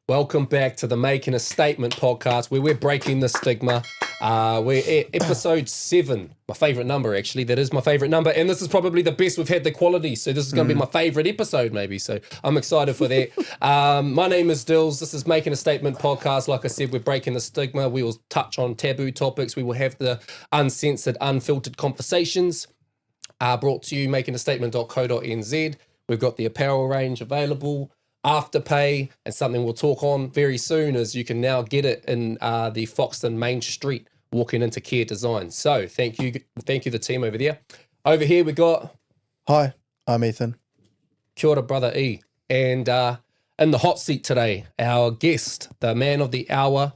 Welcome back to the Making a Statement podcast, where we're breaking the stigma. We're at episode 7, my favourite number actually. That is my favourite number, and this is probably the best we've had the quality. So this is going to be my favourite episode, maybe. So I'm excited for that. My name is Dilz. This is Making a Statement podcast. Like I said, we're breaking the stigma. We will touch on taboo topics. We will have the uncensored, unfiltered conversations. Brought to you, makingastatement.co.nz. We've got the apparel range available. Afterpay, and something we'll talk on very soon is you can now get it in the Foxton main street walking into Care Design. So thank you the team over there. Over here we got... Hi, I'm Ethan. Kia ora, brother E. And in the hot seat today, our guest, the man of the hour,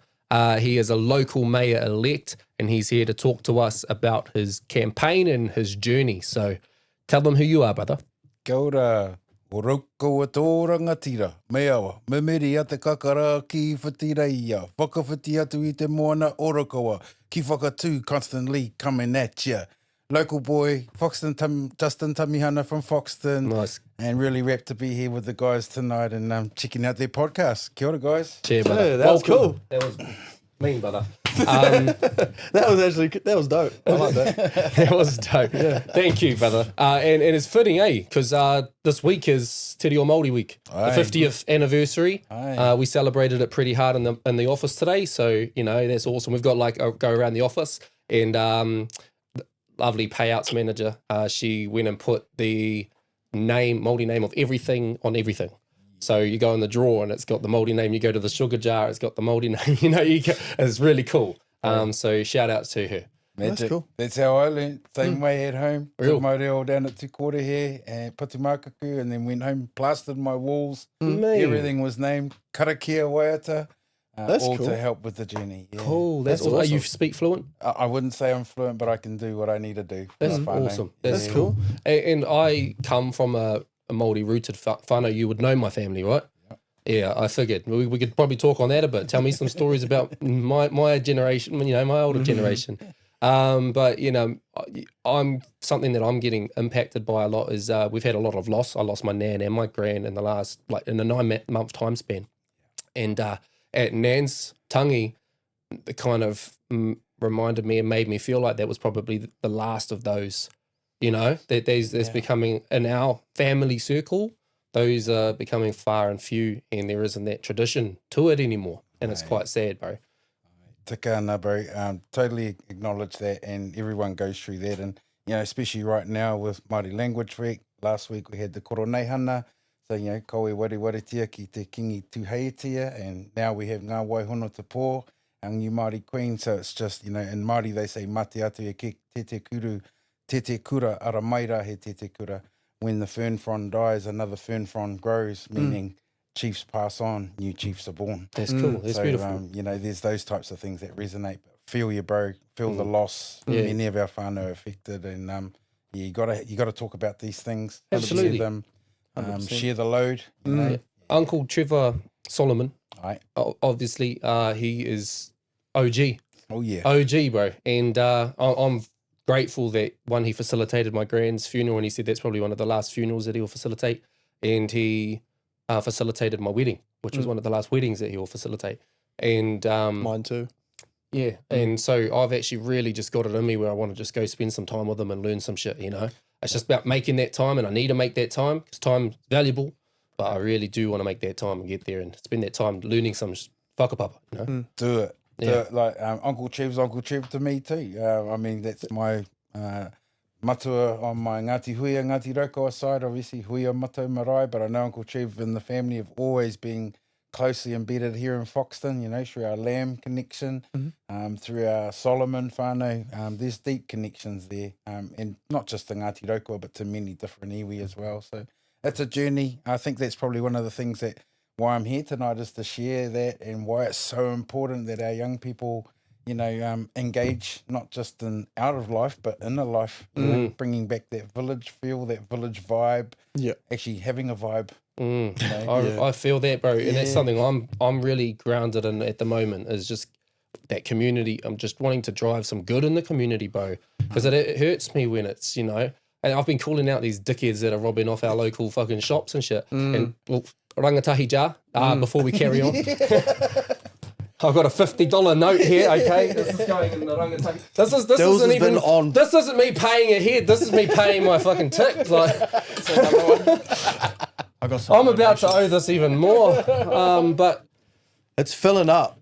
he is a local mayor-elect, and he's here to talk to us about his campaign and his journey. So tell them who you are, brother. Kia ora. O rauko ato rangatira, me awa, me meri a te kakara ki whatira ia, whakawhiti atu I te moana orokoa, ki whakatū constantly coming at ya. Local boy, Justin Tamihana from Foxton. Nice. And really wrapped to be here with the guys tonight and checking out their podcast. Kia ora, guys. Cheers, brother. Yeah, that was cool. That was mean, brother. That was dope. I like that. That was dope. Yeah. Thank you, brother. And it's fitting, because this week is Te Reo Māori Week, Aye. the 50th anniversary. Aye. We celebrated it pretty hard in the office today, so that's awesome. We've got go around the office, and lovely payouts manager. She went and put the Māori name of everything on everything. So you go in the drawer and it's got the Māori name. You go to the sugar jar, it's got the Māori name. It's really cool. So shout out to her. Magic. That's cool. That's how I learned. Same way at home. Real. Took my reo down at Tukore here and Patumakaku, and then went home, plastered my walls. Everything was named Karakia Waiata. That's all cool. to help with the journey. Yeah. Cool. That's awesome. awesome. You speak fluent? I wouldn't say I'm fluent, but I can do what I need to do. That's Whānau. awesome. That's cool. And I come from a Māori rooted whānau. You would know my family, right? Yeah, I figured. We could probably talk on that a bit. Tell me some stories about my generation, my older generation. But, I'm something that I'm getting impacted by a lot is we've had a lot of loss. I lost my nan and my gran in the last, in a 9-month time span. And at Nan's tangi, it kind of reminded me and made me feel like that was probably the last of those, that there's becoming in our family circle. Those are becoming far and few, and there isn't that tradition to it anymore. And it's quite sad, bro. Tika ana, bro. Totally acknowledge that, and everyone goes through that. And, especially right now with Māori Language Week. Last week we had the koroneihana. So, koe wariwaritia ki te kingi tuheitia, and now we have ngā waihono te pō, our new Māori Queen. So it's just, in Māori they say mate atu e ke te kura, ara maira he te kura. When the fern frond dies, another fern frond grows, meaning chiefs pass on, new chiefs are born. That's cool. That's so, beautiful. There's those types of things that resonate. Feel you, bro. Feel the loss. Yeah. Many of our whānau are affected, and you gotta talk about these things. Absolutely. Share them. Share the load. Uncle Trevor Solomon, Right. obviously, he is OG. Oh yeah. OG, bro. And I'm grateful that, one, he facilitated my grand's funeral, and he said that's probably one of the last funerals that he'll facilitate. And he facilitated my wedding, which was one of the last weddings that he'll facilitate. And Mine too. yeah, and so I've actually really just got it in me where I want to just go spend some time with him and learn some shit, It's just about making that time, and I need to make that time because time's valuable, but I really do want to make that time and get there and spend that time learning some whakapapa, Do it. Yeah. Like Uncle Trev to me too. That's my matua on my Ngāti Huia, Ngāti Raukawa side. Obviously, Huia Matou Marae, but I know Uncle Trev and the family have always been closely embedded here in Foxton, through our Lamb connection, through our Solomon whānau. There's deep connections there, and not just to Ngāti Raukawa, but to many different iwi as well. So it's a journey. I think that's probably one of the things that why I'm here tonight is to share that, and why it's so important that our young people, engage not just in out of life, but inner life, bringing back that village feel, that village vibe, actually having a vibe. I feel that, bro, and that's something I'm really grounded in at the moment, is just that community. I'm just wanting to drive some good in the community, bro, because it hurts me when it's, and I've been calling out these dickheads that are robbing off our local fucking shops and shit. And well, rangatahi jar before we carry on. I've got a $50 note here, okay? This is going in the rangatahi. This isn't even on. This isn't me paying ahead. This is me paying my fucking tip. Like, I'm about to owe this even more. But it's filling up.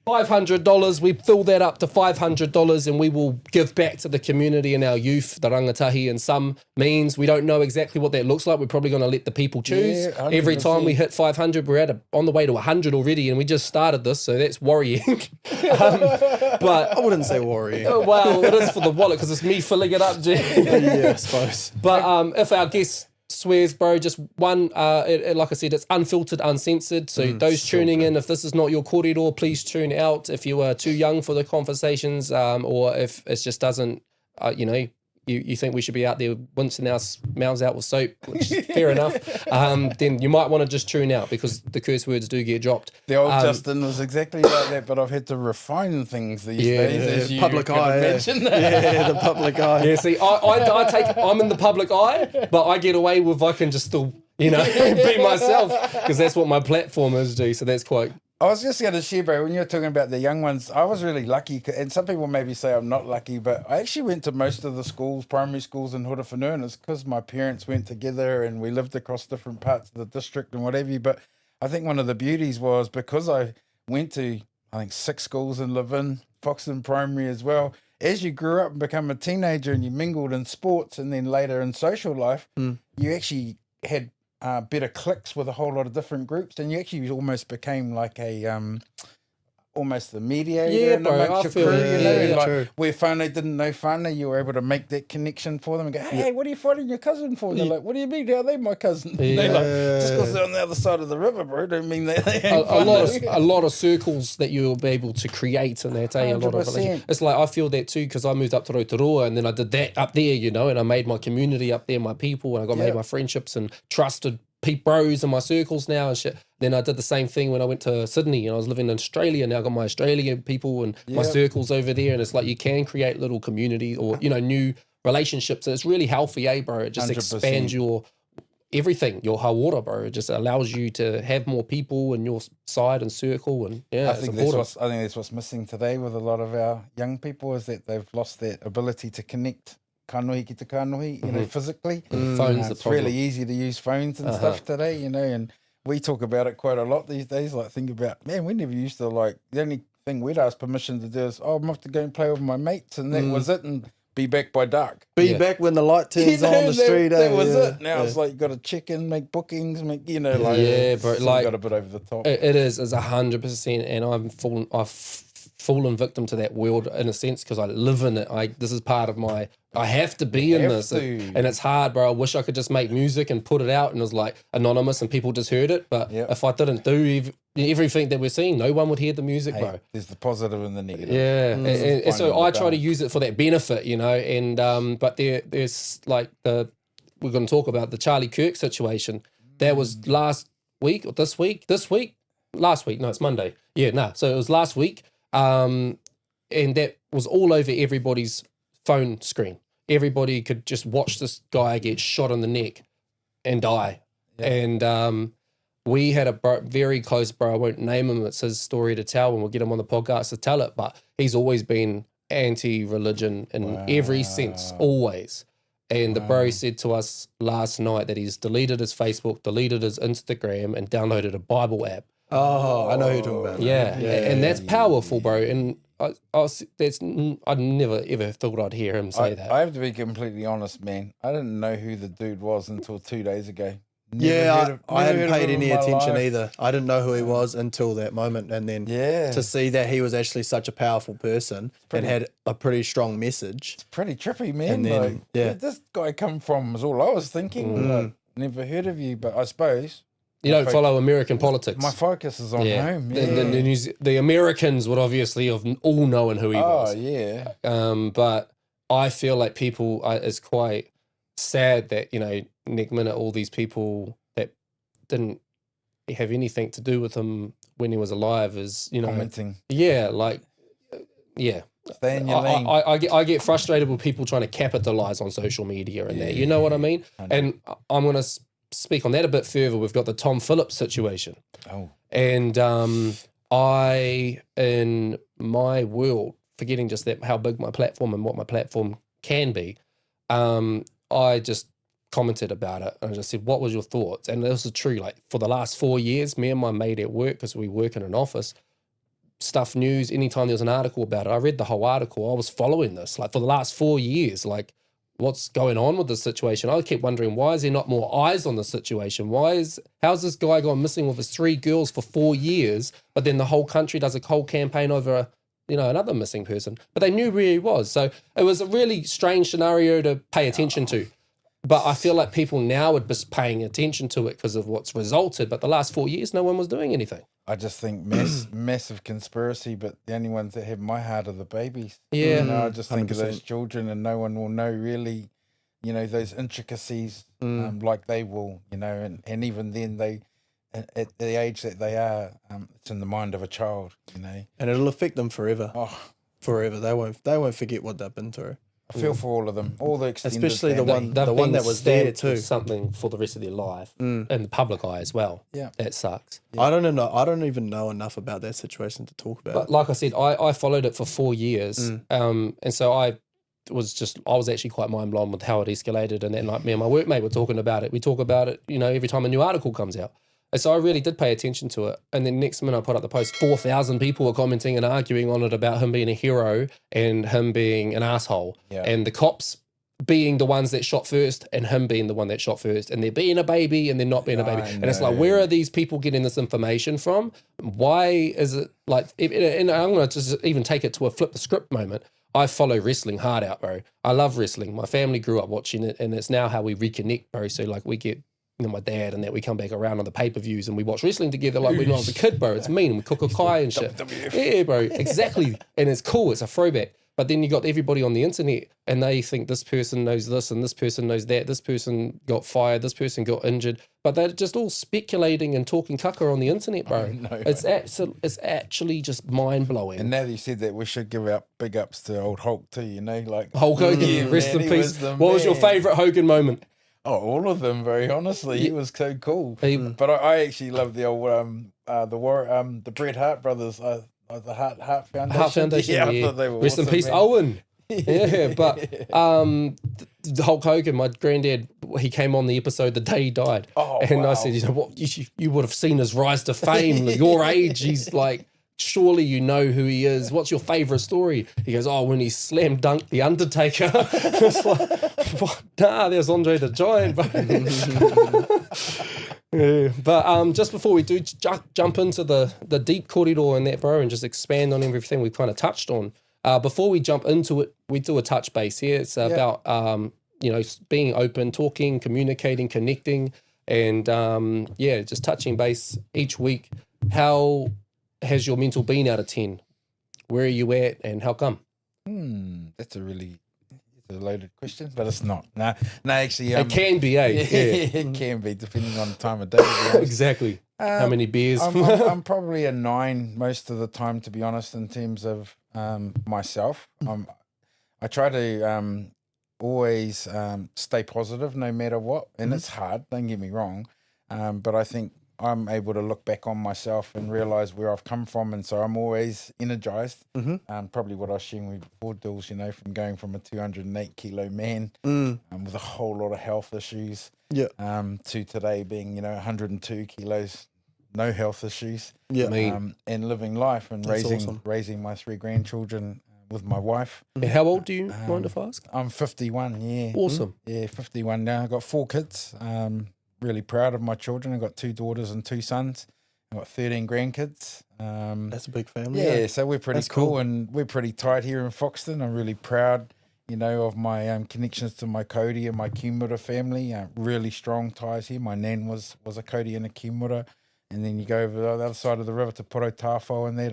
$500, we fill that up to $500 and we will give back to the community and our youth, the rangatahi, in some means. We don't know exactly what that looks like. We're probably going to let the people choose. Yeah, every time we hit 500, we're on the way to 100 already, and we just started this, so that's worrying. But I wouldn't say worrying. Well, it is for the wallet because it's me filling it up, G. Yeah, I suppose. But if our guest swears, bro, just one, like I said, it's unfiltered, uncensored. So those tuning in, if this is not your kōrero, please tune out if you are too young for the conversations, or if it just doesn't, you think we should be out there rinsing our mouths out with soap, which is fair enough, then you might want to just tune out because the curse words do get dropped. The old Justin was exactly like that, but I've had to refine things these days. As you public could eye. imagine. Yeah, the public eye. Yeah, see, I'm in the public eye, but I get away with, I can just still, be myself because that's what my platform is, G. So that's quite. I was just going to share, bro, when you were talking about the young ones, I was really lucky, and some people maybe say I'm not lucky, but I actually went to most of the schools, primary schools in Horowhenua, and it's because my parents went together and we lived across different parts of the district and whatever. But I think one of the beauties was because I went to, 6 schools and live in Foxton Primary as well. As you grew up and become a teenager and you mingled in sports and then later in social life, you actually had better clicks with a whole lot of different groups, and you actually almost became like a almost the mediator amongst your crew, true. where whānau didn't know whānau, you were able to make that connection for them and go, hey, what are you fighting your cousin for? And they're like, what do you mean? How are they my cousin? They're like, just because they're on the other side of the river, bro, don't mean that they ain't a lot of circles that you'll be able to create in that, a lot of relationships. It's like I feel that too because I moved up to Rotorua and then I did that up there, and I made my community up there, my people, and I made my friendships and trusted bros in my circles now and shit. Then I did the same thing when I went to Sydney and I was living in Australia. Now I got my Australian people and my circles over there, and it's like you can create little community or new relationships. And it's really healthy, bro. It just 100%. Expands your everything, your hauora, bro. It just allows you to have more people in your side and circle, and I think that's what's missing today with a lot of our young people is that they've lost that ability to connect. Kanohi ki te kanohi, physically. Phones it's really easy to use phones and stuff today, and we talk about it quite a lot these days. Like, think about, man, we never used to, the only thing we'd ask permission to do is, I'm off to go and play with my mates, and that was it, and be back by dark. Be back when the light turns on the street. That was it. Now it's like you got to check in, make bookings, bro. Got a bit over the top. It is 100%, and I've fallen victim to that world in a sense because I live in it. This is part of my. I have to be in this, and it's hard, bro. I wish I could just make music and put it out, and it was like anonymous, and people just heard it. But if I didn't do everything that we're seeing, no one would hear the music, bro. There's the positive and the negative. Yeah, and so I try to use it for that benefit, and but there's like we're going to talk about the Charlie Kirk situation. That was last week or this week? Last week? No, it's Monday. So it was last week. And that was all over everybody's phone screen. Everybody could just watch this guy get shot in the neck and die. Yeah. And we had a very close bro. I won't name him. It's his story to tell, and we'll get him on the podcast to tell it. But he's always been anti-religion in every sense, always. And the bro said to us last night that he's deleted his Facebook, deleted his Instagram, and downloaded a Bible app. Oh, I know who you're talking about. Yeah, and that's powerful, bro. And I never ever thought I'd hear him say that. I have to be completely honest, man. I didn't know who the dude was until 2 days ago. I hadn't paid any attention either. I didn't know who he was until that moment, and then to see that he was actually such a powerful person and had a pretty strong message. It's pretty trippy, man. And then, where'd this guy come from was all I was thinking. Never heard of you, but I suppose. You don't follow American politics. My focus is on home. Yeah. The Americans would obviously have all known who he was. Oh, yeah. But I feel like people, it's quite sad that, next minute, all these people that didn't have anything to do with him when he was alive is, commenting. Yeah, Stay in your lane. I get frustrated with people trying to capitalize on social media and that. You know what I mean? And I'm going to speak on that a bit further, we've got the Tom Phillips situation. Oh. And I, in my world, forgetting just that how big my platform and what my platform can be, I just commented about it and I just said, what was your thoughts? And this is true, like for the last 4 years, me and my mate at work, because we work in an office, stuff news, anytime there was an article about it, I read the whole article. I was following this like for the last 4 years, like what's going on with this situation. I kept wondering, why is there not more eyes on the situation? How's this guy gone missing with his 3 girls for 4 years, but then the whole country does a whole campaign over another missing person, but they knew where he was. So it was a really strange scenario to pay attention to. But I feel like people now are just paying attention to it because of what's resulted. But the last 4 years, no one was doing anything. I just think massive conspiracy, but the only ones that have my heart are the babies. Yeah. I just think of those children, and no one will know really, those intricacies like they will, and even then they, at the age that they are, it's in the mind of a child, And it'll affect them forever. Oh, forever. They won't forget what they've been through. I feel for all of them, all the extended especially family. the one that was there too. Something for the rest of their life, and the public eye as well. Yeah, that sucks. Yeah. I don't even know enough about that situation to talk about. But like I said, I followed it for 4 years, and so I was actually quite mind blown with how it escalated. And then like me and my workmate were talking about it. We talk about it, every time a new article comes out. And so I really did pay attention to it. And then next minute I put up the post, 4,000 people were commenting and arguing on it about him being a hero and him being an asshole. Yeah. And the cops being the ones that shot first and him being the one that shot first. And there being a baby and there not being a baby. And it's like, where are these people getting this information from? Why is it like, and I'm going to just even take it to a flip the script moment. I follow wrestling hard out, bro. I love wrestling. My family grew up watching it and it's now how we reconnect, bro. So like we get, my dad and that we come back around on the pay-per-views and we watch wrestling together like when I was a kid, bro. It's mean. We cook a kai and shit. Yeah, bro. Exactly. And it's cool. It's a throwback. But then you got everybody on the internet and they think this person knows this and this person knows that. This person got fired. This person got injured. But they're just all speculating and talking caca on the internet, bro. It's actually just mind-blowing. And now that you said that, we should give out big ups to old Hulk too, like Hulk Hogan, rest in peace. What was your favourite Hogan moment? Oh, all of them, very honestly. He was so cool. But I actually love the old the Bret Hart brothers, the Hart Foundation. Hart Foundation, yeah. I thought they were rest awesome, in peace, man. Owen. Yeah, but the Hulk Hogan, my granddad, he came on the episode the day he died. Oh, and wow. I said, what, you would have seen his rise to fame. Your age, he's like, surely you know who he is. What's your favourite story? He goes, when he slam dunked The Undertaker. It's like, what? Nah, there's Andre the Giant. Yeah. But just before we do jump into the deep kōrero and that, bro, and just expand on everything we kind of touched on, before we jump into it, we do a touch base here. It's about, being open, talking, communicating, connecting, and, just touching base each week. How has your mental been out of 10? Where are you at and how come? That's a loaded question, but it's not. No, actually. It can be, eh? Yeah. It can be, depending on the time of day. Exactly. How many beers? I'm probably a 9 most of the time, to be honest, in terms of myself. I try to always stay positive no matter what, and it's hard, don't get me wrong, but I think I'm able to look back on myself and realise where I've come from, and so I'm always energised. Probably what I was sharing with before, Dilz, from going from a 208 kilo man with a whole lot of health issues to today being 102 kilos, no health issues, and living life and raising my 3 grandchildren with my wife. How old do you mind if I ask? I'm 51. Yeah, awesome. Yeah, 51 now. I've got 4 kids. Really proud of my children. I've got 2 daughters and 2 sons. I've got 13 grandkids. That's a big family. Yeah, so we're pretty cool and we're pretty tight here in Foxton. I'm really proud, of my connections to my Cody and my kōrero family. Really strong ties here. My nan was a Cody and a kōrero. And then you go over the other side of the river to Poro Tāwhau and that.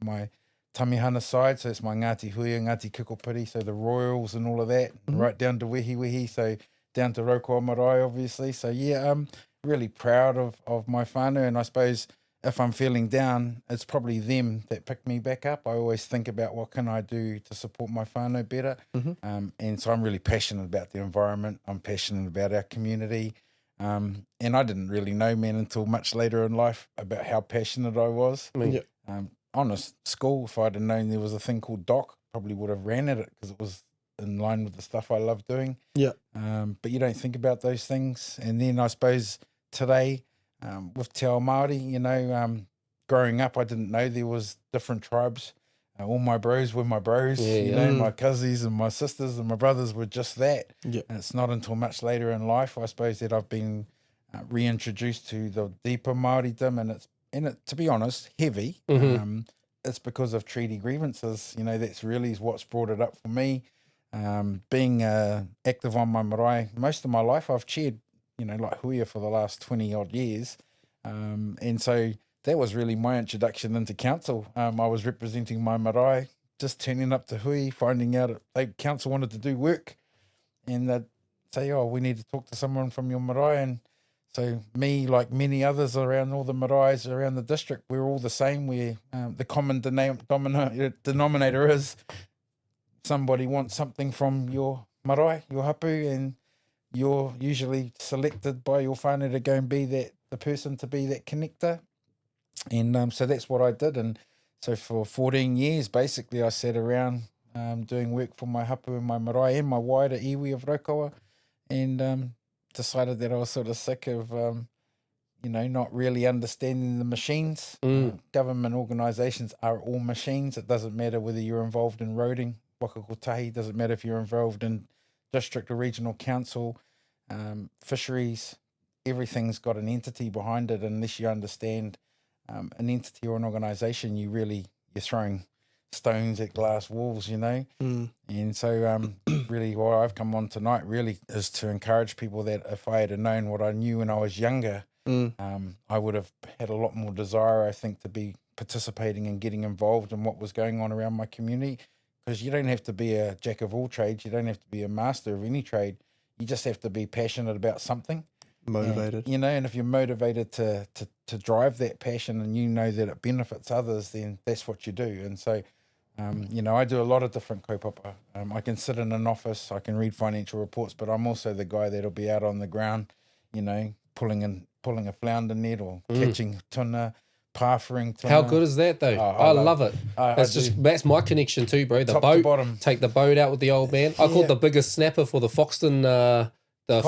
My Tamihana side, so it's my Ngāti Huia, Ngāti Kikopiri, so the Royals and all of that, right down to Wehi, so down to Raukoa Marae, obviously. So, I'm really proud of my whānau, and I suppose if I'm feeling down, it's probably them that pick me back up. I always think about what can I do to support my whānau better. And so I'm really passionate about the environment. I'm passionate about our community. And I didn't really know, man, until much later in life about how passionate I was. On a school, if I'd have known there was a thing called doc, probably would have ran at it because it was in line with the stuff I love doing. But you don't think about those things. And then I suppose today, with Te Ao Māori, you know, growing up, I didn't know there was different tribes. All my bros were my bros, you know, my cousins and my sisters and my brothers were just that. And it's not until much later in life, I suppose, that I've been reintroduced to the deeper Māoridom, and it's, to be honest, heavy. It's because of treaty grievances. You know, that's really what's brought it up for me. Being active on my marae, most of my life I've chaired, you know, like huia for the last 20 odd years. And so that was really my introduction into council. I was representing my marae, just turning up to hui, finding out that council wanted to do work, and they'd say, oh, we need to talk to someone from your marae. And so me, like many others around all the maraes around the district, we're all the same. The common denominator is somebody wants something from your marae, your hapu, and you're usually selected by your whānau to go and be the person to be that connector. And so that's what I did. And so for 14 years, basically, I sat around doing work for my hapu and my marae and my wider iwi of Raukawa, and decided that I was sort of sick of, you know, not really understanding the machines. Government organisations are all machines. It doesn't matter whether you're involved in roading, waka kotahi, doesn't matter if you're involved in district or regional council, fisheries, everything's got an entity behind it. Unless you understand an entity or an organisation, you're throwing stones at glass walls, you know. And so really why I've come on tonight really is to encourage people that if I had known what I knew when I was younger, I would have had a lot more desire, I think, to be participating and getting involved in what was going on around my community. Because you don't have to be a jack of all trades, you don't have to be a master of any trade, you just have to be passionate about something. Motivated. And, you know, and if you're motivated to drive that passion and you know that it benefits others, then that's what you do. And so, you know, I do a lot of different kaupapa. I can sit in an office, I can read financial reports, but I'm also the guy that'll be out on the ground, you know, pulling a flounder net or catching tuna, pathering tuna. How good is that though? I love it. That's my connection too, bro. The Top boat, to bottom. take the boat out with the old man. I caught the biggest snapper for the Foxton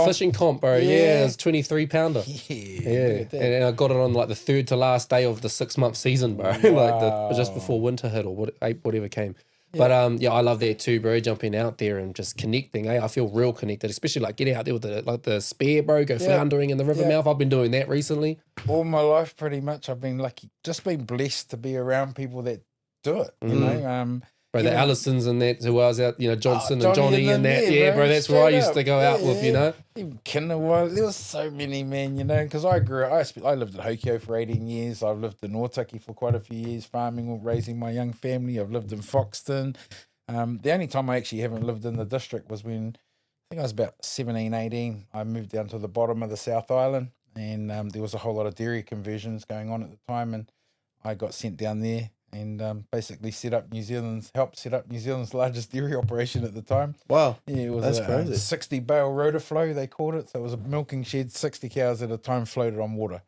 fishing comp, bro. Yeah, it was 23 pounder. Yeah. And I got it on like the third to last day of the 6-month season, bro. Like just before winter hit or whatever came. But I love that too, bro. Jumping out there and just connecting. I feel real connected, especially like getting out there with the spear, bro. Go floundering in the river mouth. I've been doing that recently. All my life, pretty much. I've been lucky, just been blessed to be around people that do it. You know, bro, the Allisons and that, who I was out, you know, Johnson and Johnny and that. Yeah, bro, that's where I used to go out with, you know. Even Kinawa, there was so many, man, you know, because I grew up, I lived at Hokio for 18 years. I've lived in Otaki for quite a few years, farming or raising my young family. I've lived in Foxton. The only time I actually haven't lived in the district was when, I think I was about 17, 18. I moved down to the bottom of the South Island, and there was a whole lot of dairy conversions going on at the time, and I got sent down there and basically helped set up New Zealand's largest dairy operation at the time. Wow. Yeah, it was That's a crazy. 60 bale rotor flow, they called it. So it was a milking shed, 60 cows at a time floated on water.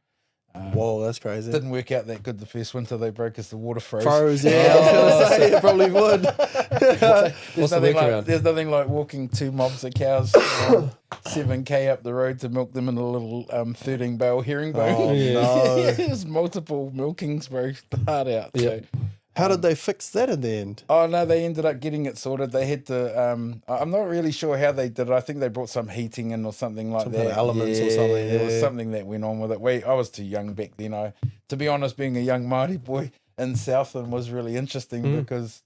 Whoa, that's crazy. Didn't work out that good the first winter they broke as the water froze. Yeah, I was going to say, it probably would. What's the workaround? There's nothing like walking 2 mobs of cows 7k up the road to milk them in a little 13 bale herringbone. Oh, no. It was multiple milkings, bro. Hard out. Yeah. So. How did they fix that in the end? Oh, no, they ended up getting it sorted. They had to, I'm not really sure how they did it. I think they brought some heating in or something like that. Kind of elements or something. There was something that went on with it. I was too young back then. To be honest, being a young Māori boy in Southland was really interesting because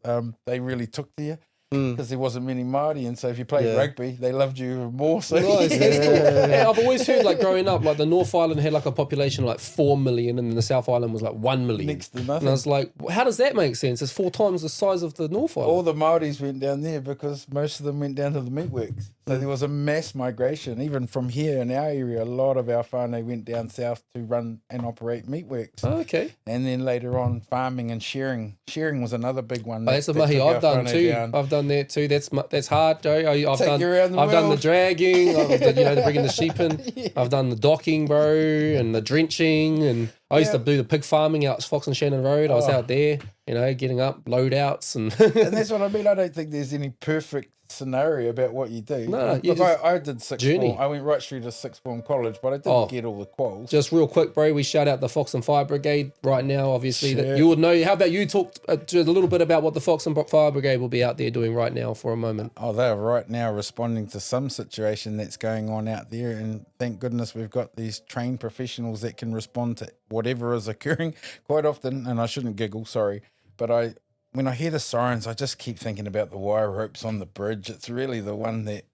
they really took to you. Because there wasn't many Māori, and so if you played rugby, they loved you even more. So Nice, that's cool. Hey, I've always heard, like, growing up, like, the North Island had, like, a population of, like, 4 million, and then the South Island was, like, 1 million. Next to nothing. And I was like, how does that make sense? It's 4 times the size of the North Island. all the Māoris went down there because most of them went down to the meatworks. So there was a mass migration, even from here in our area. A lot of our whānau went down south to run and operate meatworks. Oh, okay. And then later on, farming and shearing. Shearing was another big one. That's a mahi I've done too. I've done that too. That's hard, Joe. I've done the dragging. The bringing the sheep in. Yeah. I've done the docking, bro, and the drenching, and I used to do the pig farming out Foxton Shannon Road. I was out there, getting up load outs and. And that's what I mean. I don't think there's any perfect scenario about what you do. No, I did sixth form. I went right through to sixth form college, but I didn't get all the quals. Just real quick, bro, we shout out the Foxton Fire Brigade right now, obviously, that you would know. How about you talk a little bit about what the Foxton Fire Brigade will be out there doing right now for a moment? Oh, they're right now responding to some situation that's going on out there, and thank goodness we've got these trained professionals that can respond to whatever is occurring quite often, and I shouldn't giggle, sorry, but when I hear the sirens, I just keep thinking about the wire ropes on the bridge. It's really the one that...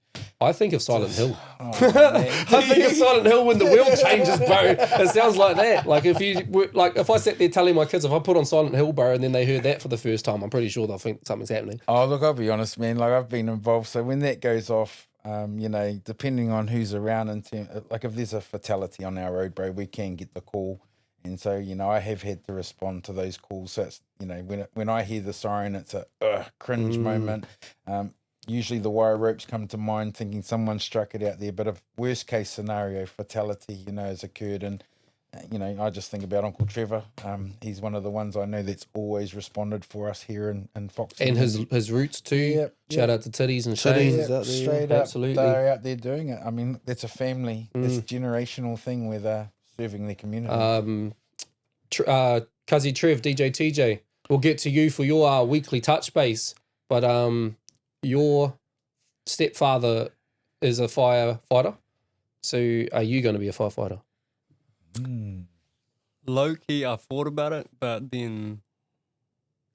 I think of Silent Hill. I think of Silent Hill when the wheel changes, bro. It sounds like that. Like if I sat there telling my kids, if I put on Silent Hill, bro, and then they heard that for the first time, I'm pretty sure they'll think something's happening. Oh, look, I'll be honest, man. Like, I've been involved. So when that goes off, depending on who's around, like if there's a fatality on our road, bro, we can get the call. And so, I have had to respond to those calls. So it's, when I hear the siren, it's a cringe moment. Usually the wire ropes come to mind, thinking someone struck it out there. But a worst case scenario, fatality, has occurred. And, I just think about Uncle Trevor. He's one of the ones I know that's always responded for us here in Foxton. And his roots too. Yep, Shout out to Titties and Shane. Straight up, absolutely. They're out there doing it. I mean, that's a family, it's a generational thing where they're serving their community. Cuzzy Trev, DJ TJ, we'll get to you for your weekly touch base, but your stepfather is a firefighter, so are you going to be a firefighter? Low-key, I thought about it, but then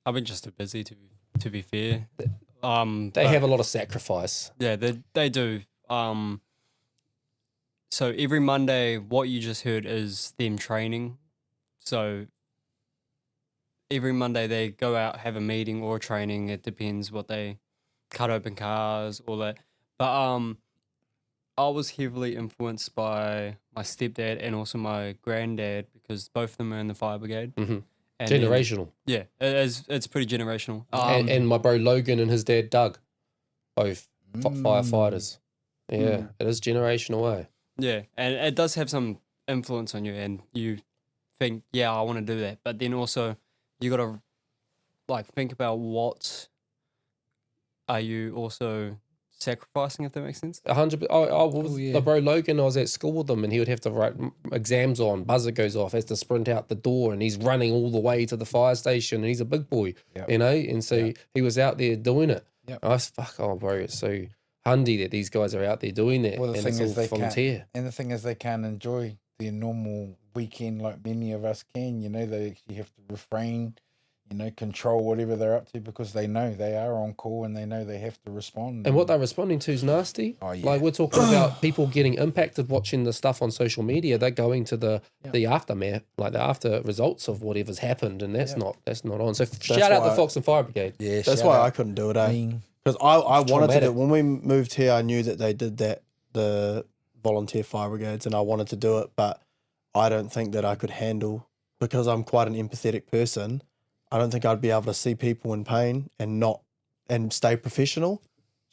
I've been just too busy to be fair. They have a lot of sacrifice. Yeah, they do. So every Monday, what you just heard is them training. So every Monday they go out, have a meeting or training. It depends what they cut open cars, all that. But I was heavily influenced by my stepdad and also my granddad because both of them are in the fire brigade. Mm-hmm. And generational. Then, it's pretty generational. And my bro Logan and his dad Doug, both firefighters. Yeah, it is generational, eh? Yeah, and it does have some influence on you, and you think, yeah, I want to do that. But then also, you got to think about what are you also sacrificing, if that makes sense. 100%. The bro Logan, I was at school with him, and he would have to write exams on. Buzzer goes off, has to sprint out the door, and he's running all the way to the fire station, and he's a big boy, And so he was out there doing it. Yep. I was bro, it's so handy that these guys are out there doing that. Well, the thing is, the thing is, they can't enjoy their normal weekend like many of us can. They actually have to refrain. Control whatever they're up to because they know they are on call and they know they have to respond. And what they're responding to is nasty. Oh, yeah. Like we're talking about people getting impacted watching the stuff on social media. They're going to the aftermath, like the after results of whatever's happened, and that's not on. So shout out the Foxton Fire Brigade. Yeah, that's why I couldn't do it. Because I wanted to do it. When we moved here, I knew that they did that, the volunteer fire brigades, and I wanted to do it, but I don't think that I could handle, because I'm quite an empathetic person, I don't think I'd be able to see people in pain and stay professional.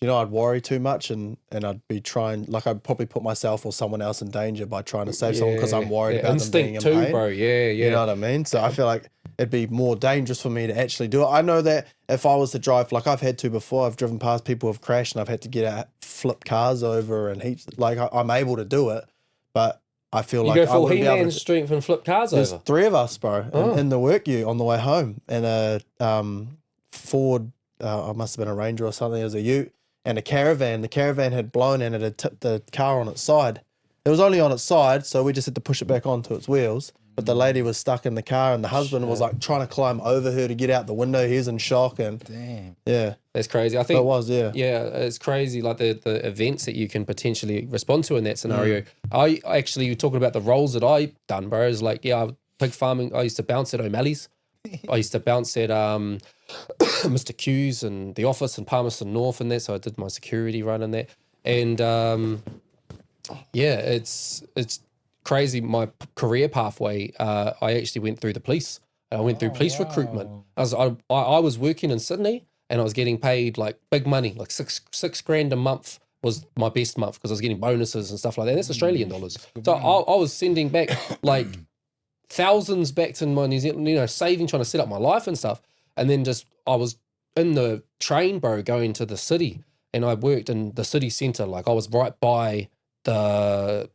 I'd worry too much and I'd be trying, I'd probably put myself or someone else in danger by trying to save someone because I'm worried about them being in pain. Bro. Yeah. You know what I mean? So I feel like it'd be more dangerous for me to actually do it. I know that if I was to drive, I've had to before, I've driven past people who have crashed and I've had to get out, flip cars over and heaps, I'm able to do it, but I feel you like go full He-Man strength and flip cars There's over. 3 of us, bro, in the work on the way home, and a Ford, I must have been a Ranger or something, it was a Ute, and a Caravan. The Caravan had blown and it had tipped the car on its side. It was only on its side, so we just had to push it back onto its wheels. But the lady was stuck in the car, and the husband was trying to climb over her to get out the window. He was in shock, and damn, yeah, that's crazy. I think it was, yeah, it's crazy. Like the events that you can potentially respond to in that scenario. I actually talking about the roles that I done, bro. Is pig farming. I used to bounce at O'Malley's. I used to bounce at Mr. Q's and the office in Palmerston North and that. So I did my security run in that. And yeah, it's crazy. My career pathway, I actually went through the police. I went through police recruitment. I was working in Sydney and I was getting paid like big money, like six grand a month was my best month because I was getting bonuses and stuff like that. That's Australian dollars. So I was sending back like thousands back to my New Zealand, you know, saving, trying to set up my life and stuff. And then I was in the train, bro, going to the city, and I worked in the city centre. Like I was right by the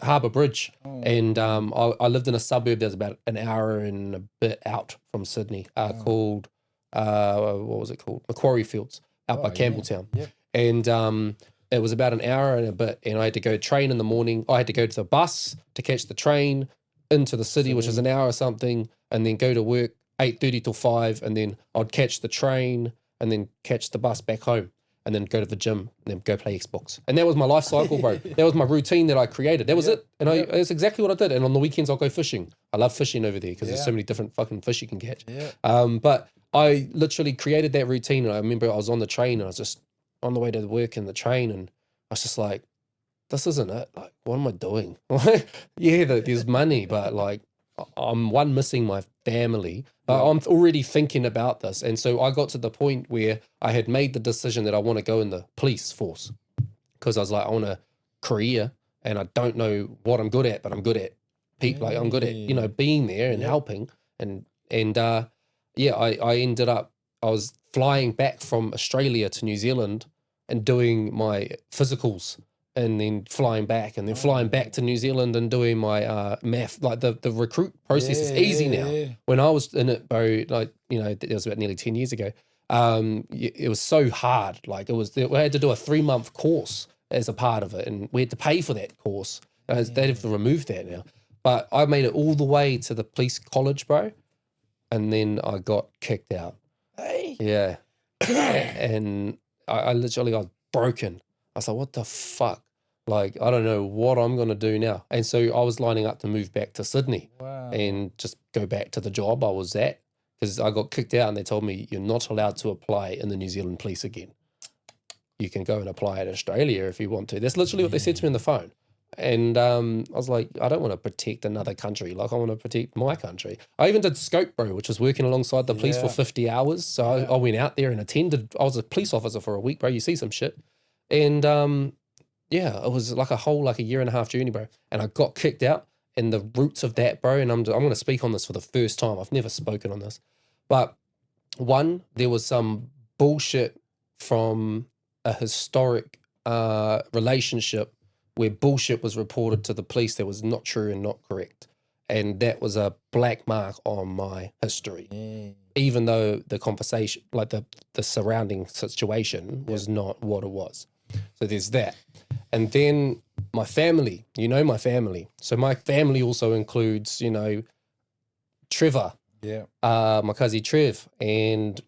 Harbour Bridge, and I lived in a suburb that was about an hour and a bit out from Sydney, called what was it called? Macquarie Fields, out by Campbelltown. Yeah. And it was about an hour and a bit, and I had to go train in the morning. I had to go to the bus to catch the train into the city, which is an hour or something, and then go to work 8:30 till 5, and then I'd catch the train and then catch the bus back home, and then go to the gym and then go play Xbox. And that was my life cycle, bro. That was my routine that I created. That was it. And that's exactly what I did. And on the weekends, I'll go fishing. I love fishing over there because there's so many different fucking fish you can catch. But I literally created that routine. And I remember I was on the train and I was just on the way to work in the train, and I was just like, this isn't it. Like, what am I doing? Yeah, there's money, but like, I'm missing my family, but I'm already thinking about this. And so I got to the point where I had made the decision that I want to go in the police force, because I was like, I want a career and I don't know what I'm good at, but I'm good at people. Like I'm good at, you know, being there and helping. And yeah, I ended up, I was flying back from Australia to New Zealand and doing my physicals, and then flying back, and then flying back to New Zealand and doing my math. Like the recruit process is easy now. When I was in it, bro, like, you know, it was about nearly 10 years ago. It was so hard. Like we had to do a 3-month course as a part of it, and we had to pay for that course. They have to remove that now. But I made it all the way to the police college, bro, and then I got kicked out. Yeah. And I literally got broken. I was like, what the fuck? Like, I don't know what I'm going to do now. And so I was lining up to move back to Sydney and just go back to the job I was at, because I got kicked out and they told me you're not allowed to apply in the New Zealand police again. You can go and apply in Australia if you want to. That's literally what they said to me on the phone. And I was like, I don't want to protect another country. Like, I want to protect my country. I even did scope, bro, which was working alongside the police for 50 hours. So I went out there and attended. I was a police officer for a week, bro. You see some shit. And yeah, it was like a year and a half journey, bro. And I got kicked out, and the roots of that, bro, and I'm going to speak on this for the first time. I've never spoken on this. But one, there was some bullshit from a historic relationship where bullshit was reported to the police that was not true and not correct. And that was a black mark on my history, even though the conversation, like the surrounding situation was not what it was. So there's that. And then my family, you know, my family. So my family also includes, you know, Trevor, my cousin Trev, and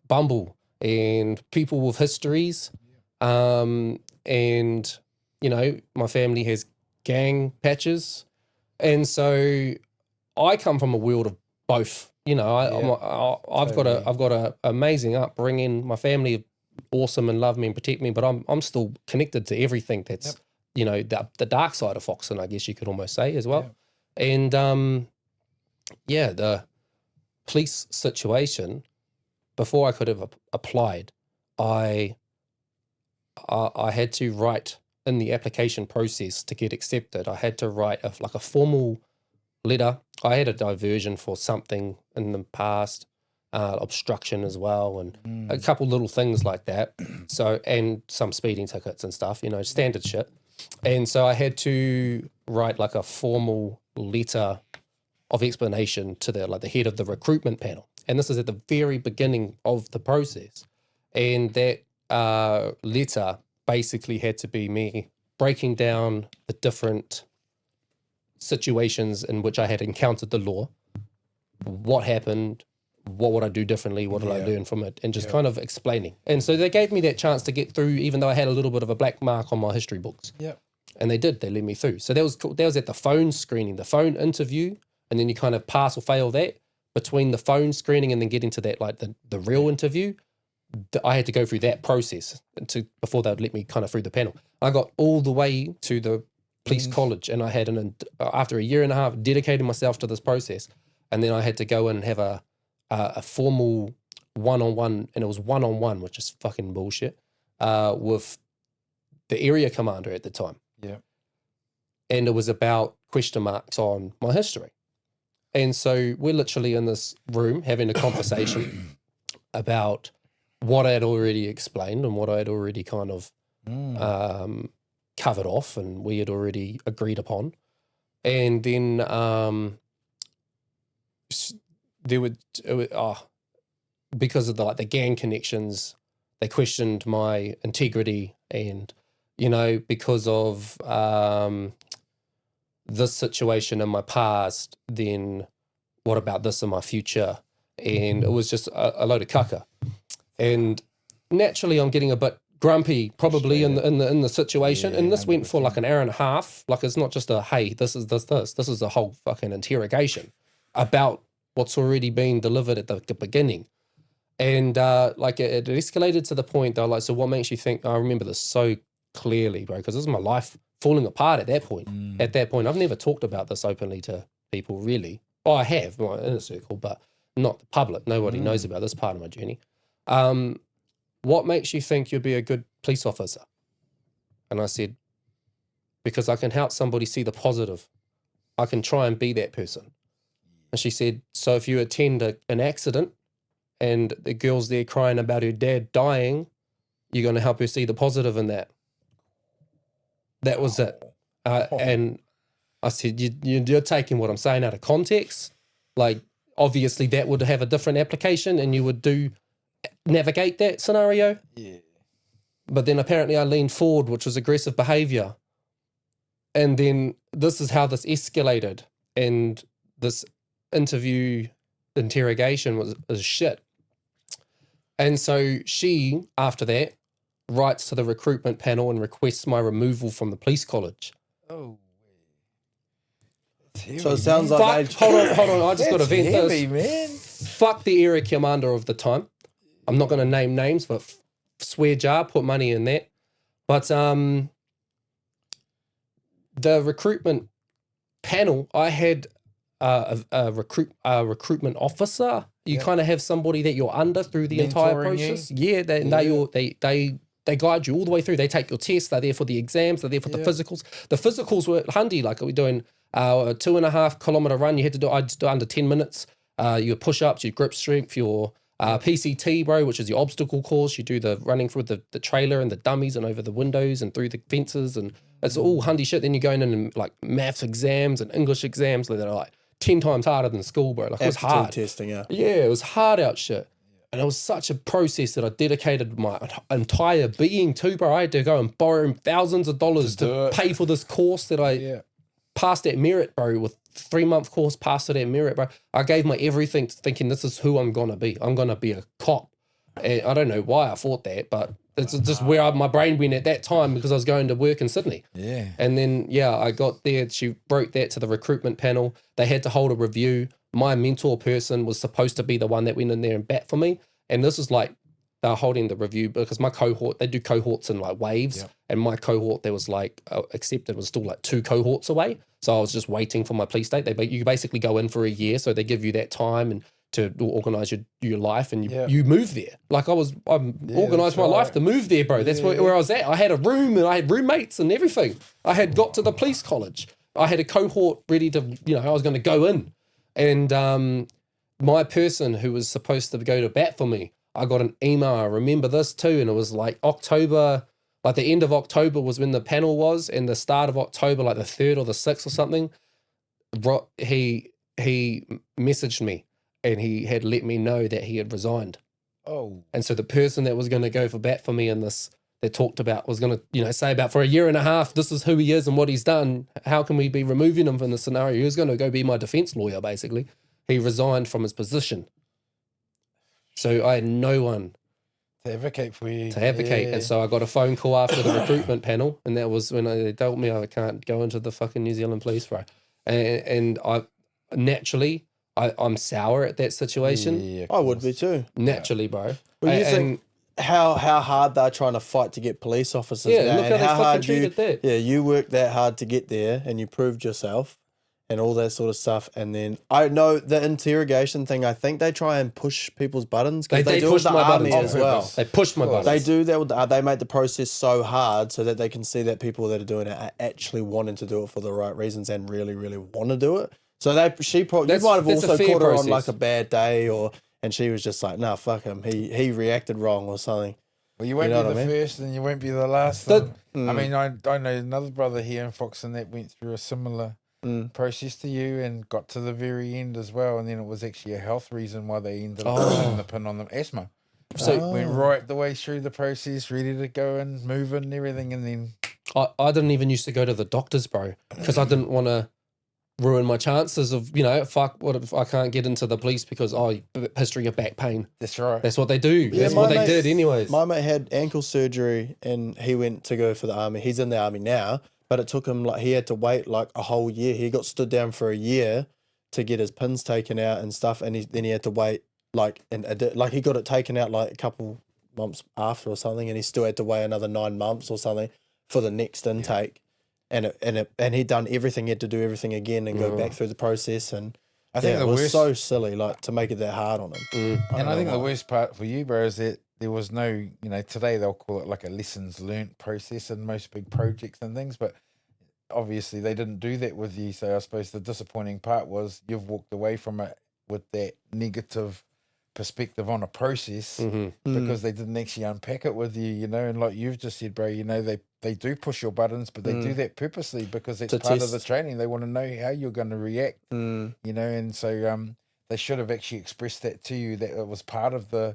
Bumble, and people with histories. And, you know, my family has gang patches. And so I come from a world of both. You know, I've got a amazing upbringing. My family awesome and love me and protect me, but I'm still connected to everything that's you know, the dark side of Foxton, I guess you could almost say as well. And the police situation, before I could have applied, I had to write in the application process to get accepted. I had to write a formal letter. I had a diversion for something in the past, obstruction as well, and a couple little things like that. So, and some speeding tickets and stuff, you know, standard shit. And so I had to write like a formal letter of explanation to the head of the recruitment panel. And this is at the very beginning of the process. And that letter basically had to be me breaking down the different situations in which I had encountered the law, what happened, what would I do differently, what did I learn from it, and just kind of explaining. And so they gave me that chance to get through, even though I had a little bit of a black mark on my history books. Yeah. And they let me through. So that was cool. That was at the phone screening, the phone interview, and then you kind of pass or fail that. Between the phone screening and then getting to that, like the real interview, I had to go through that process before they would let me kind of through the panel. I got all the way to the police college, and I had after a year and a half dedicating myself to this process, and then I had to go in and have a formal one-on-one, and it was one-on-one, which is fucking bullshit, with the area commander at the time. Yeah. And it was about question marks on my history. And so we're literally in this room having a conversation about what I had already explained and what I had already kind of covered off and we had already agreed upon. And then because of the gang connections, they questioned my integrity, and because of this situation in my past, then what about this in my future? And it was just a load of caca. And naturally, I'm getting a bit grumpy, probably in the situation. And this went for like an hour and a half. Like, it's not just a hey, this is a whole fucking interrogation about what's already been delivered at the beginning. And it escalated to the point they're like, so what makes you think? I remember this so clearly, bro, because this is my life falling apart at that point. At that point, I've never talked about this openly to people, really. Oh, I have, in a circle, but not the public. Nobody knows about this part of my journey. What makes you think you'd be a good police officer? And I said, because I can help somebody see the positive. I can try and be that person. And she said, so if you attend an accident and the girl's there crying about her dad dying, you're going to help her see the positive in that. That was it. And I said, you're taking what I'm saying out of context. Like, obviously that would have a different application and you would navigate that scenario. Yeah. But then apparently I leaned forward, which was aggressive behavior. And then this is how this escalated. And this interrogation was shit. And so she, after that, writes to the recruitment panel and requests my removal from the police college. Oh. So it sounds like hold on. I just got to vent heavy, this. Man. Fuck the area commander of the time. I'm not going to name names, but swear jar, put money in that. But the recruitment panel, I had a recruitment officer. You kind of have somebody that you're under through the entire process. Yeah, they guide you all the way through. They take your tests. They're there for the exams. They're there for the physicals. The physicals were handy. Like, we're doing a 2.5 kilometer run. You had to do, I just do under 10 minutes. Your push-ups, your grip strength, your PCT, bro, which is your obstacle course. You do the running through the trailer and the dummies and over the windows and through the fences, and it's all handy shit. Then you're going in and like maths exams and English exams that are like 10 times harder than school, bro. Like, it was hard. Testing, Yeah, it was hard out shit. And it was such a process that I dedicated my entire being to, bro. I had to go and borrow thousands of dollars to pay for this course that I passed at merit, bro, with 3-month course, passed it at merit, bro. I gave my everything thinking this is who I'm going to be. I'm going to be a cop. And I don't know why I thought that, but it's just where my brain went at that time because I was going to work in Sydney. Yeah. And then, I got there. She broke that to the recruitment panel. They had to hold a review. My mentor person was supposed to be the one that went in there and bat for me. And this is like, they're holding the review because my cohort, they do cohorts in like waves. Yep. And my cohort that was like accepted was still like 2 cohorts away. So I was just waiting for my police date. You basically go in for a year. So they give you that time and to organize your life, and you move there. Like, I organized my life to move there, bro. That's where I was at. I had a room and I had roommates and everything. I had got to the police college. I had a cohort ready to, I was going to go in. And my person who was supposed to go to bat for me, I got an email. I remember this too. And it was like October, like the end of October was when the panel was, and the start of October, like the 3rd or the 6th or something, he messaged me. And he had let me know that he had resigned. Oh. And so the person that was going to go for bat for me in this, that talked about, was going to, say about for a year and a half, this is who he is and what he's done. How can we be removing him from the scenario? He was going to go be my defense lawyer, basically. He resigned from his position. So I had no one to advocate for you. And so I got a phone call after the recruitment panel, and that was when they told me I can't go into the fucking New Zealand police, bro. And I naturally... I'm sour at that situation. Yeah, I would be too. Naturally, bro. Well, you think how hard they're trying to fight to get police officers Yeah, now, look and how they fucking hard treated that. Yeah, you worked that hard to get there, and you proved yourself, and all that sort of stuff. And then I know the interrogation thing. I think they try and push people's buttons because they do it with pushed the my army buttons as well. They pushed my buttons. They do that. They make the process so hard so that they can see that people that are doing it are actually wanting to do it for the right reasons and really, really want to do it. So you might have that's a also fair caught her on process. like a bad day, and she was just like, "Nah, fuck him. He reacted wrong or something." Well, you won't know be what the I mean? first and you won't be the last. I mean, I know another brother here in Foxton that went through a similar process to you and got to the very end as well. And then it was actually a health reason why they ended up putting the pin on the asthma. So went right the way through the process, ready to go and move and everything. And then I didn't even used to go to the doctors, bro, because I didn't want to ruin my chances of, fuck, what if I can't get into the police because, history of back pain. that's right. That's what they do. That's my what they mate- did anyways. My mate had ankle surgery and he went to go for the army. He's in the army now, but it took him he had to wait like a whole year. He got stood down for a year to get his pins taken out and stuff, and then he had to wait he got it taken out like a couple months after or something, and he still had to wait another 9 months or something for the next intake. And he'd done everything. He had to do everything again and go back through the process. And I think it the was worst, so silly, to make it that hard on him. and I think the worst part for you, bro, is that there was no, today they'll call it like a lessons learnt process in most big projects and things, but obviously they didn't do that with you. So I suppose the disappointing part was you've walked away from it with that negative perspective on a process because they didn't actually unpack it with you, and like you've just said, bro, they do push your buttons, but they do that purposely because it's part of the training. They want to know how you're going to react, and so they should have actually expressed that to you, that it was part of the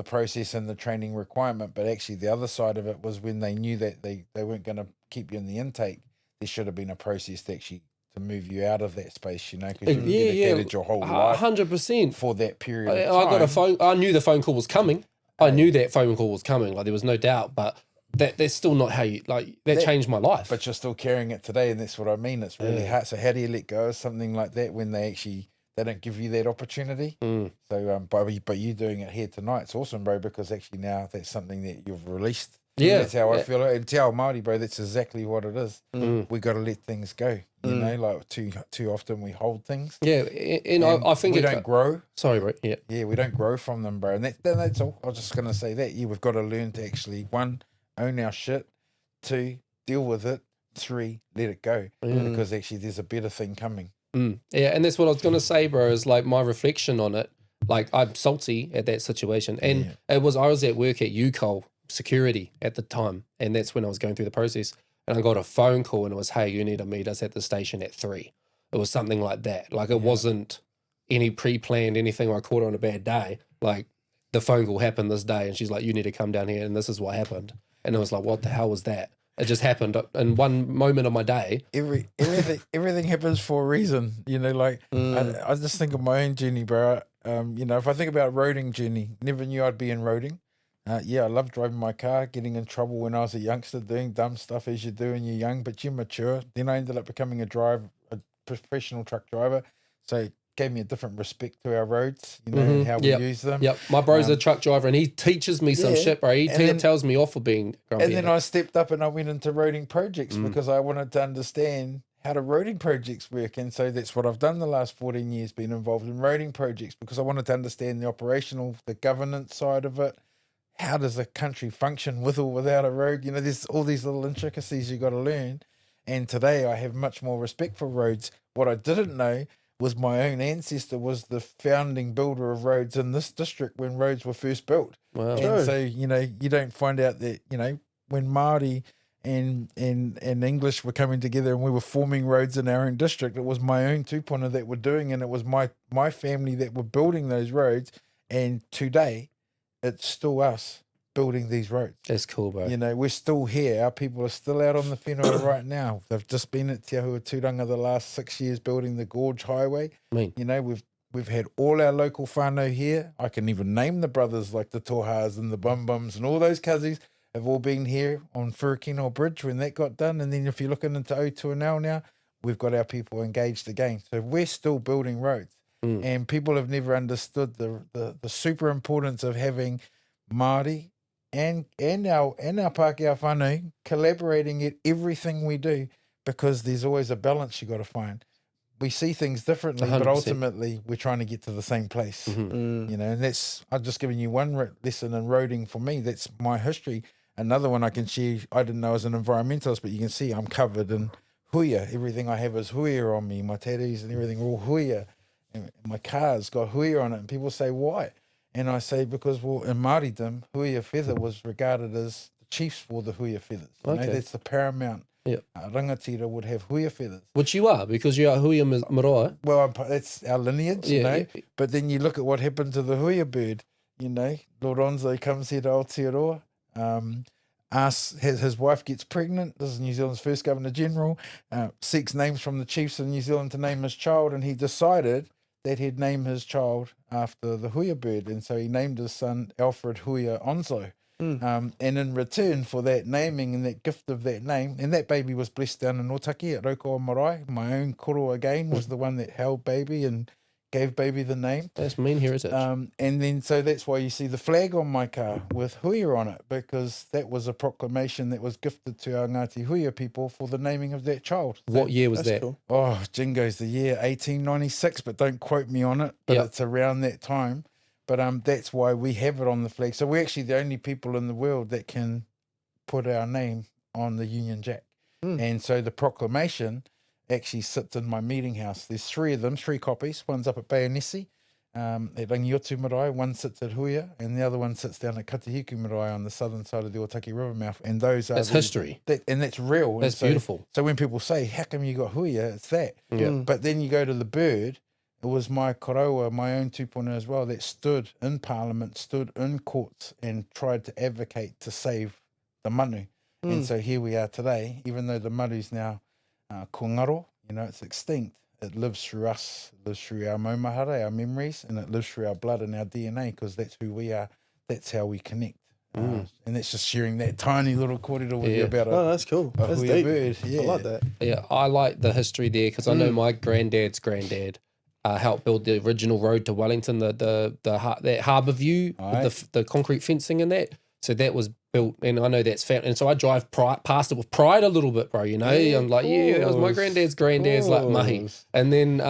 process and the training requirement. But actually the other side of it was when they knew that they weren't going to keep you in the intake, there should have been a process to move you out of that space, because you've dedicated your whole life 100% for that period I of time. got a phone. I knew the phone call was coming. I knew that phone call was coming. Like, there was no doubt, but that's still not how you, that changed my life. But you're still carrying it today, and that's what I mean. It's really hard. So how do you let go of something like that when they don't give you that opportunity? So, but you doing it here tonight, it's awesome, bro, because actually now that's something that you've released. Yeah. That's how I feel it. And Te Ao Māori, bro, that's exactly what it is. We got to let things go. Like too often we hold things. Yeah, and I think we don't grow. Sorry, bro. Yeah. Yeah, we don't grow from them, bro. And that's all. I was just going to say that. Yeah, we've got to learn to actually, 1, own our shit. 2, deal with it. 3, let it go. Because actually there's a better thing coming. Yeah, and that's what I was going to say, bro, is like my reflection on it. Like, I'm salty at that situation. And I was at work at UCOL security at the time. And that's when I was going through the process. And I got a phone call and it was, hey, you need to meet us at the station at 3. It was something like that. Like, it wasn't any pre-planned anything where I caught her on a bad day. Like, the phone call happened this day and she's like, you need to come down here and this is what happened. And I was like, what the hell was that? It just happened in one moment of my day. Everything happens for a reason, I just think of my own journey, bro. If I think about roading journey, never knew I'd be in roading. I love driving my car, getting in trouble when I was a youngster, doing dumb stuff as you do when you're young, but you're mature. Then I ended up becoming a professional truck driver. So it gave me a different respect to our roads, and how we use them. Yep. My bro's a truck driver and he teaches me some shit, bro. He tells me off for being grumpy. And then I stepped up and I went into roading projects because I wanted to understand how the roading projects work. And so that's what I've done the last 14 years, been involved in roading projects because I wanted to understand the operational, the governance side of it. How does a country function with or without a road? There's all these little intricacies you got to learn. And today I have much more respect for roads. What I didn't know was my own ancestor was the founding builder of roads in this district when roads were first built. Wow. And so, you don't find out that, when Māori and English were coming together and we were forming roads in our own district, it was my own tupuna that were doing, and it was my family that were building those roads. And today, it's still us building these roads. That's cool, bro. We're still here. Our people are still out on the whenua right now. They've just been at Te Ahuatūranga the last 6 years building the Gorge Highway. We've had all our local whānau here. I can even name the brothers like the Tohas and the Bum Bums and all those cousins have all been here on Whirikino Bridge when that got done. And then if you're looking into Otuanau now, we've got our people engaged again. So we're still building roads. And people have never understood the super importance of having Māori and our Pākehā whānau collaborating at everything we do, because there's always a balance you got to find. We see things differently, 100%. but ultimately we're trying to get to the same place. You know, and that's, I've just given you one lesson in roading for me. That's my history. Another one I can share, I didn't know as an environmentalist, but you can see I'm covered in huia. Everything I have is huia on me. My tattoos and everything are all huia. And my car's got huia on it. And people say, why? And I say, because, well, in Māoridom, huia feather was regarded as the chiefs wore the huia feathers. You know, that's the paramount. Rangatira would have huia feathers. Which you are, because you are huia marae. Well, that's our lineage, you know. But then you look at what happened to the huia bird, you know. Lord Onslow comes here to Aotearoa. His wife gets pregnant. This is New Zealand's first Governor-General. Seeks names from the chiefs in New Zealand to name his child, and he decided that he'd name his child after the huia bird. And so he named his son Alfred Huia Onslow. And in return for that naming and that gift of that name, and that baby was blessed down in Otaki at Raukawa Marae. My own koro again was the one that held baby and gave baby the name. That's mean heritage. And then so that's why you see the flag on my car with huia on it, because that was a proclamation that was gifted to our Ngāti Huia people for the naming of that child. What year was that? Cool. Oh, Jingo's the year 1896, but don't quote me on it. But it's around that time. But that's why we have it on the flag. So we're actually the only people in the world that can put our name on the Union Jack. And so the proclamation actually sits in my meeting house. There's three of them, 3 copies. One's up at Baionesi, at Rangiotu Marae. One sits at Huia, and the other one sits down at Katahiku Marae on the southern side of the Otaki River mouth. And those are... That's history. And that's real. That's beautiful. So when people say, how come you got Huia? It's that. But then you go to the bird. It was my kōrero, my own 2.0 as well, that stood in Parliament, stood in courts and tried to advocate to save the manu. And so here we are today, even though the manu's now kōngaro, you know, it's extinct. It lives through us, it lives through our maumahara, our memories, and it lives through our blood and our DNA, because that's who we are. That's how we connect. And that's just sharing that tiny little kōrero with you about that's cool. That's deep. Bird. Yeah. I like that. Yeah, I like the history there, because I know my granddad's granddad helped build the original road to Wellington, that harbour view, with the concrete fencing and that. So that was built, and I know that's found. And so I drive past it with pride a little bit, bro. You know, I'm like, that was my granddad's like mahi. And then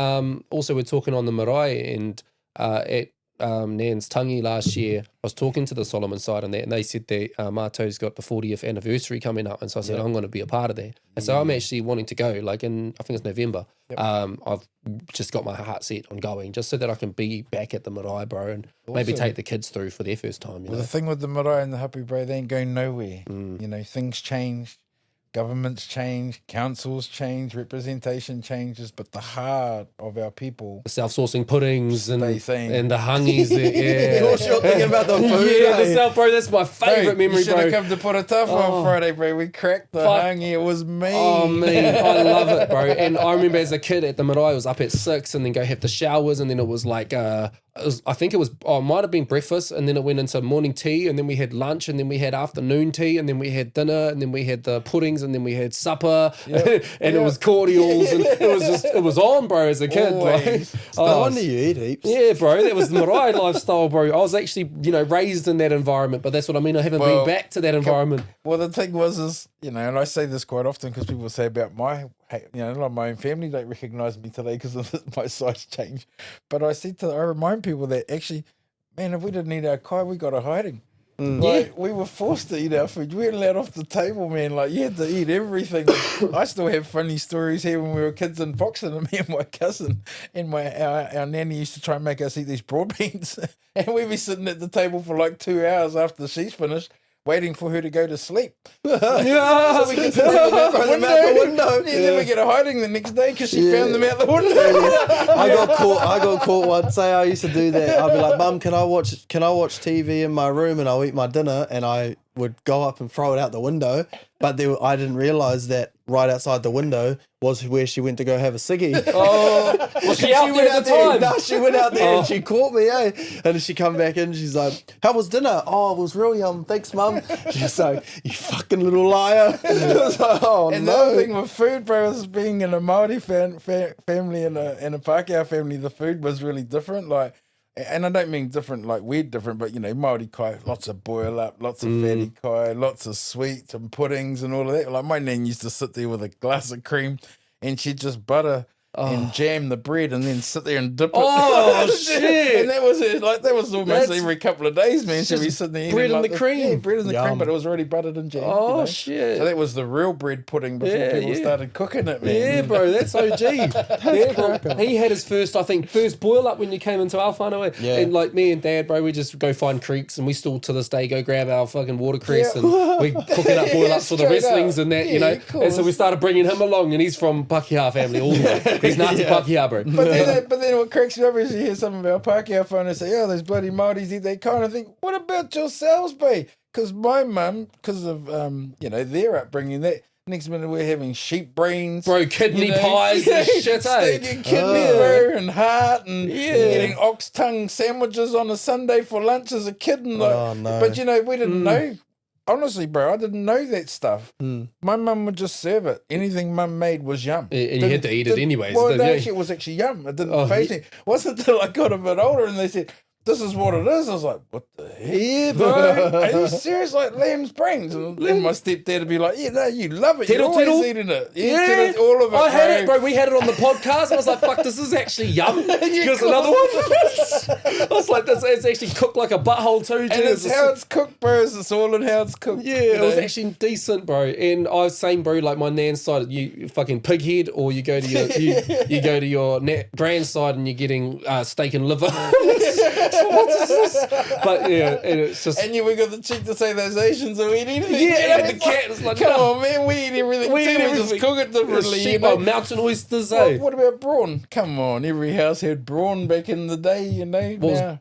also we're talking on the marae, and at Nan's Tangi last year, I was talking to the Solomon side on that, and they said that Māto's got the 40th anniversary coming up, and so I said I'm going to be a part of that. And so I'm actually wanting to go, like I think it's November. I've just got my heart set on going, just so that I can be back at the marae, bro, and maybe take the kids through for their first time. You know? The thing with the marae and the hapu, bro, they ain't going nowhere. You know, things change. Governments change, councils change, representation changes, but the heart of our people... The self-sourcing puddings and the hangis. Of course you're thinking about the food. Bro, that's my favourite memory, you bro. You should have come to Poratafa on Friday, bro. We cracked the hangi. It was me. Oh, man. I love it, bro. And I remember as a kid at the marae, I was up at 6 and then go have the showers, and then it was like... it might have been breakfast, and then it went into morning tea, and then we had lunch, and then we had afternoon tea, and then we had dinner, and then we had the puddings, and then we had supper, and it was cordials, and it was on, bro, as a kid. Like, no wonder you eat heaps. Yeah, bro, that was the marae lifestyle, bro. I was actually, raised in that environment, but that's what I mean. I haven't been back to that environment. Well, the thing was, and I say this quite often because people say about my own family don't recognise me today because of my size change. But I remind people that actually, man, if we didn't eat our kai, we got a hiding. We were forced to eat our food. You weren't allowed off the table, man. Like, you had to eat everything. I still have funny stories here when we were kids in Foxton, and me and my cousin and our nanny used to try and make us eat these broad beans. And we'd be sitting at the table for like 2 hours after she's finished, waiting for her to go to sleep. So we could throw them out the window. You never get a hiding the next day because she found them out the window. I got caught once. Say I used to do that. I'd be like, Mum, can I watch TV in my room and I'll eat my dinner? And I would go up and throw it out the window. But I didn't realise that right outside the window was where she went to go have a ciggy. Was she out there at the time? No, she went out there and she caught me, And then she come back in, she's like, how was dinner? Oh, it was real yum. Thanks, Mum. She's like, you fucking little liar. Like, and the other thing with food, bro, is being in a Maori family and a Pākehā family, the food was really different. Like, and I don't mean different like we're different, but Māori kai, lots of boil up, lots of fatty kai, lots of sweets and puddings and all of that. Like my nan used to sit there with a glass of cream and she'd just butter and jam the bread and then sit there and dip it. Oh, shit. And that was it. Like that was almost every couple of days, man. She'd be sitting there bread eating and the cream. Yeah, bread and the cream, but it was already buttered and jammed. Oh, shit. So that was the real bread pudding before people started cooking it, man. Yeah, bro, that's OG. He had his first boil up when you came into Awahou. Yeah. And like me and Dad, bro, we just go find creeks and we still to this day go grab our fucking watercress and we cooking up boil ups for the straight wrestlings up. and that, Yeah, of And so we course. started bringing him along and he's from Pakeha family all the way. He's Ngāti Pakeha, bro. But then what cracks me up is you hear some of our Pākehā phone and say, those bloody Māoris eat that kind of thing. What about yourselves, bae? Because my mum, because of, their upbringing, that next minute we're having sheep brains. Bro, kidney pies and shit, Stinking kidney, bro, and heart, and getting ox tongue sandwiches on a Sunday for lunch as a kid. And like, no. But, we didn't know. Honestly, bro, I didn't know that stuff. My mum would just serve it. Anything mum made was yum. And you had to eat it anyways. Well, didn't you? it was actually yum. It didn't faze me. It wasn't until I got a bit older and they said, this is what it is. I was like, what the heck? Yeah, bro. Are you serious? Like lamb's brains? And my stepdad would be like, yeah, no, you love it. Tittle, You're always tittle. eating it. Yeah, tittle, all of it. I had it, bro. We had it on the podcast. I was like, fuck, this is actually yum. Here's another one. I was like, it's actually cooked like a butthole too. And it's how it's cooked, bro. It's all in how it's cooked. Yeah, it was actually decent, bro. And I was saying, bro, like my nan's side, you fucking pig head, or you go to your you go to your grand side and you're getting steak and liver. What is this? But yeah, and it's just. And we got the cheek to say those Asians will eat anything. Yeah, and the cat is like, come no. on, man, we eat everything. We eat We everything. just cook it differently. Sheep are mountain oysters, eh? What about brawn? Come on, every house had brawn back in the day,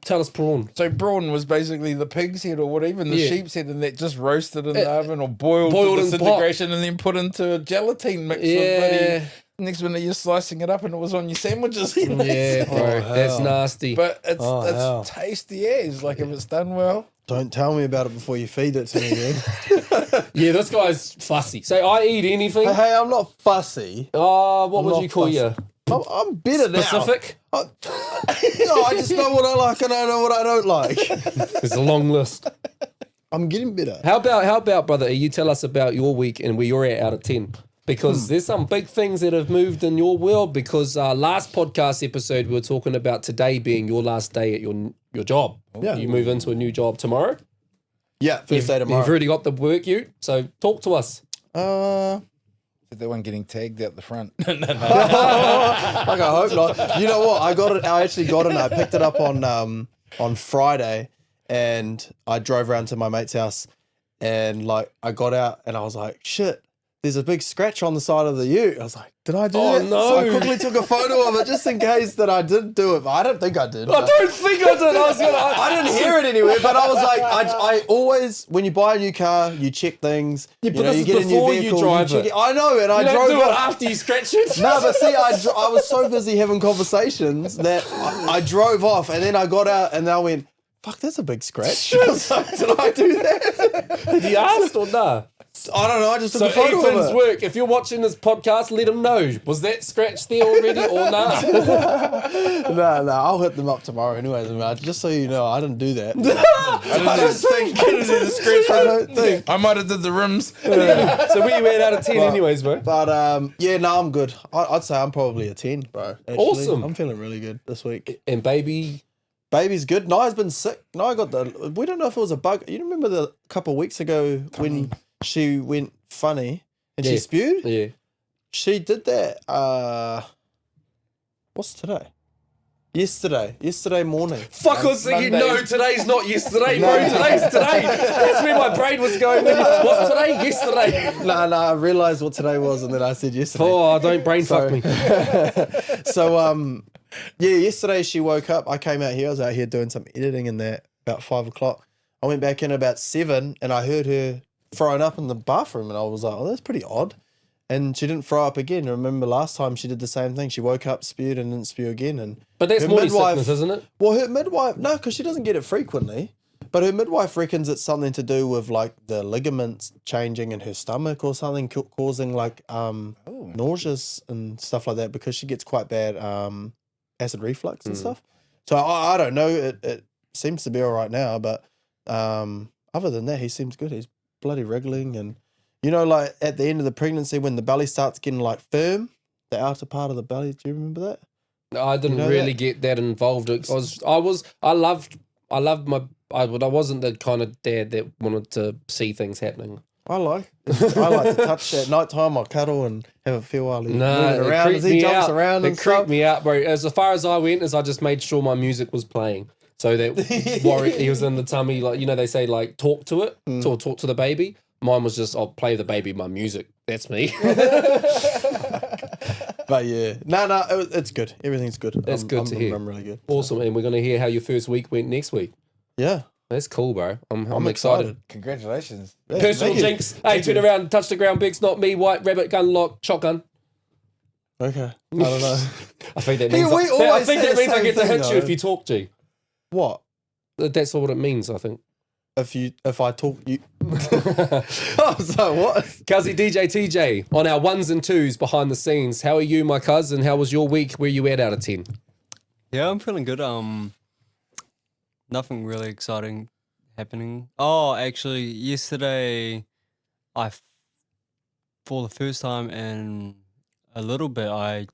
Tell us prawn. So brawn was basically the pig's head or what, even the sheep's head, and that just roasted in the oven or boiled in to disintegration and then put into a gelatine mix. Yeah. Next minute you're slicing it up and it was on your sandwiches. Yeah, bro, that's nasty. But it's tasty as, like if it's done well. Don't tell me about it before you feed it to me, man. Yeah, this guy's fussy. So I eat anything. Hey, I'm not fussy. What would not you call fussy. you? I'm better Specific? now. No, I just know what I like and I know what I don't like. There's a long list. I'm getting better. How about, brother, you tell us about your week and where you're at out of 10? Because there's some big things that have moved in your world. Because last podcast episode, we were talking about today being your last day at your job. Yeah. You move into a new job tomorrow. Yeah, first day tomorrow. You've already got the work, so talk to us. That one getting tagged out the front. Like I hope not. You know what? I actually got it. I picked it up on Friday, and I drove around to my mate's house, and like I got out, and I was like, shit. There's a big scratch on the side of the ute. I was like, did I do that? No. So I quickly took a photo of it just in case that I did do it. But I don't think I did. I don't think I did. I didn't hear it anywhere, but I was like, I always, when you buy a new car, you check things. Yeah, but this is before you drive check it. I know, and I You don't drove do it off. after you scratch it. No, but see, I was so busy having conversations that I drove off, and then I got out, and I went, fuck, that's a big scratch. I was like, did I do that? Did you ask or nah? I don't know, I just took So a photo Ethan's of it. work, if you're watching this podcast, let him know. Was that scratch there already or nah? No, I'll hit them up tomorrow anyways. I mean, just so you know, I didn't do that. I don't think. I might have did the rims. So where you at out of 10 anyways, bro? But yeah, no, I'm good. I'd say I'm probably a 10, bro. Actually. Awesome. I'm feeling really good this week. And baby... Baby's good. Naya's been sick. Naya got we don't know if it was a bug. You remember the couple of weeks ago when she went funny and she spewed? Yeah. She did that. What's today? Yesterday morning. Fuck, I was thinking, Monday. no, today's not yesterday, bro. Today's today. That's where my brain was going. What's today? Yesterday. No, I realised what today was and then I said yesterday. Oh, don't brain fuck me. So, yeah, yesterday she woke up. I came out here. I was out here doing some editing and that about 5 o'clock. I went back in about 7 and I heard her throwing up in the bathroom and I was like, oh, that's pretty odd. And she didn't throw up again. Remember last time she did the same thing. She woke up, spewed and didn't spew again. And But that's her morning sickness, isn't it? Well, her midwife, no, because she doesn't get it frequently. But her midwife reckons it's something to do with like the ligaments changing in her stomach or something, causing like nauseous and stuff like that because she gets quite bad acid reflux and stuff. So I don't know. It seems to be all right now, but other than that, he seems good. He's bloody wriggling, and you know, like at the end of the pregnancy when the belly starts getting like firm, the outer part of the belly. Do you remember that? I didn't really get that involved. I wasn't the kind of dad that wanted to see things happening. I like to touch at night time. I cuddle and have a feel while he's moving around as he jumps around and stuff. It creeped stuff. me out, bro. As far as I went, I just made sure my music was playing. So that he was in the tummy, like, you know, they say like talk to it, or talk to the baby. Mine was just, I'll play the baby my music. That's me. But yeah, it's good. Everything's good. That's good to hear. I'm really good. Awesome, and we're gonna hear how your first week went next week. Yeah, that's cool, bro. I'm excited. Congratulations. Yeah, Personal jinx. Hey, turn around, touch the ground, Bigs, not me. White rabbit, gun lock, shotgun. Okay, I don't know. I think that means. I get to hit you if you talk, G. What? That's all what it means, I think. If I talk you. Oh, so what? Cuzzy DJ TJ on our ones and twos behind the scenes. How are you, my cuz? And how was your week? Where you at out of 10? Yeah, I'm feeling good. Nothing really exciting happening. Oh, actually, yesterday, for the first time in a little bit, I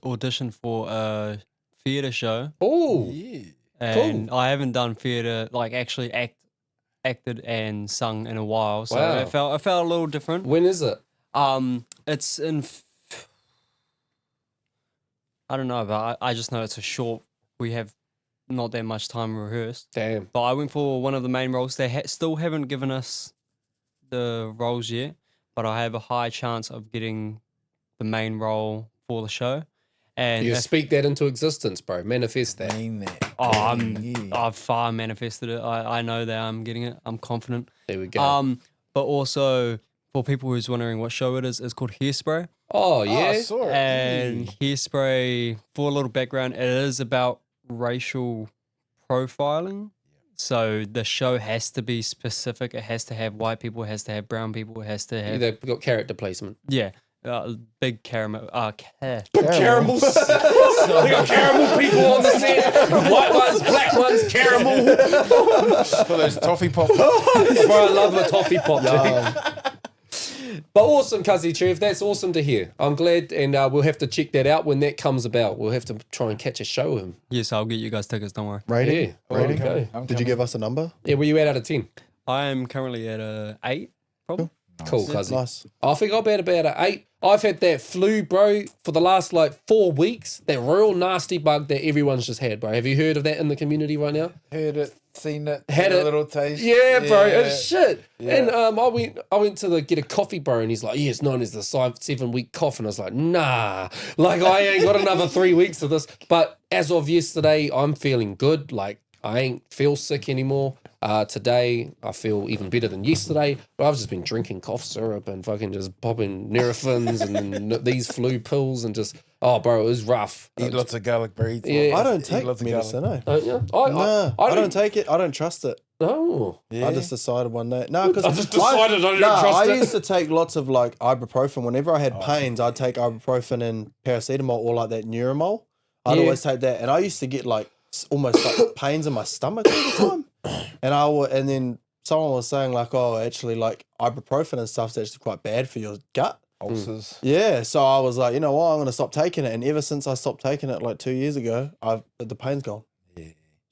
auditioned for a theatre show. Oh, Yeah. And I haven't done theatre, like actually acted and sung in a while, so Wow. it felt a little different. when is it? It's in. I don't know, but I just know it's a short. We have not that much time rehearsed. Damn. But I went for one of the main roles. They still haven't given us the roles yet, but I have a high chance of getting the main role for the show. And You speak that into existence, bro. Manifest that. Mean that. I've far manifested it. I know that I'm getting it. I'm confident. There we go. But also for people who's wondering what show it is, it's called Hairspray. Oh, Oh, yeah. I saw it. And Hairspray, for a little background, it is about racial profiling. So the show has to be specific. It has to have white people. It has to have brown people. It has to have They've got character placement. big caramel. Caramels. They got caramel people on the set. White ones, black ones, caramel. For those toffee pops. Bro, I love a toffee pop. But awesome, Cuzzy Trev. That's awesome to hear. I'm glad, and we'll have to check that out when that comes about. We'll have to try and catch a show of him. Yes, I'll get you guys tickets. Don't worry. Rating? Yeah. Rating? Okay. Did you give us a number? Yeah, where you at out of 10? I am currently at a 8, probably. Cool, Cuzzy. Nice. I think I'll be at about an 8. I've had that flu, bro, for the last 4 weeks. That real nasty bug that everyone's just had, bro. Have you heard of that in the community right now? Heard it, seen it, Had a it. little taste. Yeah, bro, it's shit. Yeah. And I went to get a coffee, bro, and he's like, yeah, it's known as the 7-week cough. And I was like, nah, I ain't got another 3 weeks of this. But as of yesterday, I'm feeling good. I ain't feel sick anymore. Today, I feel even better than yesterday. But I've just been drinking cough syrup and fucking just popping Nurophens and then these flu pills and just, oh, bro, it was rough. Eat lots of garlic bread. Yeah. I don't Eat take lots of medicine, eh? Don't you? I don't take it. I don't trust it. No. Yeah. I just decided one day. No, because I just decided I didn't trust I it. used to take lots of ibuprofen. Whenever I had pains, I'd take ibuprofen and paracetamol or that Neuromol. I'd Yeah. always take that, and I used to get almost pains in my stomach all the time. And then someone was saying actually ibuprofen and stuff's actually quite bad for your gut. Ulcers. Yeah, so I was like, you know what, I'm gonna stop taking it. And ever since I stopped taking it 2 years ago, the pain's gone. Yeah.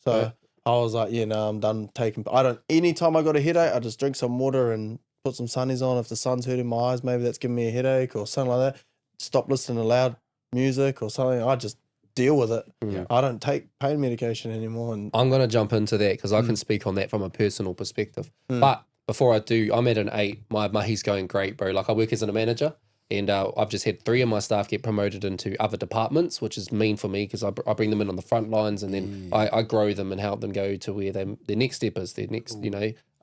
So I was like, yeah, no, I'm done taking. Anytime I got a headache, I just drink some water and put some sunnies on. If the sun's hurting my eyes, maybe that's giving me a headache or something like that. Stop listening to loud music or something. I just deal with it. Yeah. I don't take pain medication anymore. And I'm going to jump into that because I can speak on that from a personal perspective. But before I do, I'm at an 8. My mahi's going great, bro. I work as a manager and I've just had 3 of my staff get promoted into other departments, which is mean for me because I bring them in on the front lines and then I grow them and help them go to where their next step is, their next,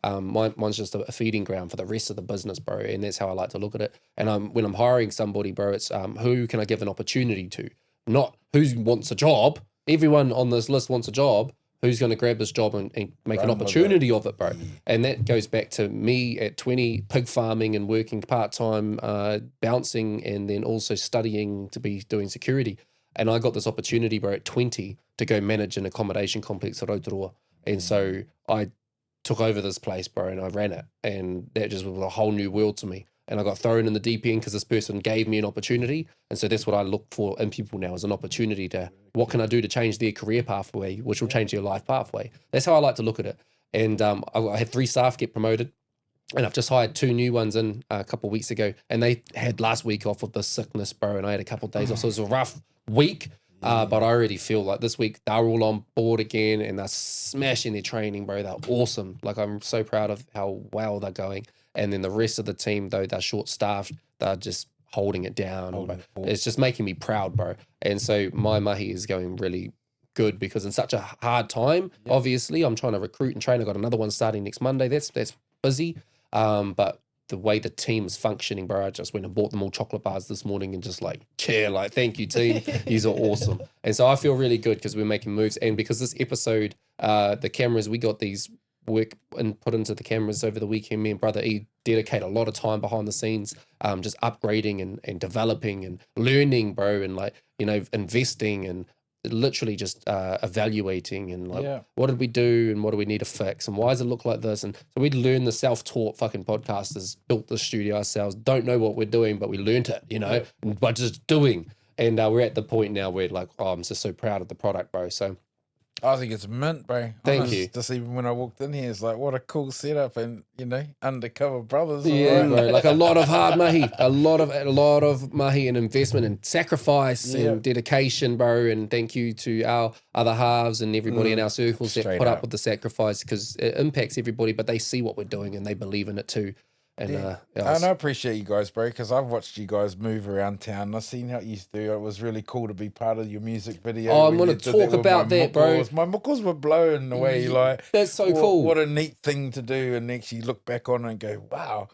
mine's just a feeding ground for the rest of the business, bro. And that's how I like to look at it. And when I'm hiring somebody, bro, it's who can I give an opportunity to? Not who wants a job. Everyone on this list wants a job. Who's going to grab this job and make an opportunity of it, bro? And that goes back to me at 20, pig farming and working part-time, bouncing, and then also studying to be doing security. And I got this opportunity, bro, at 20 to go manage an accommodation complex at Rotorua. And so I took over this place, bro, and I ran it. And that just was a whole new world to me. And I got thrown in the deep end because this person gave me an opportunity. And so that's what I look for in people now, is an opportunity to, what can I do to change their career pathway, which will change their life pathway. That's how I like to look at it. And I had 3 staff get promoted. And I've just hired 2 new ones in a couple of weeks ago. And they had last week off with the sickness, bro. And I had a couple of days off. So it was a rough week. But I already feel like this week they're all on board again and they're smashing their training, bro. They're awesome. Like, I'm so proud of how well they're going. And then the rest of the team, though they're short-staffed, they're just holding it down. It's just making me proud, bro. And so my mahi is going really good because in such a hard time, obviously, I'm trying to recruit and train. I've got another one starting next Monday. That's busy. But the way the team's functioning, bro, I just went and bought them all chocolate bars this morning and just like, thank you, team. These are awesome. And so I feel really good because we're making moves. And because this episode, the cameras, we got these work and put into the cameras over the weekend. Me and brother E dedicate a lot of time behind the scenes, just upgrading and developing and learning, bro, and like, you know, investing and literally just evaluating and like, what did we do and what do we need to fix and why does it look like this? And so we learn, the self-taught fucking podcasters built the studio ourselves, don't know what we're doing, but we learned it, you know, by just doing. And we're at the point now where like, oh, I'm just so proud of the product, bro. So I think it's mint, bro. Thank you. Just even when I walked in here, it's like, what a cool setup, and you know, undercover brothers. Yeah, bro. Like a lot of hard mahi, a lot of mahi and investment and sacrifice and dedication, bro. And thank you to our other halves and everybody in our circles that put up with the sacrifice, because it impacts everybody, but they see what we're doing and they believe in it too. And and I appreciate you guys, bro, because I've watched you guys move around town. And I've seen how you do. It was really cool to be part of your music video. Oh, I'm going to talk about that, bro. My muckles were blown away. Like, that's so cool. What a neat thing to do, and actually look back on it and go, wow.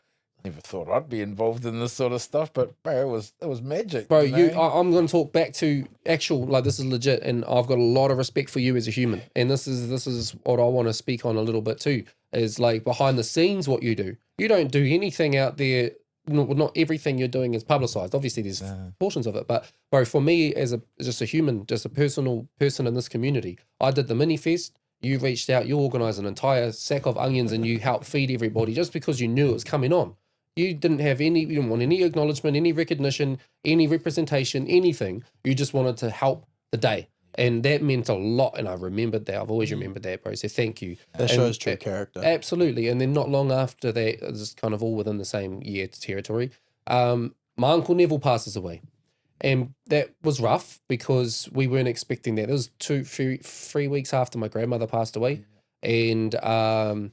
Never thought I'd be involved in this sort of stuff, but bro, it was magic, bro. You know? I'm going to talk back to actual, like, this is legit, and I've got a lot of respect for you as a human, and this is what I want to speak on a little bit too. Is like behind the scenes, what you do. You don't do anything out there. Not everything you're doing is publicized. Obviously, there's portions of it, but bro, for me as just a human, just a personal person in this community, I did the Minifest. You reached out, you organized an entire sack of onions, and you helped feed everybody just because you knew it was coming on. You didn't want any acknowledgement, any recognition, any representation, anything. You just wanted to help the day. And that meant a lot. And I remembered that. I've always remembered that, bro. So thank you. That shows true character. Absolutely. And then not long after that, it was kind of all within the same year territory, my Uncle Neville passes away. And that was rough because we weren't expecting that. It was 3 weeks after my grandmother passed away. And that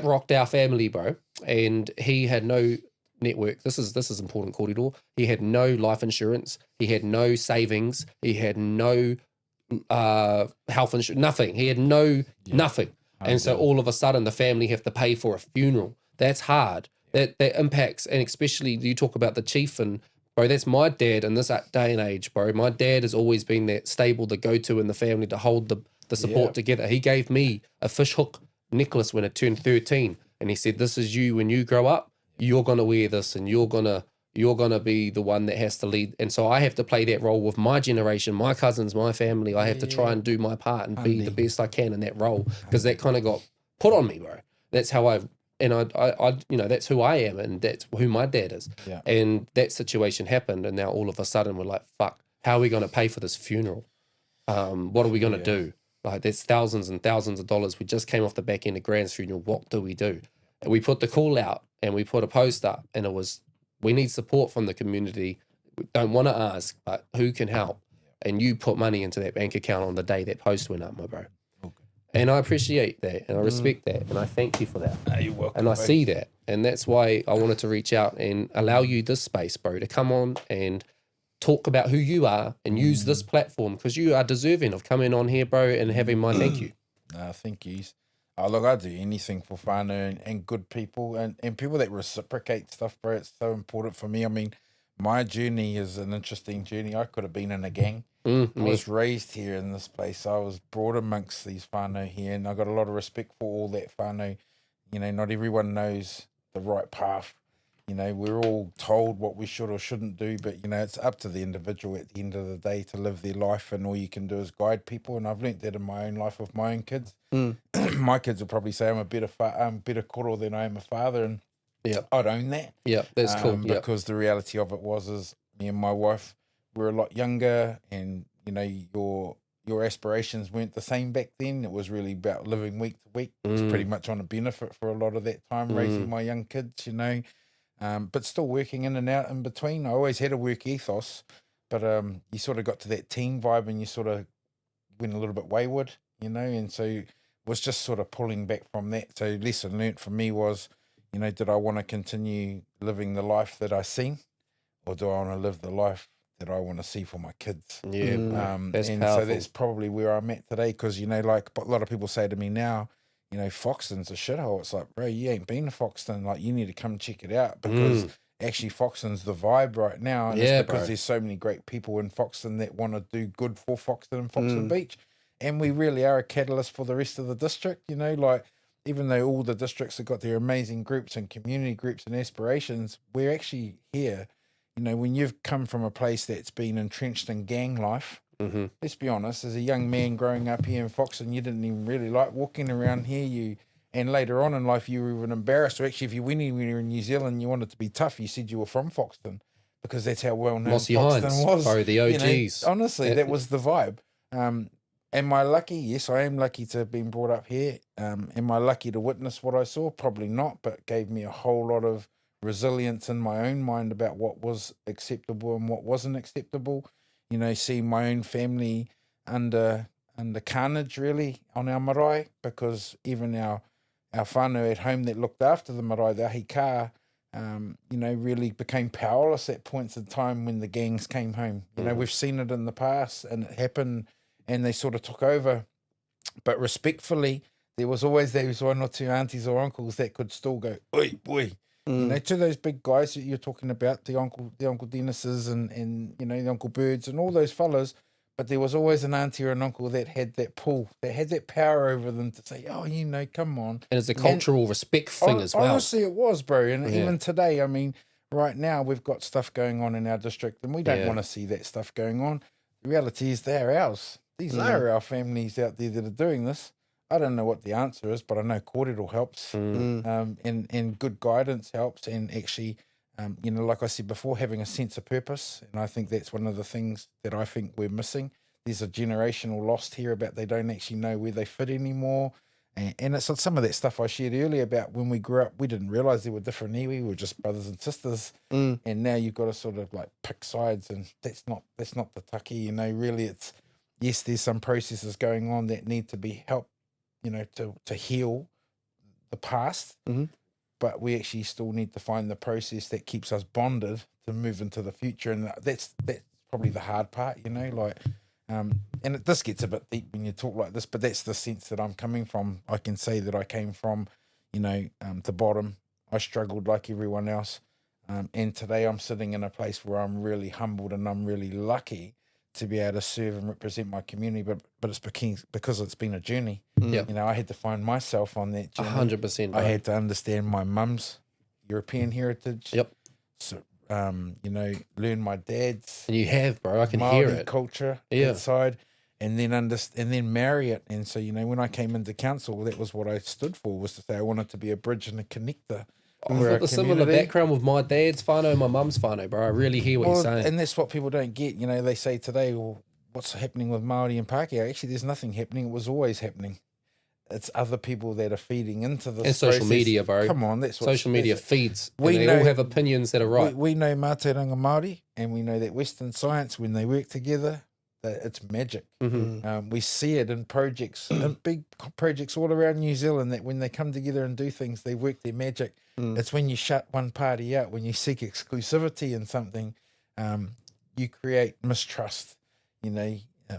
rocked our family, bro. And he had no network. This is important, kōrero. He had no life insurance. He had no savings. He had no health insurance. Nothing. He had nothing. And so all of a sudden, the family have to pay for a funeral. That's hard. That impacts, and especially you talk about the chief, and bro, that's my dad in this day and age, bro. My dad has always been that stable, the go-to in the family to hold the support together. He gave me a fish hook necklace when I turned 13, and he said, "This is you when you grow up. You're gonna wear this, and you're gonna be the one that has to lead." And so I have to play that role with my generation, my cousins, my family. I have to try and do my part and be the best I can in that role, because that kind of got put on me, bro. That's how I you know, that's who I am, and that's who my dad is. Yeah. And that situation happened, and now all of a sudden we're like, fuck, how are we going to pay for this funeral? What are we going to do? Like, there's thousands and thousands of dollars. We just came off the back end of Grand's funeral. What do we do? And we put the call out, and we put a post up, and it was, we need support from the community. We don't want to ask, but who can help? And you put money into that bank account on the day that post went up, my bro. And I appreciate that, and I respect that, and I thank you for that. You're welcome. And I see that, and that's why I wanted to reach out and allow you this space, bro, to come on and talk about who you are and use this platform, because you are deserving of coming on here, bro, and having my thank you. Thank you. Look, I do anything for whānau and good people and people that reciprocate stuff, bro. It's so important for me. I mean, my journey is an interesting journey. I could have been in a gang. I was raised here in this place. I was brought amongst these whānau here, and I got a lot of respect for all that whānau. You know, not everyone knows the right path. You know, we're all told what we should or shouldn't do, but, you know, it's up to the individual at the end of the day to live their life, and all you can do is guide people. And I've learnt that in my own life with my own kids. My kids will probably say I'm a better kōrero than I am a father, and I'd own that. Yeah, that's cool. Because the reality of it is me and my wife were a lot younger, and, you know, your aspirations weren't the same back then. It was really about living week to week. It was pretty much on a benefit for a lot of that time, raising my young kids, you know. But still working in and out in between. I always had a work ethos, but you sort of got to that team vibe and you sort of went a little bit wayward, you know, and so was just sort of pulling back from that. So lesson learnt for me was, you know, did I want to continue living the life that I seen, or do I want to live the life that I want to see for my kids? Yeah, that's and powerful. so that's probably where I'm at today, because, you know, like a lot of people say to me now, you know, Foxton's a shithole. It's like, bro, you ain't been to Foxton. Like, you need to come check it out, because actually Foxton's the vibe right now. And it's because there's so many great people in Foxton that want to do good for Foxton and Foxton Beach. And we really are a catalyst for the rest of the district, you know, like, even though all the districts have got their amazing groups and community groups and aspirations, we're actually here. You know, when you've come from a place that's been entrenched in gang life, let's be honest, as a young man growing up here in Foxton, you didn't even really like walking around here. And later on in life, you were even embarrassed. So actually, if you went anywhere in New Zealand, you wanted to be tough, you said you were from Foxton, because that's how well known Mossy Foxton Hines, was. bro, the OGs. You know, honestly, that was the vibe. Am I lucky? Yes, I am lucky to have been brought up here. Am I lucky to witness what I saw? Probably not, but gave me a whole lot of resilience in my own mind about what was acceptable and what wasn't acceptable. You know, seeing my own family under carnage, really, on our marae, because even our whānau at home that looked after the marae, the ahika, you know, really became powerless at points in time when the gangs came home. You know, we've seen it in the past, and it happened, and they sort of took over. But respectfully, there was always those one or two aunties or uncles that could still go, oi, boy. You know, to those big guys that you're talking about, the Uncle Dennises and you know, the Uncle Birds and all those fellas, but there was always an auntie or an uncle that had that pull, that had that power over them to say, oh, you know, come on. And it's a cultural respect thing as well. Honestly, it was, bro. And even today, I mean, right now we've got stuff going on in our district, and we don't want to see that stuff going on. The reality is they're ours. These are our families out there that are doing this. I don't know what the answer is, but I know kōrero helps, and good guidance helps, and actually, you know, like I said before, having a sense of purpose, and I think that's one of the things that I think we're missing. There's a generational lost here about they don't actually know where they fit anymore, and it's some of that stuff I shared earlier about when we grew up, we didn't realise there were different iwi, we were just brothers and sisters, and now you've got to sort of like pick sides, and that's not the taki, you know. Really, it's, yes, there's some processes going on that need to be helped, you know, to heal the past, but we actually still need to find the process that keeps us bonded to move into the future, and that's probably the hard part, you know, like, and this gets a bit deep when you talk like this, but that's the sense that I'm coming from. I can say that I came from, you know, the bottom. I struggled like everyone else, and today I'm sitting in a place where I'm really humbled and I'm really lucky to be able to serve and represent my community, but it's because it's been a journey. You know, I had to find myself on that journey. 100%. I had to understand my mum's European heritage. So, you know, learn my dad's. And you have, bro. I can Maori hear it. culture inside, and then marry it. And so, you know, when I came into council, that was what I stood for, was to say I wanted to be a bridge and a connector. I've got the similar background with my dad's whānau and my mum's whānau, bro. I really hear what you're saying. And that's what people don't get. You know, they say today, well, what's happening with Maori and Pākehā? Actually, there's nothing happening. It was always happening. It's other people that are feeding into this. And social media, bro. Come on, that's what social media feeds. We and they all have opinions that are right. We know Mātauranga Māori, and we know that Western science, when they work together, it's magic. We see it in projects, in big projects all around New Zealand, that when they come together and do things, they work their magic. It's when you shut one party out, when you seek exclusivity in something, you create mistrust, you know,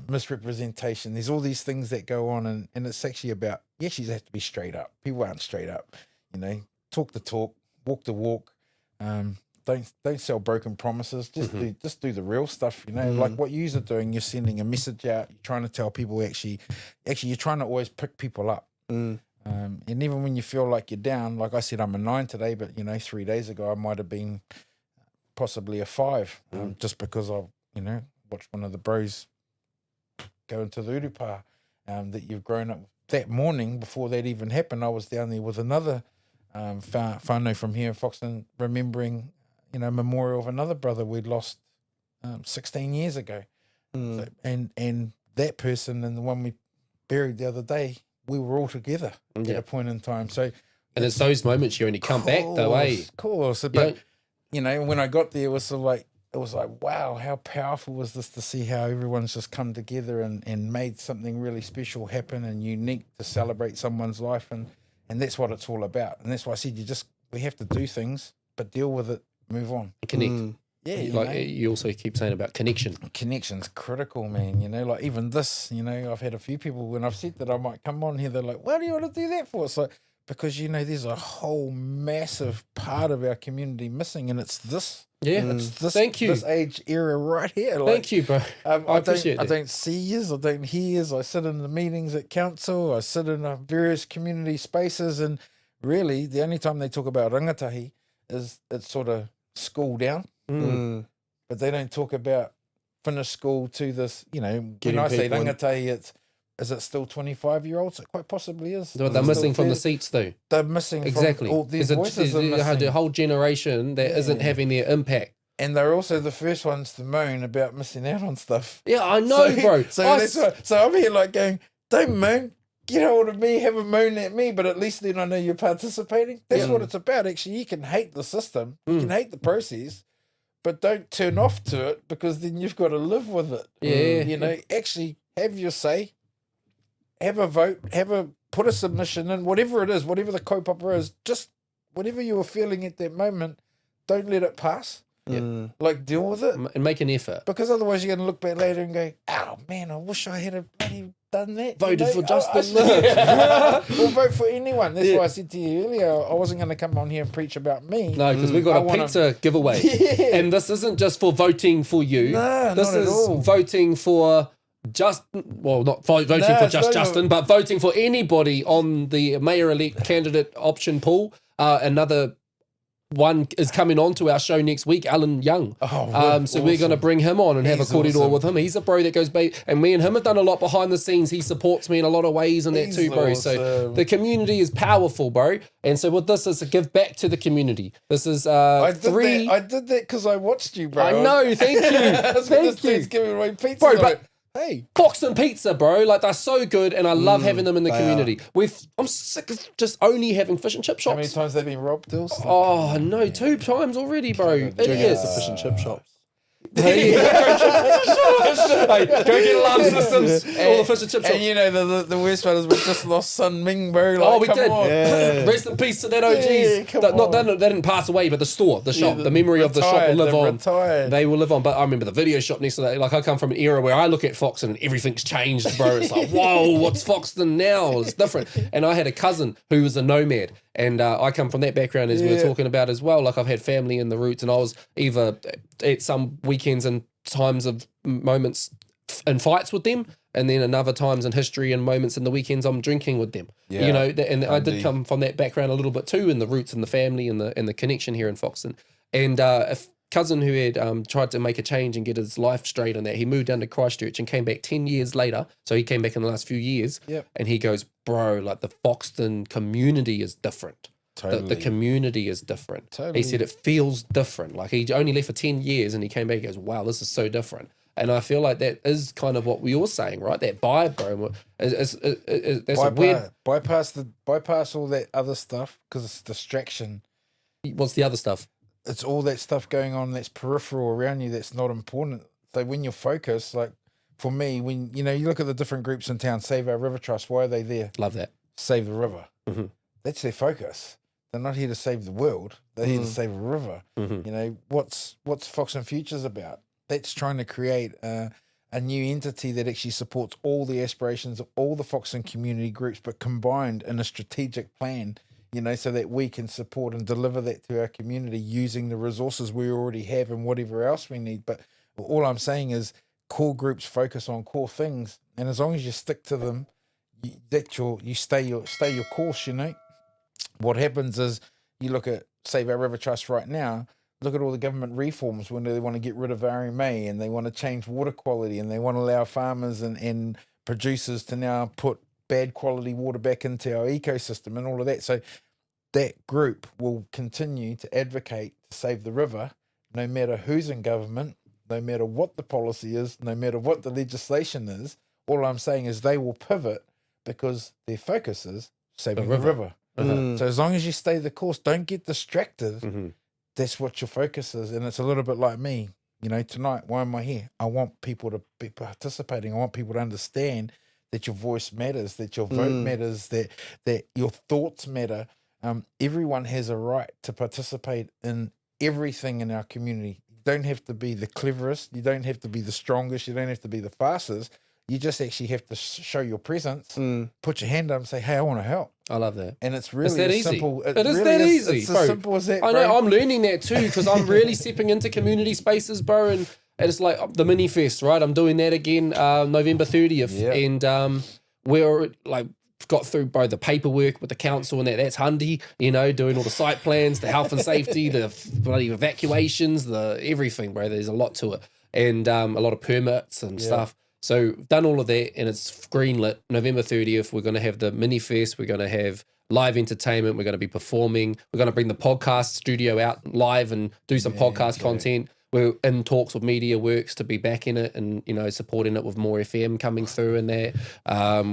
misrepresentation. There's all these things that go on, and it's actually about, you actually have to be straight up. People aren't straight up, you know, talk the talk, walk the walk. Don't sell broken promises. Just do the real stuff, you know, like what you're doing. You're sending a message out. You're trying to tell people, actually you're trying to always pick people up. And even when you feel like you're down, like I said, I'm a 9 today, but, 3 days ago I might have been possibly a 5, just because I, watched one of the bros go into the urupa that you've grown up. That morning, before that even happened, I was down there with another whānau from here in Foxton, remembering, memorial of another brother we'd lost 16 years ago. So, and that person and the one we buried the other day, we were all together at a point in time. So, and it's those moments you only come back though, eh? Of course. But, when I got there, it was like, wow, how powerful was this to see how everyone's just come together and made something really special happen and unique to celebrate someone's life. And that's what it's all about. And that's why I said we have to do things, but deal with it, move on. Connect. Yeah. You also keep saying about connection. Connection's critical, man. Like even this, I've had a few people when I've said that I might come on here, they're like, what do you want to do that for? It's like, because, there's a whole massive part of our community missing, and it's this. Yeah. It's this, Thank you. This age era right here. Like, Thank you, bro. I appreciate I that. don't see yous. I don't hear yous. I sit in the meetings at council. I sit in various community spaces, and really the only time they talk about rangatahi is it's sort of school down. But they don't talk about finish school to this, when I say rangatahi, is it still 25-year-olds? It quite possibly is. They're missing from the seats though. They're missing exactly. from all these voices. There's a whole generation that isn't having their impact. And they're also the first ones to moan about missing out on stuff. Yeah, I know, bro. So I'm here like going, don't moan. Get hold of me, have a moan at me, but at least then I know you're participating. That's what it's about. Actually, you can hate the system, you can hate the process, but don't turn off to it, because then you've got to live with it. Yeah. Actually have your say, have a vote, put a submission in, whatever it is, whatever the kaupapa is, just whatever you were feeling at that moment, don't let it pass. Yeah. Like, deal with it. And make an effort. Because otherwise you're going to look back later and go, oh man, I wish I had bloody done that. Voted for Justin. Or vote for anyone. That's why I said to you earlier, I wasn't going to come on here and preach about me. No, because we've got a pizza giveaway. Yeah. And this isn't just for voting for you. No, this not is at all. voting for not voting for just Justin, but voting for anybody on the mayor-elect candidate option pool. Another one is coming on to our show next week, Alan Young. So we're going to bring him on and have a kōrero with him. He's a bro that goes back, and me and him have done a lot behind the scenes. He supports me in a lot of ways and that too, bro. Awesome. So the community is powerful, bro. And so with this is a give back to the community. This is I did that because I watched you, bro. I know, thank you. Thank you. Giving away pizza. Bro, but hey, Foxton Pizza, bro. Like, they're so good, and I love having them in the community. I'm sick of just only having fish and chip shops. how many times they've been robbed, Dilz? Oh, no, 2 times already, bro. Idiots. Fish and chip shops. Hey, go get alarm systems. All the fish and chip shops. And the worst one is we just lost Sun Ming, bro. Like, We come did. on. Yeah. Rest in peace to that OGs. Yeah, They didn't pass away, but the store, the shop, the memory of the shop will live on. Retired. They will live on. But I remember the video shop next to that. Like, I come from an era where I look at Foxton and everything's changed, bro. It's like, whoa, what's Foxton now? It's different. And I had a cousin who was a nomad. And I come from that background, as we were talking about as well. Like, I've had family in the roots, and I was either at some weekends and times of moments in fights with them, and then another times in history and moments in the weekends I'm drinking with them. And I did come from that background a little bit too, in the roots and the family and the connection here in Foxton. And a cousin who had tried to make a change and get his life straight on that, he moved down to Christchurch and came back 10 years later. So he came back in the last few years. And he goes, bro, like, the Foxton community is different. Totally. The community is different. Totally. He said it feels different. Like, he only left for 10 years and he came back and goes, wow, this is so different. And I feel like that is kind of what we were saying, right? That vibe, bro. That's a weird... Bypass all that other stuff, because it's distraction. What's the other stuff? It's all that stuff going on that's peripheral around you that's not important. So when you're focused, like for me, when you look at the different groups in town, Save Our River Trust, why are they there? Love that. Save the river. Mm-hmm. That's their focus. They're not here to save the world. They're here to save a river. Mm-hmm. What's Foxton Futures about? That's trying to create a new entity that actually supports all the aspirations of all the Foxton community groups, but combined in a strategic plan, so that we can support and deliver that to our community using the resources we already have and whatever else we need. But all I'm saying is core groups focus on core things. And as long as you stick to them, you stay your course. What happens is you look at Save Our River Trust right now. Look at all the government reforms when they want to get rid of RMA and they want to change water quality and they want to allow farmers and producers to now put bad quality water back into our ecosystem and all of that. So that group will continue to advocate to save the river, no matter who's in government, no matter what the policy is, no matter what the legislation is. All I'm saying is they will pivot because their focus is saving the river. So as long as you stay the course, don't get distracted. That's what your focus is. And it's a little bit like me, tonight, why am I here? I want people to be participating. I want people to understand that your voice matters, that your vote matters, that your thoughts matter. Everyone has a right to participate in everything in our community. You don't have to be the cleverest. You don't have to be the strongest. You don't have to be the fastest. You just actually have to show your presence, put your hand up and say, hey, I want to help. I love that. And it's really that easy. Simple. It is that easy. It's as simple as that, bro. I know, I'm learning that too because I'm really stepping into community spaces, bro. And it's like the Minifest, right? I'm doing that again November 30th. Yep. And we're like, got through both the paperwork with the council and that's handy, doing all the site plans, the health and safety, the bloody evacuations, the everything, bro. There's a lot to it. And a lot of permits and stuff. So done all of that and it's greenlit. November 30th, we're going to have the Minifest. We're going to have live entertainment. We're going to be performing. We're going to bring the podcast studio out live and do some podcast content. We're in talks with Media Works to be back in it and, supporting it with more FM coming through in there.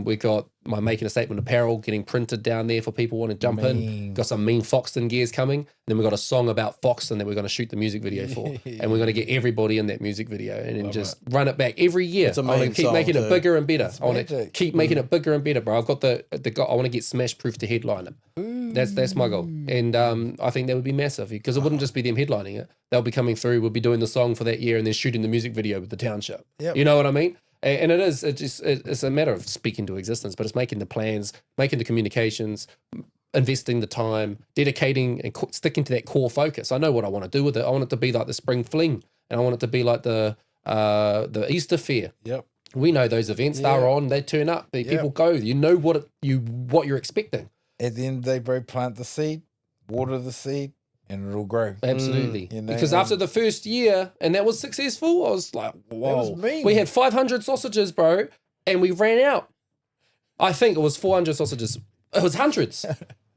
We got my Making a Statement apparel getting printed down there for people want to jump in. Got some mean Foxton gears coming. Then we've got a song about Foxton that we're going to shoot the music video for. And we're going to get everybody in that music video and then just run it back every year. I want to keep making it bigger and better. I want to keep making it bigger and better, bro. I've got I want to get Smash Proof to headline it. That's my goal. And I think that would be massive because it wouldn't just be them headlining it. They'll be coming through. We'll be doing the song for that year and then shooting the music video with the township. Yep. You know what I mean? And it's a matter of speaking to existence, but it's making the plans, making the communications, investing the time, dedicating and sticking to that core focus. I know what I want to do with it. I want it to be like the spring fling and I want it to be like the Easter fair. Yep. We know those events, they're on, they turn up, people go, you know what you're expecting. At the end of the day, bro, plant the seed, water the seed, and it'll grow. Absolutely. Because after the first year, and that was successful, I was like, whoa. That was mean. We had 500 sausages, bro, and we ran out. I think it was 400 sausages. It was hundreds.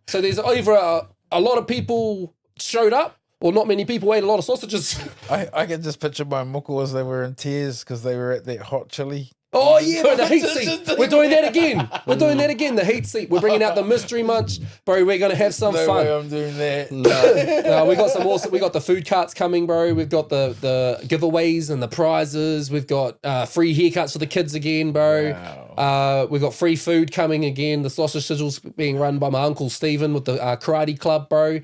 So there's either a lot of people showed up, or not many people ate a lot of sausages. I can just picture my muku as they were in tears because they were at that hot chili. Oh, yeah, the heat seat. We're doing that again. We're doing that again, the heat seat. We're bringing out the mystery munch. Bro, we're going to have some no fun. Way I'm doing that. No, we got some awesome. We got the food carts coming, bro. We've got the giveaways and the prizes. We've got free haircuts for the kids again, bro. Wow. We've got free food coming again. The sausage sizzles being run by my uncle Stephen with the karate club, bro.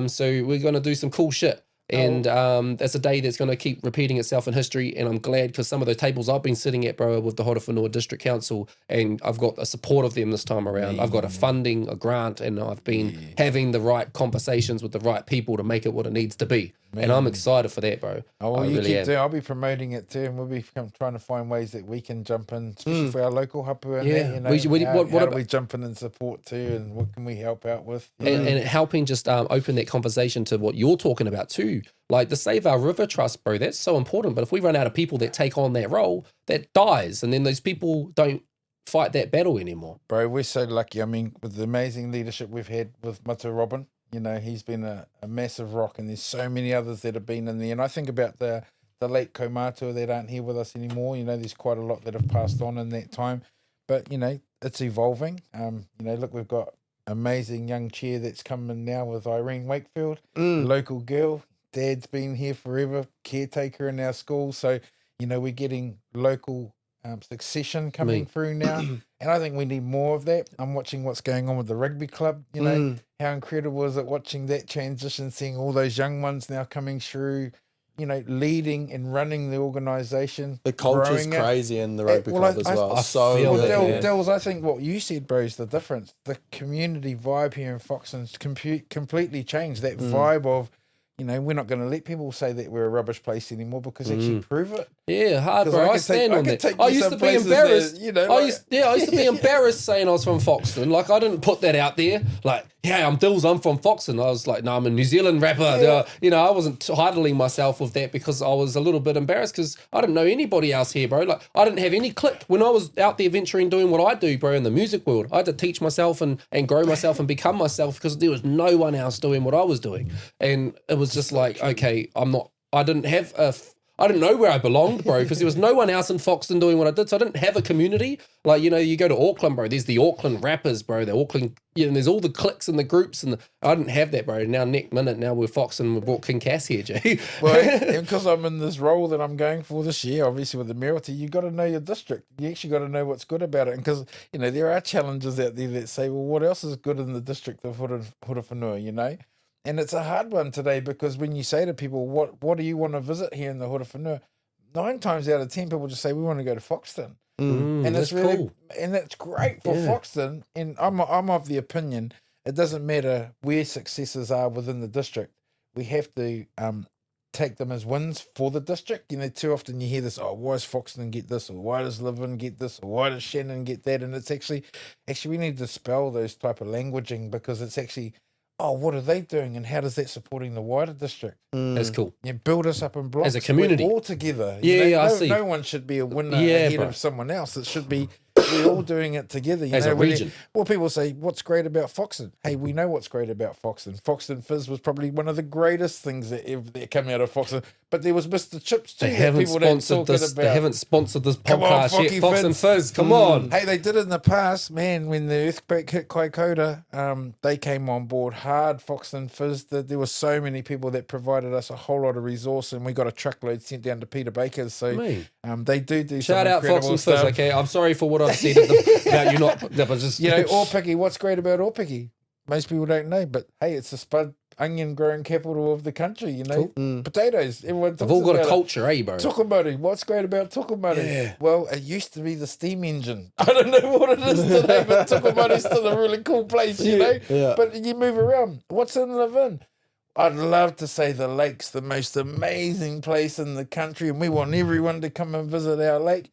So we're going to do some cool shit. And that's a day that's going to keep repeating itself in history. And I'm glad because some of those tables I've been sitting at, bro, with the Horowhenua District Council, and I've got a support of them this time around. I've got a funding, a grant, and I've been having the right conversations with the right people to make it what it needs to be. And I'm excited for that, bro. Oh, well, you keep doing. I'll be promoting it too, and we'll be trying to find ways that we can jump in, especially for our local hapu. And how do we jump in and support too, and what can we help out with? And helping just open that conversation to what you're talking about too. Like the Save Our River Trust, bro, that's so important. But if we run out of people that take on that role, that dies, and then those people don't fight that battle anymore. Bro, we're so lucky. I mean, with the amazing leadership we've had with Matu Robin, he's been a massive rock, and there's so many others that have been in there. And I think about the late Kaumatua that aren't here with us anymore. There's quite a lot that have passed on in that time. But, it's evolving. Look, we've got amazing young chair that's coming now with Irene Wakefield, local girl. Dad's been here forever, caretaker in our school. So, we're getting local succession coming through now. And I think we need more of that. I'm watching what's going on with the rugby club. How incredible is it watching that transition, seeing all those young ones now coming through, leading and running the organisation. The culture's crazy in the rugby club as well. Dilz, I think what you said, bro, is the difference. The community vibe here in Foxton's completely changed. That vibe of, we're not going to let people say that we're a rubbish place anymore because actually prove it. Yeah, hard, bro. I stand on that. I used to be embarrassed. I used to be embarrassed saying I was from Foxton. Like, I didn't put that out there. Like, yeah, I'm Dilz, I'm from Foxton. I was like, no, I'm a New Zealand rapper. Yeah. I wasn't titling myself with that because I was a little bit embarrassed because I didn't know anybody else here, bro. Like, I didn't have any click. When I was out there venturing doing what I do, bro, in the music world, I had to teach myself and grow myself and become myself because there was no one else doing what I was doing. And it was just like, okay, I didn't know where I belonged, bro, because there was no one else in Foxton doing what I did. So I didn't have a community. Like, you go to Auckland, bro, there's the Auckland rappers, bro, the Auckland, and there's all the cliques and the groups. I didn't have that, bro. Now, next minute, now we're Foxton, we brought King Cass here, Jay. Well, and because I'm in this role that I'm going for this year, obviously with the mayoralty, you got to know your district. You actually got to know what's good about it. And because, there are challenges out there that say, well, what else is good in the district of Horowhenua, And it's a hard one today because when you say to people, what do you want to visit here in the Horowhenua? 9 times out of 10, people just say, we want to go to Foxton. And it's really cool. And that's great for Foxton. And I'm of the opinion, it doesn't matter where successes are within the district. We have to take them as wins for the district. Too often you hear this, why does Foxton get this? Or why does Livin get this? Or why does Shannon get that? And it's actually we need to dispel those type of languaging because it's actually, what are they doing and how does that supporting the wider district? That's cool. You build us up in blocks. As a community. We're all together. I see. No one should be a winner ahead of someone else. It should be we're all doing it together. As a region. People say, what's great about Foxton? Hey, we know what's great about Foxton. Foxton Fizz was probably one of the greatest things that came out of Foxton. But there was Mr. Chips too. They haven't sponsored this podcast yet. Foxton Fizz, come on. Hey, they did it in the past, man. When the earthquake hit Kaikoura, they came on board hard. Foxton Fizz did. There were so many people that provided us a whole lot of resource, and we got a truckload sent down to Peter Baker's. So they do shout out Foxton Fizz. Okay, I'm sorry for what I've said about you not. But just Aupiki. What's great about Aupiki? Most people don't know, but hey, it's the spud onion growing capital of the country. Potatoes. Everyone talks They've all got about a culture, bro. Tukumari. What's great about Tukumari? Yeah. Well, it used to be the steam engine. I don't know what it is today, but Tukumari's still a really cool place, Yeah. But you move around. What's in Levin? I'd love to say the lake's the most amazing place in the country, and we want everyone to come and visit our lake,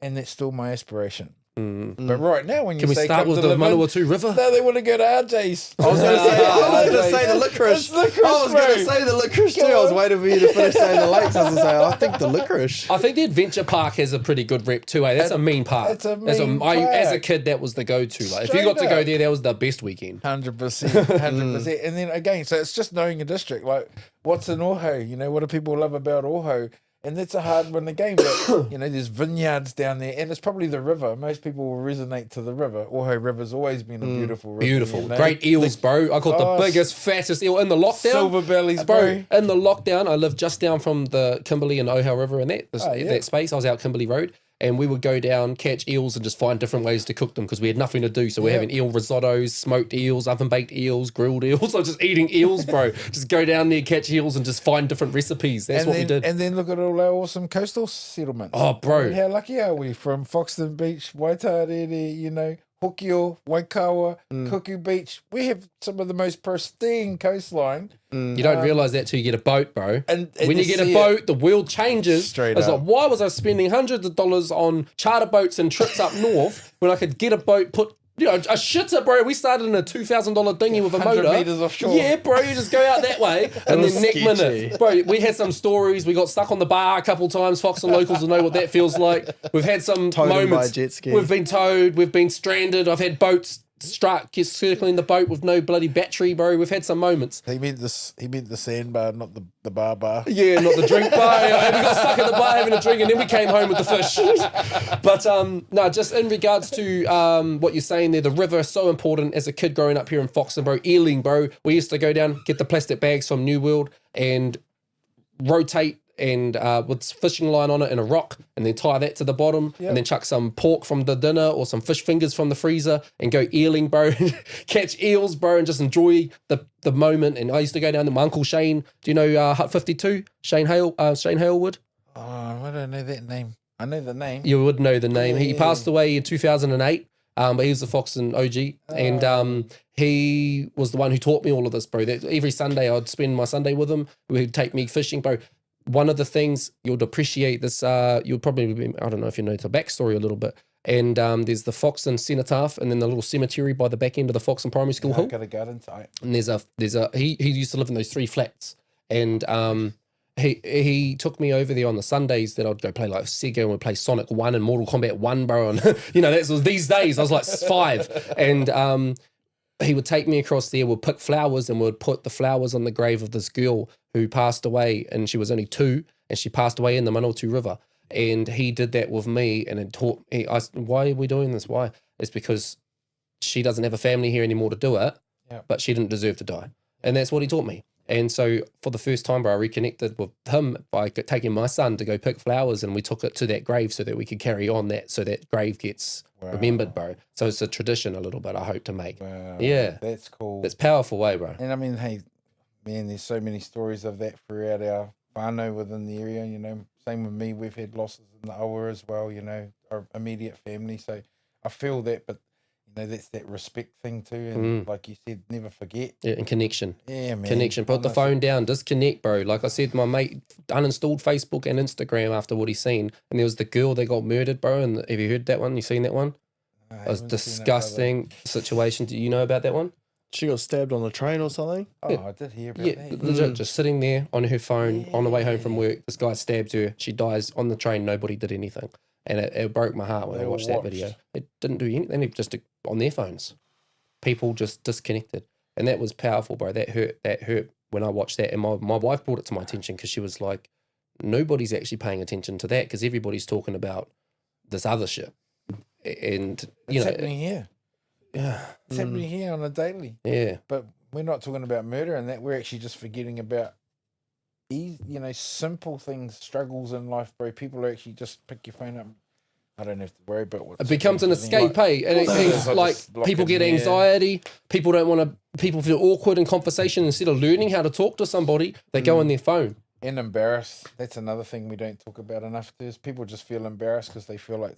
and that's still my aspiration. But right now, when you say start with the Manawatu River? No, they want to go to RJ's. I was going to say the licorice. I was going to say the licorice too. I was waiting for you to finish saying the lakes. I was going to say, I think the licorice. I think the Adventure Park has a pretty good rep too. That's a mean park. It's a mean park. As a kid, that was the go-to. Like, if you got to go there, that was the best weekend. 100%. 100%. And then again, so it's just knowing your district. Like, what's in Awahou? What do people love about Awahou? And that's a hard one again, but there's vineyards down there, and it's probably the river. Most people will resonate to the river. Awahou River's always been a beautiful river. Beautiful. Great eels, bro. I caught the biggest, fattest eel in the lockdown. Silver bellies, bro. In the lockdown, I lived just down from the Kimberley and Ohau River and that space. I was out Kimberley Road. And we would go down, catch eels, and just find different ways to cook them because we had nothing to do. So we're having eel risottos, smoked eels, oven-baked eels, grilled eels. I was just eating eels, bro. Just go down there, catch eels, and just find different recipes. That's what we did. And then look at all our awesome coastal settlements. Oh, bro. How lucky are we? From Foxton Beach, Waitarere, Hokio, Waikawa, Kuku Beach. We have some of the most pristine coastline. You don't realise that till you get a boat, bro. And when you get a boat, the world changes. Straight it's up. like, why was I spending hundreds of dollars on charter boats and trips up north when I could get a boat, put a shitter, bro. We started in a $2,000 dinghy with a motor. 100 meters offshore. Yeah, bro. You just go out that way, and then next minute, bro. We had some stories. We got stuck on the bar a couple times. Foxton locals will know what that feels like. We've had some moments. By jet ski. We've been towed. We've been stranded. I've had boats struck, just circling the boat with no bloody battery, bro. We've had some moments. He meant the sandbar, not the bar. Yeah, not the drink bar. We got stuck at the bar having a drink, and then we came home with the fish. But no, just in regards to what you're saying there, the river is so important. As a kid growing up here in Foxton, bro, Ealing, bro, we used to go down, get the plastic bags from New World, and rotate and with fishing line on it and a rock, and then tie that to the bottom, and then chuck some pork from the dinner or some fish fingers from the freezer and go eeling, bro. Catch eels, bro, and just enjoy the moment. And I used to go down to my Uncle Shane. Do you know Hut 52? Shane Halewood? Oh, I don't know that name. I know the name. You would know the name. He passed away in 2008. but he was the Foxton OG, and he was the one who taught me all of this, bro. That every Sunday I'd spend my Sunday with him. He'd take me fishing, bro. One of the things you'll appreciate this, you'll probably be, I don't know if you know the backstory a little bit. And there's the Foxton Cenotaph, and then the little cemetery by the back end of the Foxton Primary School hill. Got a garden type. And he used to live in those 3 flats, and he took me over there on the Sundays that I'd go play like Sega, and we'd play Sonic 1 and Mortal Kombat 1, bro. And that was these days I was like 5, and he would take me across there. We'd pick flowers, and we'd put the flowers on the grave of this girl who passed away, and she was only 2, and she passed away in the Manawatu River. And he did that with me, and it taught me. Why are we doing this? Why? It's because she doesn't have a family here anymore to do it, but she didn't deserve to die. And that's what he taught me. And so for the first time, bro, I reconnected with him by taking my son to go pick flowers, and we took it to that grave so that we could carry on that, so that grave gets remembered, bro. So it's a tradition a little bit, I hope to make. Wow. Yeah. That's cool. It's powerful way, bro. And I mean, hey, man, there's so many stories of that throughout our whānau within the area, Same with me, we've had losses in the awa as well, our immediate family. So I feel that, but, that's that respect thing too. And like you said, never forget. Yeah, and connection. Yeah, man. Connection. Put the phone down, disconnect, bro. Like I said, my mate uninstalled Facebook and Instagram after what he's seen. And there was the girl that got murdered, bro. And have you heard that one? You seen that one? It was disgusting situation. Do you know about that one? She got stabbed on the train or something? Oh, yeah. I did hear about that. Legit, just sitting there on her phone on the way home from work. This guy stabs her. She dies on the train. Nobody did anything. And it broke my heart when I watched that video. It didn't do anything. They just on their phones. People just disconnected. And that was powerful, bro. That hurt when I watched that. And my wife brought it to my attention because she was like, nobody's actually paying attention to that because everybody's talking about this other shit. And, it's happening here. Yeah. It's happening here on a daily. Yeah. But we're not talking about murder and that. We're actually just forgetting about simple things, struggles in life, bro. People are actually just pick your phone up. I don't have to worry about what. It becomes an escape, hey? And it's like people get anxiety. People don't want to. People feel awkward in conversation. Instead of learning how to talk to somebody, they go on their phone. And embarrassed. That's another thing we don't talk about enough. Is people just feel embarrassed because they feel like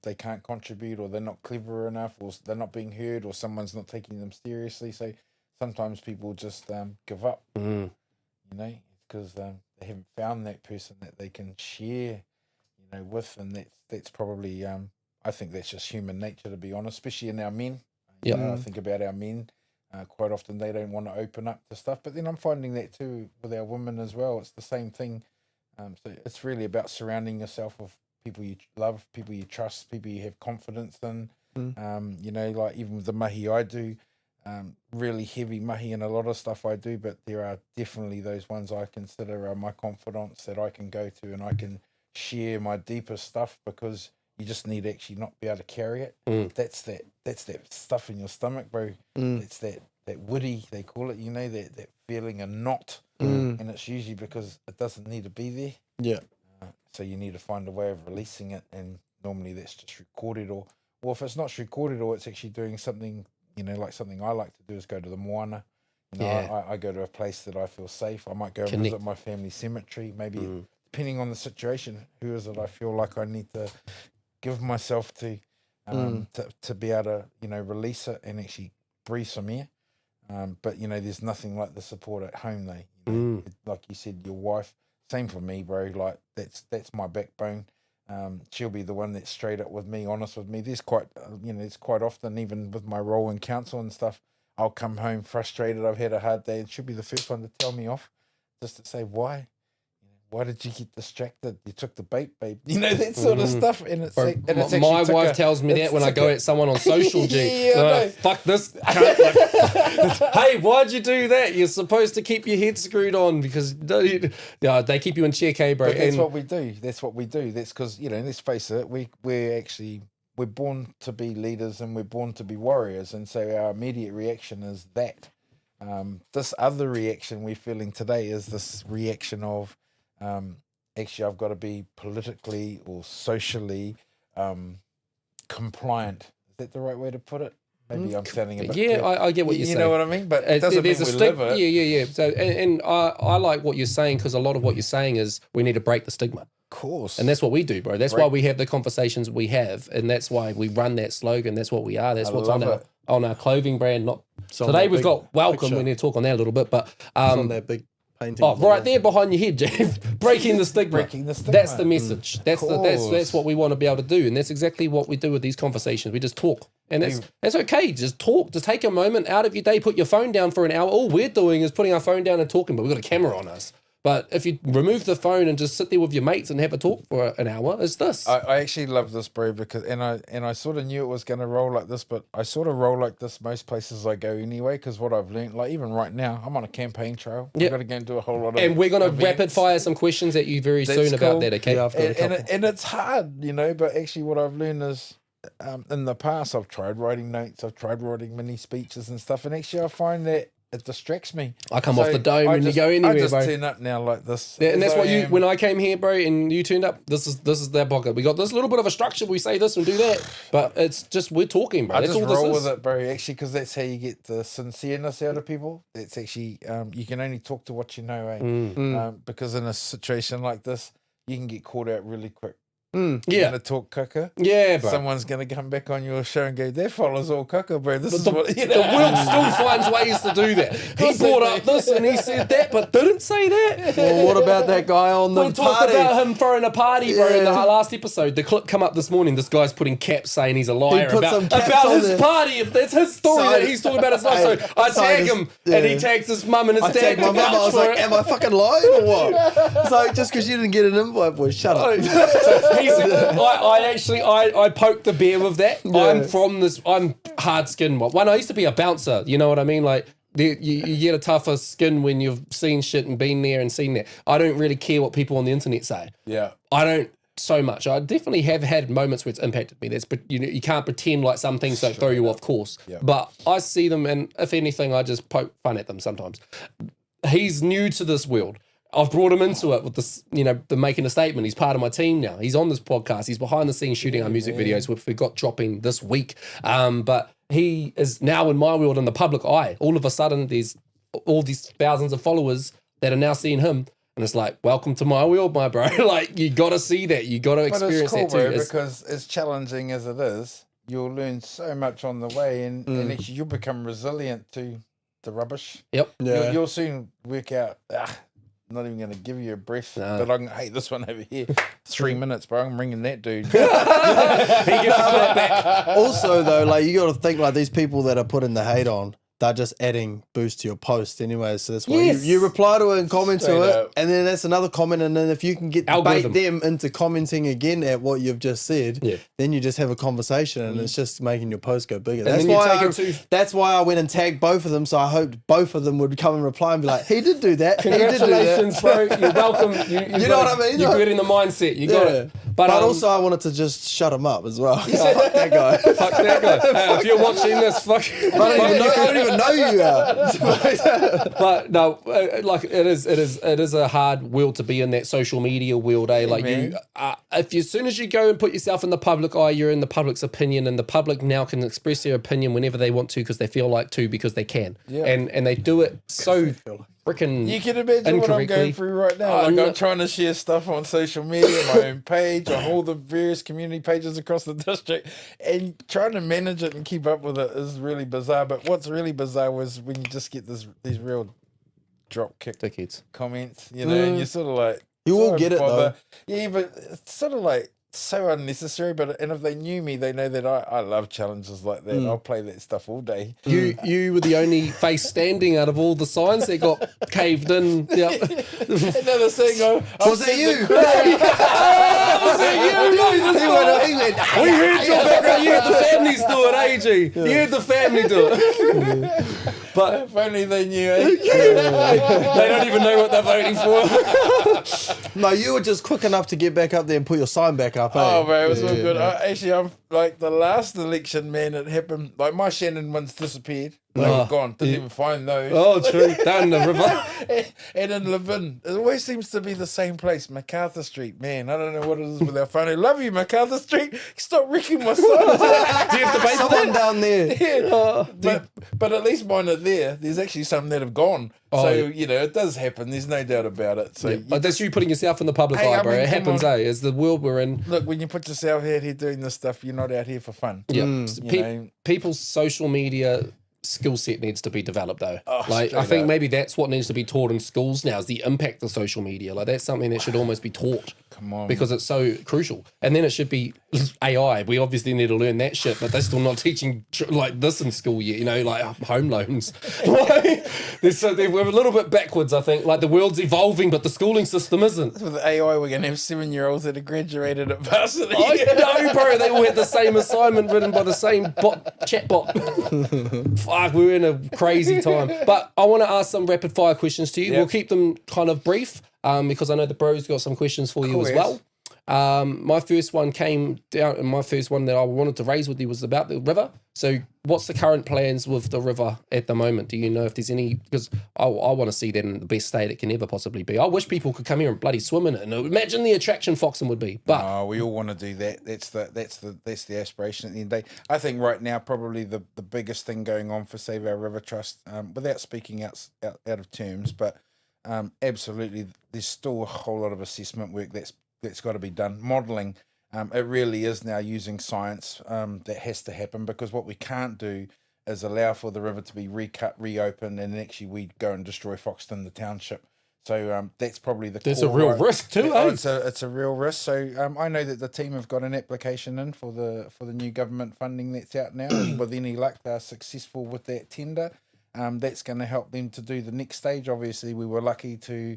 they can't contribute, or they're not clever enough, or they're not being heard, or someone's not taking them seriously. So sometimes people just give up. Because they haven't found that person that they can share, with, and that's probably I think that's just human nature, to be honest, especially in our men. I think about our men. Quite often they don't want to open up to stuff, but then I'm finding that too with our women as well. It's the same thing. So it's really about surrounding yourself with people you love, people you trust, people you have confidence in. Like even with the mahi I do, really heavy mahi and a lot of stuff I do, but there are definitely those ones I consider are my confidants that I can go to and I can share my deepest stuff, because you just need to actually not be able to carry it. That's that stuff in your stomach, bro. It's that woody, they call it, that feeling a knot. And it's usually because it doesn't need to be there. Yeah. So you need to find a way of releasing it, and normally that's just recorded, or if it's not recorded, or it's actually doing something, like something I like to do is go to the moana. I go to a place that I feel safe. I might go and visit my family cemetery, maybe depending on the situation, who is it I feel like I need to give myself to be able to, release it and actually breathe some air. But, there's nothing like the support at home, though. Like you said, your wife, same for me, bro. Like, that's my backbone. She'll be the one that's straight up with me, honest with me. There's quite, it's quite often, even with my role in council and stuff, I'll come home frustrated. I've had a hard day, and she'll be the first one to tell me off, just to say, why? Why did you get distracted? You took the bait, babe. That sort of stuff. And it's like, and it's my wife tells me that when I go at someone on social, G. Fuck this. Hey, why'd you do that? You're supposed to keep your head screwed on, because they keep you in check, hey, bro. But that's what we do. That's what we do. That's because, let's face it, we're born to be leaders and we're born to be warriors. And so our immediate reaction is that. This other reaction we're feeling today is this reaction of, actually, I've got to be politically or socially compliant. Is that the right way to put it? Maybe I'm sounding a bit... Yeah, I get what you're saying. You know what I mean? But it doesn't mean we live it. Yeah. So, and I like what you're saying, because a lot of what you're saying is we need to break the stigma. Of course. And that's what we do, bro. That's why we have the conversations we have, and that's why we run that slogan. That's what we are. That's what's on our clothing brand. Not today we've got welcome. Picture. We need to talk on that a little bit, but on that big painting. oh, right there behind your head, Jeff. Breaking the stigma. Breaking the stigma. That's the message. That's course. what we want to be able to do, and that's exactly what we do with these conversations. We just talk, and that's okay. Just talk. Just take a moment out of your day. Put your phone down for an hour. All we're doing is putting our phone down and talking, but we've got a camera on us. But if you remove the phone and just sit there with your mates and have a talk for an hour, it's this. I actually love this, bro, because and I sort of knew it was going to roll like this, but I sort of roll like this most places I go anyway, because what I've learned, like even right now, I'm on a campaign trail. Yep. I've got to go and do a whole lot of and we're going to events. rapid fire some questions at you very soon about that, okay? Yeah, I've got a couple. And it's hard, you know, but actually what I've learned is in the past I've tried writing notes, I've tried writing mini speeches and stuff, and actually I find that it distracts me. I come off the dome and you go anywhere, I just bro. turn up now like this. Yeah, and that's what when I came here, bro, and you turned up, this is their pocket. We got this little bit of a structure. We say this and do that, but it's just we're talking, bro. I That's just all this roll is. with it, bro. Actually, because that's how you get the sincereness out of people. It's actually you can only talk to what you know, eh? Because in a situation like this, you can get caught out really quick. You're gonna talk kaka. Yeah, bro. Someone's gonna come back on your show and go, "Their followers all kaka, bro." This is what you The know. world still finds ways to do that. He brought up this and he said that, but didn't say that. Well, what about that guy on the We talked party? about him throwing a party, bro, in the Yeah. last episode. The clip come up this morning. This guy's putting caps saying he's a liar put some caps about on his there. party. That's his story So- that he's talking about his life. So I tag him and he tags his mum and his I dad. tagged my to mum. I vouch was for like, it. "Am I fucking lying or what?" So just because you didn't get an invite, boy, shut up. I poked the bear with that. Yeah. I'm hard skinned. One, I used to be a bouncer. You know what I mean? Like you get a tougher skin when you've seen shit and been there and seen that. I don't really care what people on the internet say. Yeah. I don't so much. I definitely have had moments where it's impacted me. But you can't pretend like some things don't throw you off course. Yeah. But I see them, and if anything, I just poke fun at them sometimes. He's new to this world. I've brought him into it with this, the making a statement. He's part of my team now. He's on this podcast. He's behind the scenes shooting our music videos, which we got dropping this week. But he is now in my world in the public eye. All of a sudden, there's all these thousands of followers that are now seeing him. And it's like, welcome to my world, my bro. Like, you got to see that. You got to experience but it's cool, that too. bro, because as challenging as it is, you'll learn so much on the way, and actually you'll become resilient to the rubbish. Yep. Yeah. You'll soon work out, not even going to give you a breath, No. but I'm hey, this one over here, 3 minutes, bro. I'm ringing that dude. He gets a clap back. Also, though, like you got to think like these people that are putting the hate on, they're just adding boost to your post anyway. So that's why Yes. you reply to it and comment Straight to it, up. and then that's another comment. And then if you can get Algorithm. bait them into commenting again at what you've just said, Yeah. then you just have a conversation, and it's just making your post go bigger. And That's then you why take it to- that's why I went and tagged both of them. So I hoped both of them would come and reply and be like, "He did do that. He did do that." Congratulations, bro. You're welcome. You know what I mean? You're good in the mindset. You got it. But But also, I wanted to just shut him up as well. Fuck that guy. fuck that guy. Hey, if you're watching this, fuck. I don't even know you. But no, like it is a hard world to be in, that social media world, eh? Like man. as soon as you go and put yourself in the public eye, you're in the public's opinion, and the public now can express their opinion whenever they want to because they feel like to, because they can. Yeah. And they do it so freaking. You can imagine what I'm incorrectly. going through right now. Oh, Like no. I'm trying to share stuff on social media, my own page, on all the various community pages across the district, and trying to manage it and keep up with it is really bizarre. But what's really bizarre was when you just get these real drop kick Dickheads. comments, and you're sort of like, You will don't get it, bother. though. Yeah, but it's sort of like so unnecessary. But if they knew me, they know that I love challenges like that. I'll play that stuff all day. You were the only face standing out of all the signs that got caved in. Yep. Another thing, Was it you? We heard your background. You heard the families do it, AG. You heard the family do it. But If only they knew. Eh? they don't even know what they're voting for. No, you were just quick enough to get back up there and put your sign back up. Oh, eh? bro, it was Yeah, all good. yeah. Actually, like the last election, man, it happened. Like my Shannon ones disappeared. They were gone. Didn't even find those. Oh, true. Down in the river. And in Levin, it always seems to be the same place, MacArthur Street. Man, I don't know what it is with our phone. Love you, MacArthur Street. Stop wrecking my son. Do you have to pay for Someone that? down there. Yeah. But at least mine are there. There's actually some that have gone. So, you know, it does happen. There's no doubt about it. So But that's you putting yourself in the public eye, bro. It happens, It's the world we're in. Look, when you put yourself out here doing this stuff, you're not out here for fun. Yeah. You know. People's social media skill set needs to be developed though. I straight think up. maybe that's what needs to be taught in schools now is the impact of social media. Like that's something that should almost be taught. Come on. Because it's so crucial. And then it should be AI. We obviously need to learn that shit, but they're still not teaching like this in school yet, you know, like home loans. We're a little bit backwards, I think. Like the world's evolving, but the schooling system isn't. With AI, we're going to have 7-year-olds that have graduated at varsity. I know, bro. They all had the same assignment written by the same chatbot. Fuck, we're in a crazy time. But I want to ask some rapid fire questions to you. Yep. We'll keep them kind of brief because I know the bro's got some questions for you as well. My first one came down, and my first one that I wanted to raise with you was about the river. So what's the current plans with the river at the moment? Do you know if there's any, because I want to see that in the best state it can ever possibly be. I wish people could come here and bloody swim in it and imagine the attraction Foxton would be. But we all want to do that. That's the aspiration at the end of the day. I think right now probably the biggest thing going on for Save Our River Trust, without speaking out of terms, but absolutely there's still a whole lot of assessment work that's got to be done. Modelling, it really is now using science that has to happen, because what we can't do is allow for the river to be recut, reopened, and actually we go and destroy Foxton, the township. So that's probably the there's a core, real right? risk too, eh? It's a real risk. So I know that the team have got an application in for the new government funding that's out now. With any luck, they're successful with that tender. That's going to help them to do the next stage. Obviously, we were lucky to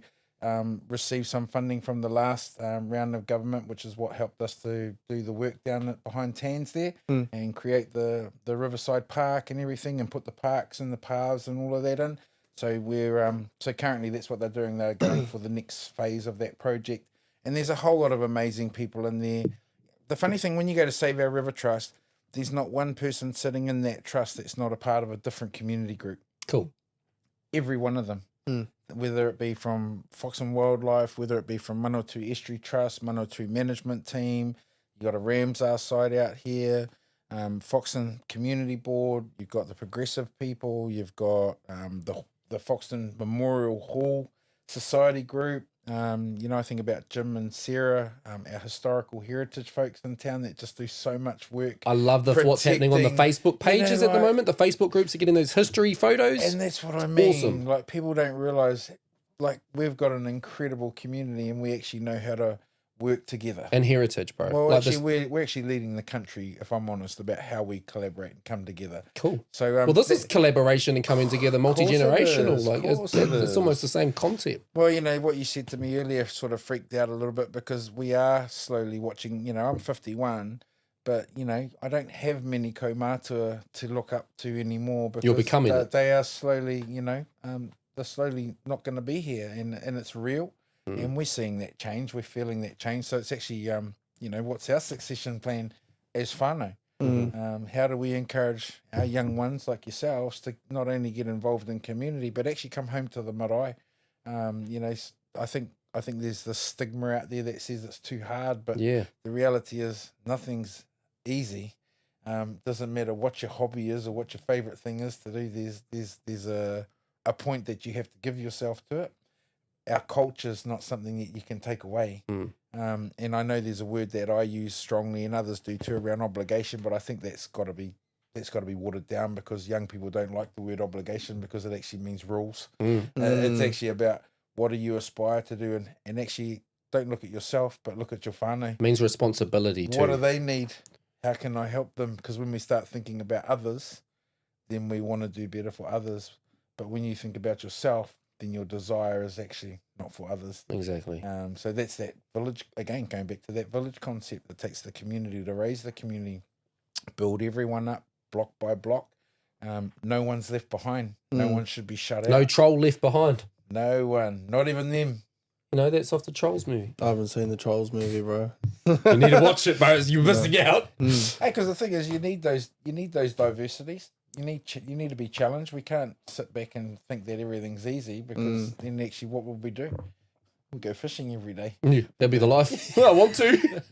receive some funding from the last round of government, which is what helped us to do the work down behind Tans there and create the Riverside Park and everything, and put the parks and the paths and all of that in. So we're so currently that's what they're doing. They're going for the next phase of that project, and there's a whole lot of amazing people in there. The funny thing, when you go to Save Our River Trust, there's not one person sitting in that trust that's not a part of a different community group. Cool. Every one of them. Whether it be from Foxton Wildlife, whether it be from Manawatu Estuary Trust, Manawatu Management Team, you got a Ramsar side out here, Foxton Community Board, you've got the Progressive people, you've got the Foxton Memorial Hall Society Group. I think about Jim and Sarah, our historical heritage folks in town that just do so much work. I love what's happening on the Facebook pages at the moment. The Facebook groups are getting those history photos. And that's what I mean. Awesome. Like, people don't realise, like, we've got an incredible community and we actually know how to work together. And heritage, bro. Well, like actually, we're actually leading the country, if I'm honest, about how we collaborate and come together. Cool. So, well, this is collaboration and coming together, multi-generational. Like it's almost the same concept. Well, you know, what you said to me earlier sort of freaked out a little bit, because we are slowly watching, you know, I'm 51, but, you know, I don't have many kaumatua to look up to anymore, because you're becoming it. They are slowly, you know, they're slowly not going to be here, and it's real. And we're seeing that change. We're feeling that change. So it's actually, you know, what's our succession plan as whānau? How do we encourage our young ones like yourselves to not only get involved in community, but actually come home to the marae? You know, I think there's this stigma out there that says it's too hard, but the reality is nothing's easy. Doesn't matter what your hobby is or what your favorite thing is to do. There's a point that you have to give yourself to it. Our culture is not something that you can take away. And I know there's a word that I use strongly and others do too around obligation, but I think that's got to be watered down, because young people don't like the word obligation, because it actually means rules. It's actually about what do you aspire to do, and actually don't look at yourself, but look at your whānau. It means responsibility too. What do they need? How can I help them? Because when we start thinking about others, then we want to do better for others. But when you think about yourself, then your desire is actually not for others. Exactly. So that's that village, again, going back to that village concept that takes the community to raise the community, build everyone up block by block. No one's left behind. No one should be shut out. No troll left behind. No one, not even them. You know, that's off the Trolls movie. I haven't seen the Trolls movie, bro. You need to watch it, bro. You're missing out. Hey, because the thing is, you need those diversities. You need to be challenged. We can't sit back and think that everything's easy, because then actually, what will we do? We'll go fishing every day. Yeah, that'd be the life. I want to.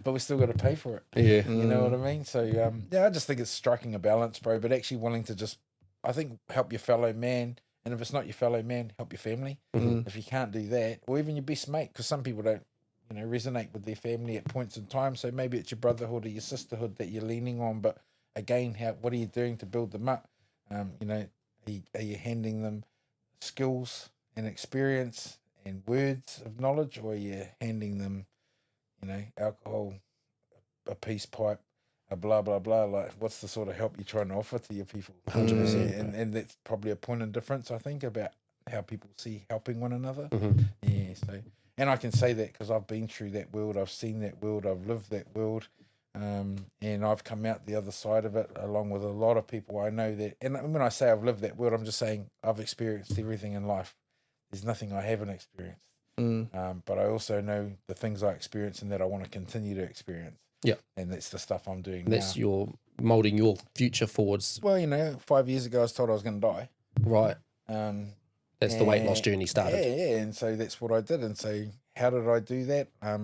But we still got to pay for it. Yeah. You know what I mean? So, yeah, I just think it's striking a balance, bro, but actually wanting to just, I think, help your fellow man. And if it's not your fellow man, help your family. If you can't do that, or even your best mate, because some people don't, resonate with their family at points in time. So maybe it's your brotherhood or your sisterhood that you're leaning on. But again, what are you doing to build them up? Are you handing them skills and experience and words of knowledge, or are you handing them, alcohol, a peace pipe, a blah blah blah? Like, what's the sort of help you're trying to offer to your people? 100%. And that's probably a point of difference, I think, about how people see helping one another. Yeah. So, and I can say that because I've been through that world, I've seen that world, I've lived that world, and I've come out the other side of it, along with a lot of people I know that. And when I say I've lived that world, I'm just saying I've experienced everything in life. There's nothing I haven't experienced. But I also know the things I experience and that I want to continue to experience. Yeah. And that's the stuff I'm doing That's now. your moulding your future forwards. Well, 5 years ago I was told I was going to die. Right. That's the weight loss journey started. Yeah, and so that's what I did. And so how did I do that? I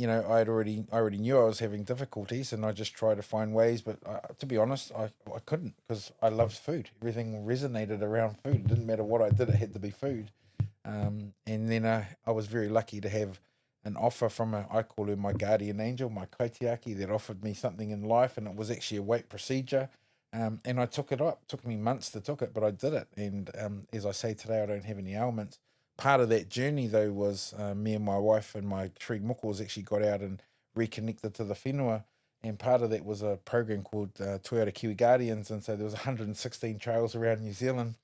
already knew I was having difficulties, and I just tried to find ways. But to be honest, I couldn't, because I loved food. Everything resonated around food. It didn't matter what I did; it had to be food. And then I was very lucky to have an offer from I call her my guardian angel, my kaitiaki, that offered me something in life, and it was actually a weight procedure. And I took it up. It took me months to took it, but I did it. And as I say today, I don't have any ailments. Part of that journey, though, was me and my wife and my 3 mokos actually got out and reconnected to the whenua. And part of that was a program called Toyota Kiwi Guardians. And so there was 116 trails around New Zealand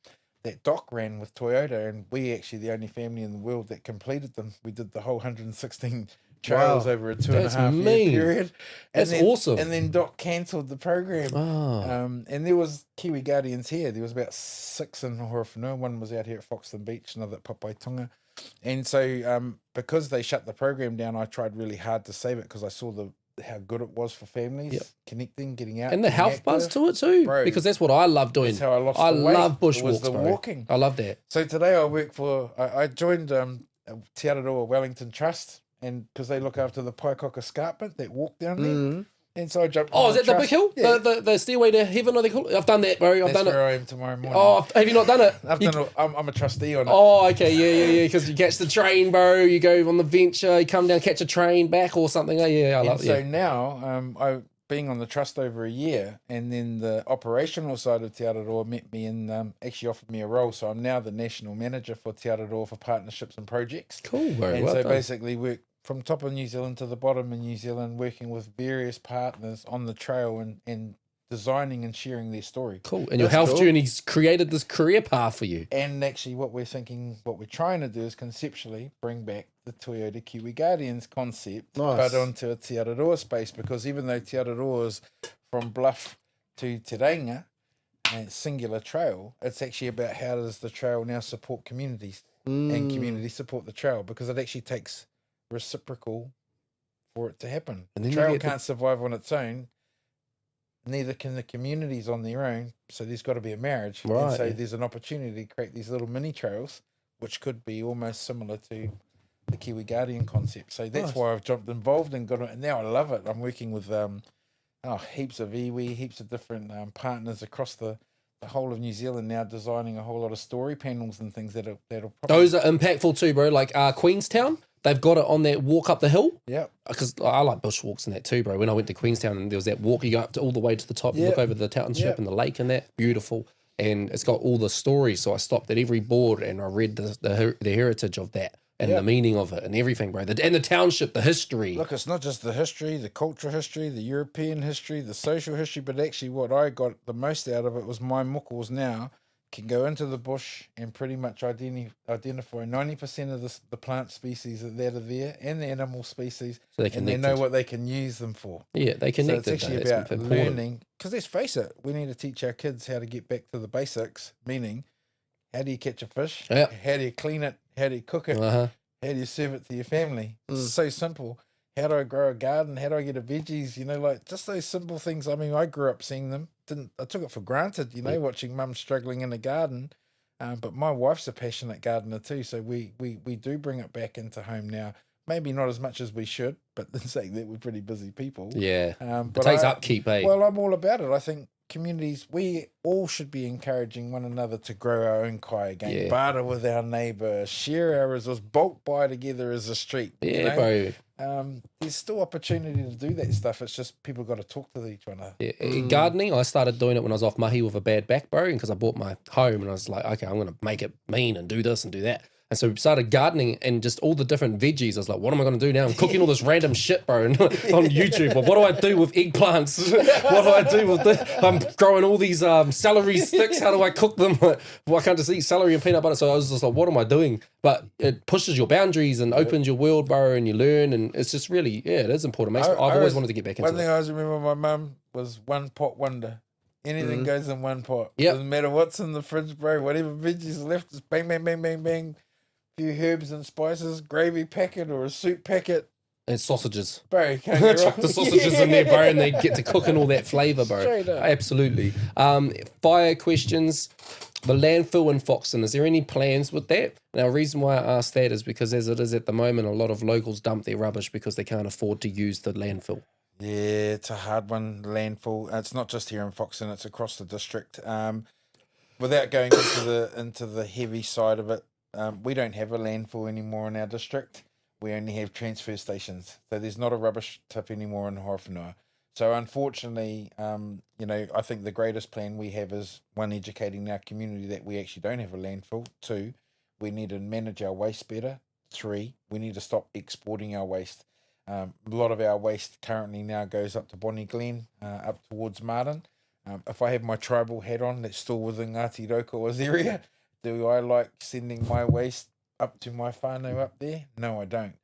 that Doc ran with Toyota. And we actually the only family in the world that completed them. We did the whole 116 trails over a 2.5 year period. That's awesome. And then Doc cancelled the program. And there was Kiwi Guardians here. There was about 6 in Horowhenua. One was out here at Foxton Beach, another at Papaitonga. And so because they shut the program down, I tried really hard to save it, because I saw how good it was for families, connecting, getting out. And the health buzz to it too, bro, because that's what I love doing. That's how I lost the weight. Love bushwalks, the walking. I love that. So today I joined Te Araroa Wellington Trust, and because they look after the Paikaka escarpment, that walk down there. And so I jumped on is that the big hill? Yeah. The stairway to heaven, or they call it? I've done that, bro. That's done it. where I am tomorrow morning. Oh, have you not done it? I'm a trustee on it. Oh, okay, yeah. Because you catch the train, bro. You go on the venture, you come down, catch a train back or something. Oh, yeah, I love it. So now, I being on the trust over a year, and then the operational side of Te Araroa met me and actually offered me a role. So I'm now the national manager for Te Araroa for partnerships and projects. Cool, bro. And well so done. basically work from top of New Zealand to the bottom of New Zealand, working with various partners on the trail and designing and sharing their story. Cool. And your health journey's created this career path for you. And actually what we're trying to do is conceptually bring back the Toyota Kiwi Guardians concept, but onto a Te Araroa space, because even though Te Araroa is from Bluff to Te Reinga, and singular trail, it's actually about how does the trail now support communities and communities support the trail, because it actually takes reciprocal for it to happen. And The then trail can't survive on its own, neither can the communities on their own, so there's got to be a marriage. Right. And so there's an opportunity to create these little mini trails, which could be almost similar to the Kiwi Guardian concept. So that's why I've jumped involved and got it, and now I love it. I'm working with heaps of iwi, heaps of different partners across the whole of New Zealand now, designing a whole lot of story panels and things that'll probably... Those are impactful too, bro. Like Queenstown, they've got it on that walk up the hill. Yeah. Because I like bushwalks and that too, bro. When I went to Queenstown and there was that walk, you go up to all the way to the top, you look over the township and the lake and that. Beautiful. And it's got all the stories. So I stopped at every board and I read the heritage of that and the meaning of it and everything, bro. And the township, the history. Look, it's not just the history, the cultural history, the European history, the social history, but actually what I got the most out of it was my mokos now can go into the bush and pretty much identify 90% of the plant species that are there and the animal species, so they know what they can use them for. Yeah, they connect. So it's actually about learning, because let's face it, we need to teach our kids how to get back to the basics, meaning how do you catch a fish? How do you clean it? How do you cook it? How do you serve it to your family? It's so simple. How do I grow a garden? How do I get a veggies? You know, like just those simple things. I mean, I grew up seeing them. I took it for granted, you know, watching mum struggling in the garden. But my wife's a passionate gardener too, so we do bring it back into home now. Maybe not as much as we should, but in saying that, we're pretty busy people. Yeah. But it takes upkeep, eh? Well, I'm all about it. I think communities, we all should be encouraging one another to grow our own kai again, barter with our neighbour, share our resources, bulk buy together as a street. Yeah, you know? bro. There's still opportunity to do that stuff. It's just people got to talk to each other. Yeah. Gardening, I started doing it when I was off mahi with a bad back, bro, because I bought my home and I was like, okay, I'm going to make it mean and do this and do that. And so we started gardening and just all the different veggies. I was like, what am I going to do now? I'm cooking all this random shit, bro, on YouTube. Well, what do I do with eggplants? What do I do with this? I'm growing all these celery sticks. How do I cook them? Well, I can't just eat celery and peanut butter. So I was just like, what am I doing? But it pushes your boundaries and opens your world, bro, and you learn. And it's just really, it is important. I've always wanted to get back into it. One thing I always remember my mum was one pot wonder. Anything goes in one pot. Yep. Doesn't matter what's in the fridge, bro. Whatever veggies left, just bang, bang, bang, bang, bang. Few herbs and spices, gravy packet or a soup packet. And sausages. Bro, you can't get Chuck wrong. the sausages in there, bro, and they get to cooking all that flavour, bro. Straight up. Absolutely. Fire questions. The landfill in Foxton, is there any plans with that? Now, the reason why I ask that is because as it is at the moment, a lot of locals dump their rubbish because they can't afford to use the landfill. Yeah, it's a hard one, landfill. It's not just here in Foxton, it's across the district. Without going into the heavy side of it, we don't have a landfill anymore in our district. We only have transfer stations. So there's not a rubbish tip anymore in Horowhenua. So unfortunately, I think the greatest plan we have is, one, educating our community that we actually don't have a landfill. 2, we need to manage our waste better. 3, we need to stop exporting our waste. A lot of our waste currently now goes up to Bonnie Glen, up towards Martin. If I have my tribal hat on, that's still within Ngāti Raukawa's area. Do I like sending my waste up to my whānau up there? No, I don't.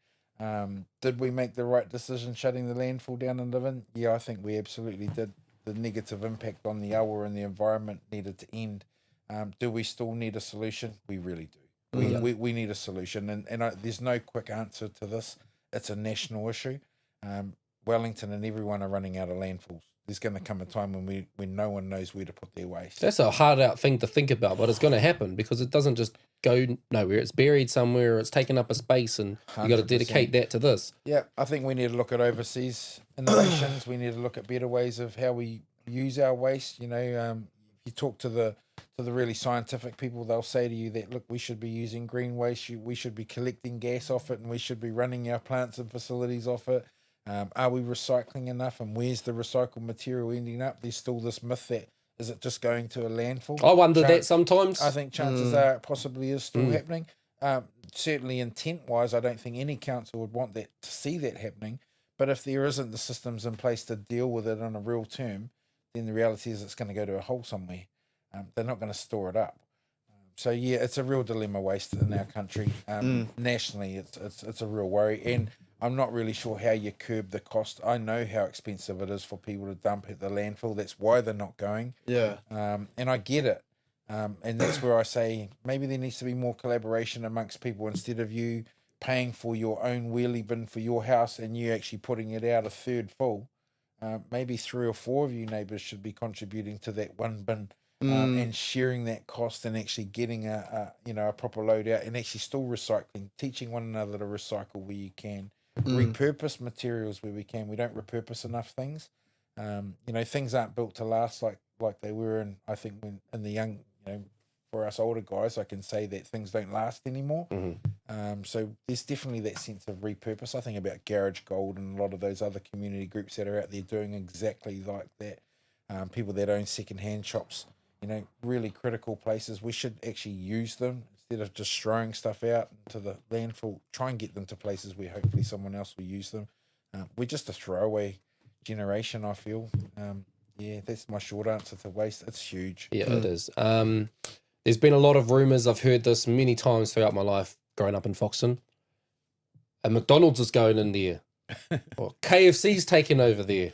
Did we make the right decision shutting the landfill down in Livin? Yeah, I think we absolutely did. The negative impact on the awa and the environment needed to end. Do we still need a solution? We really do. We need a solution. And there's no quick answer to this. It's a national issue. Wellington and everyone are running out of landfills. There's going to come a time when no one knows where to put their waste. That's a hard out thing to think about, but it's going to happen because it doesn't just go nowhere. It's buried somewhere, it's taken up a space, and you got to dedicate that to this. Yeah, I think we need to look at overseas innovations. We need to look at better ways of how we use our waste. You know, if you talk to the really scientific people, they'll say to you that, look, we should be using green waste, we should be collecting gas off it, and we should be running our plants and facilities off it. Are we recycling enough, and where's the recycled material ending up? There's still this myth that, is it just going to a landfill? I wonder that sometimes. I think chances are it possibly is still happening. Certainly intent-wise, I don't think any council would want that to see that happening. But if there isn't the systems in place to deal with it on a real term, then the reality is it's going to go to a hole somewhere. They're not going to store it up. So yeah, it's a real dilemma, waste in our country. Nationally, it's a real worry, and I'm not really sure how you curb the cost. I know how expensive it is for people to dump at the landfill. That's why they're not going. Yeah. And I get it. And that's where I say maybe there needs to be more collaboration amongst people, instead of you paying for your own wheelie bin for your house and you actually putting it out a third full. Maybe 3 or 4 of you neighbours should be contributing to that one bin. And sharing that cost and actually getting a proper load out, and actually still recycling, teaching one another to recycle where you can, repurpose materials where we can. We don't repurpose enough things. Things aren't built to last like they were. And I think when in the young, for us older guys, I can say that things don't last anymore. So there's definitely that sense of repurpose. I think about Garage Gold and a lot of those other community groups that are out there doing exactly like that. People that own second-hand shops. Really critical places. We should actually use them instead of just throwing stuff out into the landfill. Try and get them to places where hopefully someone else will use them. We're just a throwaway generation, I feel. That's my short answer to waste. It's huge. Yeah, it is. There's been a lot of rumours. I've heard this many times throughout my life growing up in Foxton. A McDonald's is going in there. Or KFC's taking over there.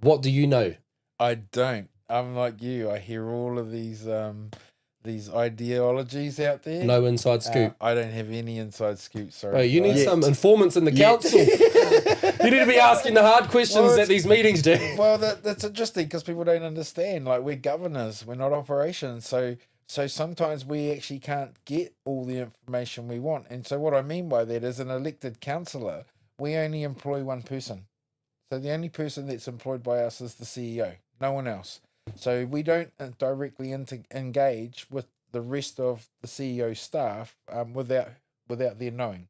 What do you know? I don't. I'm like you. I hear all of these these ideologies out there. No inside scoop. I don't have any inside scoop. Sorry. Oh, you need guys. some informants in the council. You need to be asking the hard questions at these meetings, dude. Well, that's interesting because people don't understand. Like, we're governors, we're not operations. So sometimes we actually can't get all the information we want. And so what I mean by that is, an elected councillor, we only employ one person. So the only person that's employed by us is the CEO, no one else. So we don't directly engage with the rest of the CEO staff without their knowing.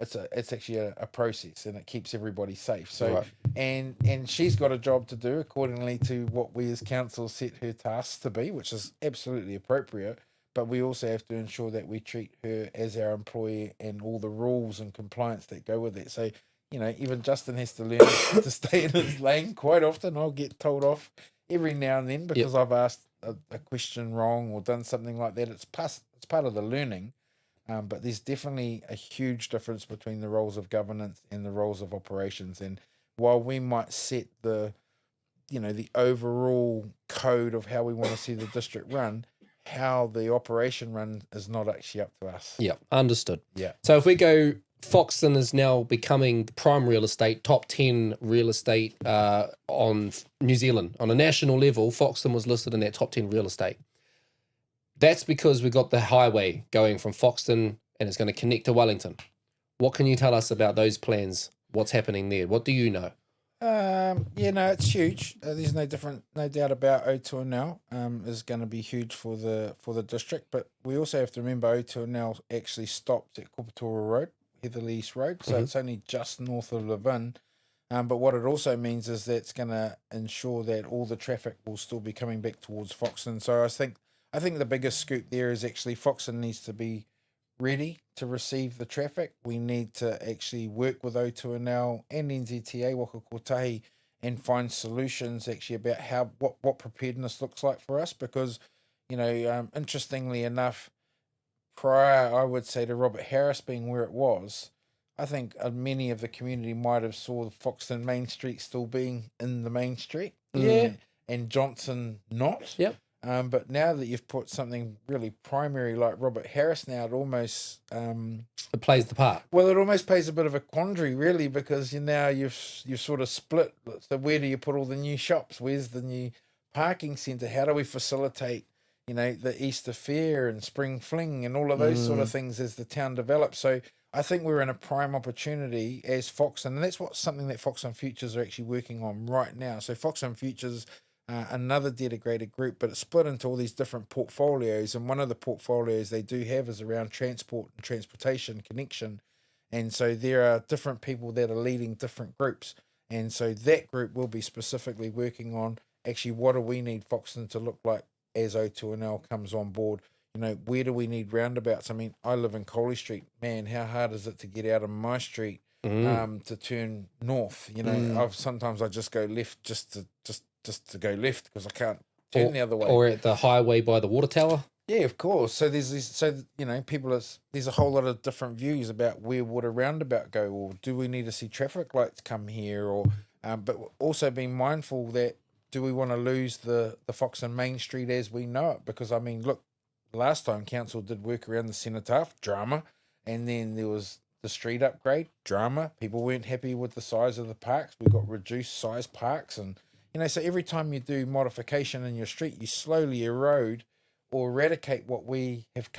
It's actually a process, and it keeps everybody safe. So Right. and she's got a job to do accordingly to what we as council set her tasks to be, which is absolutely appropriate. But we also have to ensure that we treat her as our employee and all the rules and compliance that go with it. So, you know, even Justin has to learn to stay in his lane quite often. I'll get told off every now and then because I've asked a question wrong or done something like that. It's part of the learning. But there's definitely a huge difference between the roles of governance and the roles of operations. And while we might set the overall code of how we want to see the district run, how the operation run is not actually up to us. Yeah, understood. Yeah. So if we go, Foxton is now becoming the prime real estate, top 10 real estate on New Zealand. On a national level, Foxton was listed in that top 10 real estate. That's because we got the highway going from Foxton and it's going to connect to Wellington. What can you tell us about those plans? What's happening there? What do you know? It's huge. There's no doubt about Awahou is going to be huge for the district. But we also have to remember Awahou actually stops at Kupatora Road, Heatherley East Road, so it's only just north of Levin. But what it also means is that's going to ensure that all the traffic will still be coming back towards Foxton. So I think the biggest scoop there is actually Foxton needs to be ready to receive the traffic. We need to actually work with Awahou and NZTA, Waka Kotahi, and find solutions actually about what preparedness looks like for us. Because, interestingly enough, prior, I would say, to Robert Harris being where it was, I think many of the community might have saw the Foxton Main Street still being in the main street. Yeah. And Johnson not. Yep. But now that you've put something really primary like Robert Harris now, it almost It plays the part. well, it almost plays a bit of a quandary, really, because you've sort of split. So where do you put all the new shops? Where's the new parking centre? How do we facilitate, the Easter Fair and Spring Fling and all of those sort of things as the town develops? So I think we're in a prime opportunity as Foxton, and that's something that Foxton Futures are actually working on right now. So Foxton Futures, another dedicated group, but it's split into all these different portfolios, and one of the portfolios they do have is around transport and transportation connection, and so there are different people that are leading different groups, and so that group will be specifically working on actually what do we need Foxton to look like as Awahou comes on board. Where do we need roundabouts? I mean, I live in Coley Street. Man, how hard is it to get out of my street to turn north? Sometimes I just go left just to go left because I can't turn the other way. Or at the highway by the water tower. Yeah, of course. So there's there's a whole lot of different views about where would a roundabout go, or do we need to see traffic lights come here, or but also being mindful that do we want to lose the Foxton Main Street as we know it? Because I mean, look, last time council did work around the cenotaph, drama, and then there was the street upgrade, drama. People weren't happy with the size of the parks. We got reduced size parks, and so every time you do modification in your street, you slowly erode or eradicate what we have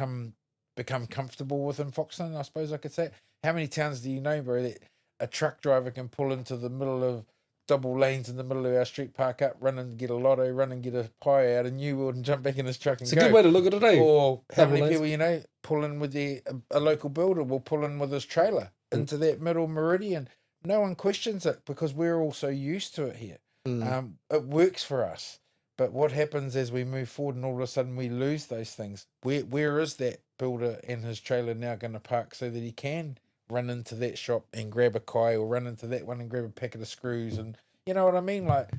become comfortable with in Foxton, I suppose I could say. How many towns do you know, bro, that a truck driver can pull into the middle of double lanes in the middle of our street, park up, run and get a lotto, run and get a pie out of New World and jump back in his truck and It's go. a good way to look at it, eh? Or how Double many lanes. people, pull in with a local builder will pull in with his trailer into that middle meridian. No one questions it because we're all so used to it here. It works for us. But what happens as we move forward and all of a sudden we lose those things? Where is that builder and his trailer now going to park so that he can run into that shop and grab a kai, or run into that one and grab a packet of screws? And you know what I mean? Like,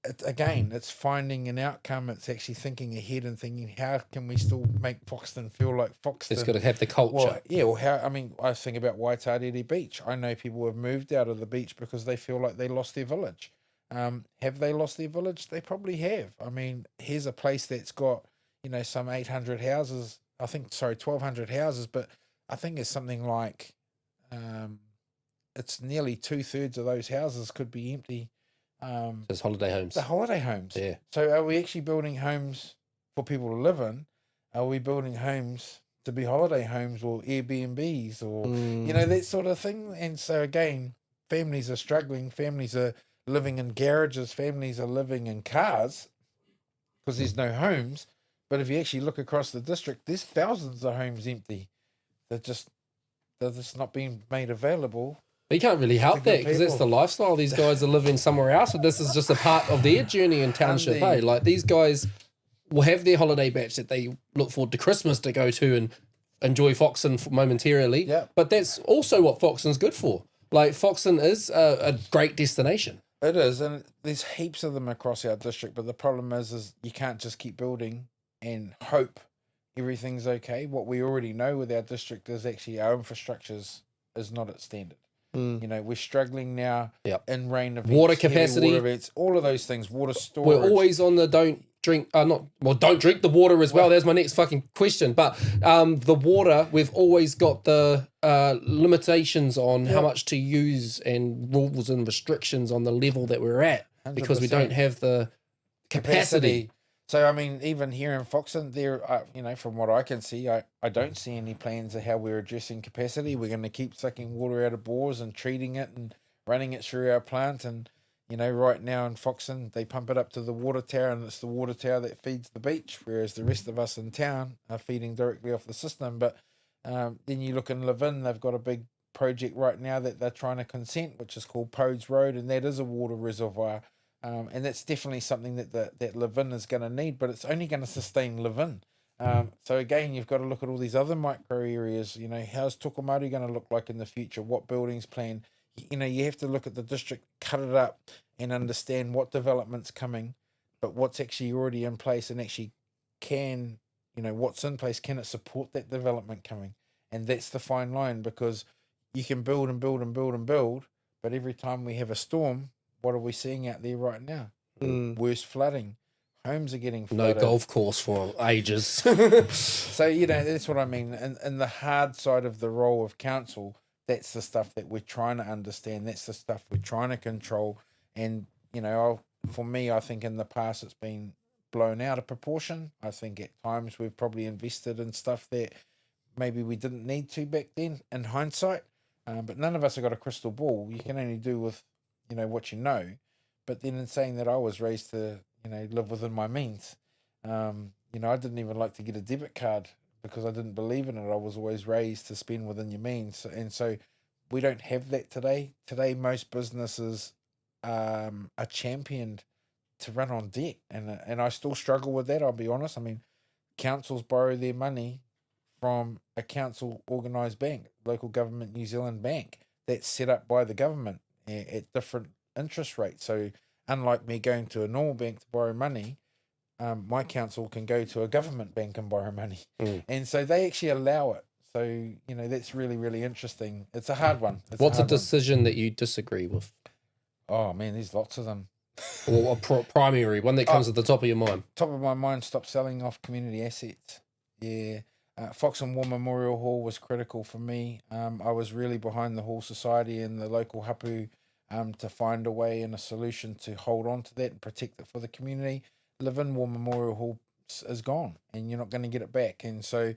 it's finding an outcome. It's actually thinking ahead and thinking, how can we still make Foxton feel like Foxton? It's got to have the culture. Well, yeah, I think about Waitarere Beach. I know people have moved out of the beach because they feel like they lost their village. Have they lost their village? They probably have. I mean, here's a place that's got, some 800 houses. 1,200 houses, but I think it's something like it's nearly 2/3 of those houses could be empty. Just holiday homes. The holiday homes. Yeah. So are we actually building homes for people to live in? Are we building homes to be holiday homes or Airbnbs or, that sort of thing? And so again, families are struggling. Families are living in garages. Families are living in cars because there's no homes. But if you actually look across the district, there's thousands of homes empty. They're just not being made available. But you can't really help that because that's the lifestyle. These guys are living somewhere else, and this is just a part of their journey in township. Hey, like these guys will have their holiday batch that they look forward to Christmas to go to and enjoy Foxton momentarily. Yeah. But that's also what Foxton's good for. Like Foxton is a great destination. It is, and there's heaps of them across our district. But the problem is you can't just keep building and hope everything's okay. What we already know with our district is actually our infrastructure is not at standard. We're struggling now in rain events, water capacity, water events, all of those things, water storage. We're always on the don't drink the water as well. That's my next fucking question. But the water, we've always got the limitations on how much to use and rules and restrictions on the level that we're at because we don't have the capacity. So, I mean, even here in Foxton, there, from what I can see, I don't see any plans of how we're addressing capacity. We're going to keep sucking water out of bores and treating it and running it through our plant. And, right now in Foxton, they pump it up to the water tower, and it's the water tower that feeds the beach, whereas the rest of us in town are feeding directly off the system. But then you look in Levin, they've got a big project right now that they're trying to consent, which is called Podes Road, and that is a water reservoir. And that's definitely something that Levin is going to need, but it's only going to sustain Levin. So again, you've got to look at all these other micro areas. How's Tokomaru going to look like in the future? What buildings plan? You have to look at the district, cut it up, and understand what development's coming, but what's actually already in place, and actually what's in place, can it support that development coming? And that's the fine line, because you can build and build and build and build, but every time we have a storm, what are we seeing out there right now? Worse flooding. Homes are getting flooded. No golf course for ages. So, that's what I mean. And the hard side of the role of council, that's the stuff that we're trying to understand. That's the stuff we're trying to control. And, for me, I think in the past it's been blown out of proportion. I think at times we've probably invested in stuff that maybe we didn't need to back then in hindsight. But none of us have got a crystal ball. You can only do with what you know. But then in saying that, I was raised to, live within my means. I didn't even like to get a debit card because I didn't believe in it. I was always raised to spend within your means. And so we don't have that today. Today, most businesses are championed to run on debt. And I still struggle with that, I'll be honest. I mean, councils borrow their money from a council organised bank, local government New Zealand bank, that's set up by the government at different interest rates. So unlike me going to a normal bank to borrow money, my council can go to a government bank and borrow money. And so they actually allow it. So, that's really, really interesting. It's a hard one. What's a decision that you disagree with? Oh, man, there's lots of them. Or a primary one that comes at the top of your mind? Top of my mind, stop selling off community assets. Yeah. Foxton War Memorial Hall was critical for me. I was really behind the Hall Society and the local hapu to find a way and a solution to hold on to that and protect it for the community. Levin War Memorial Hall is gone, and you're not going to get it back. And so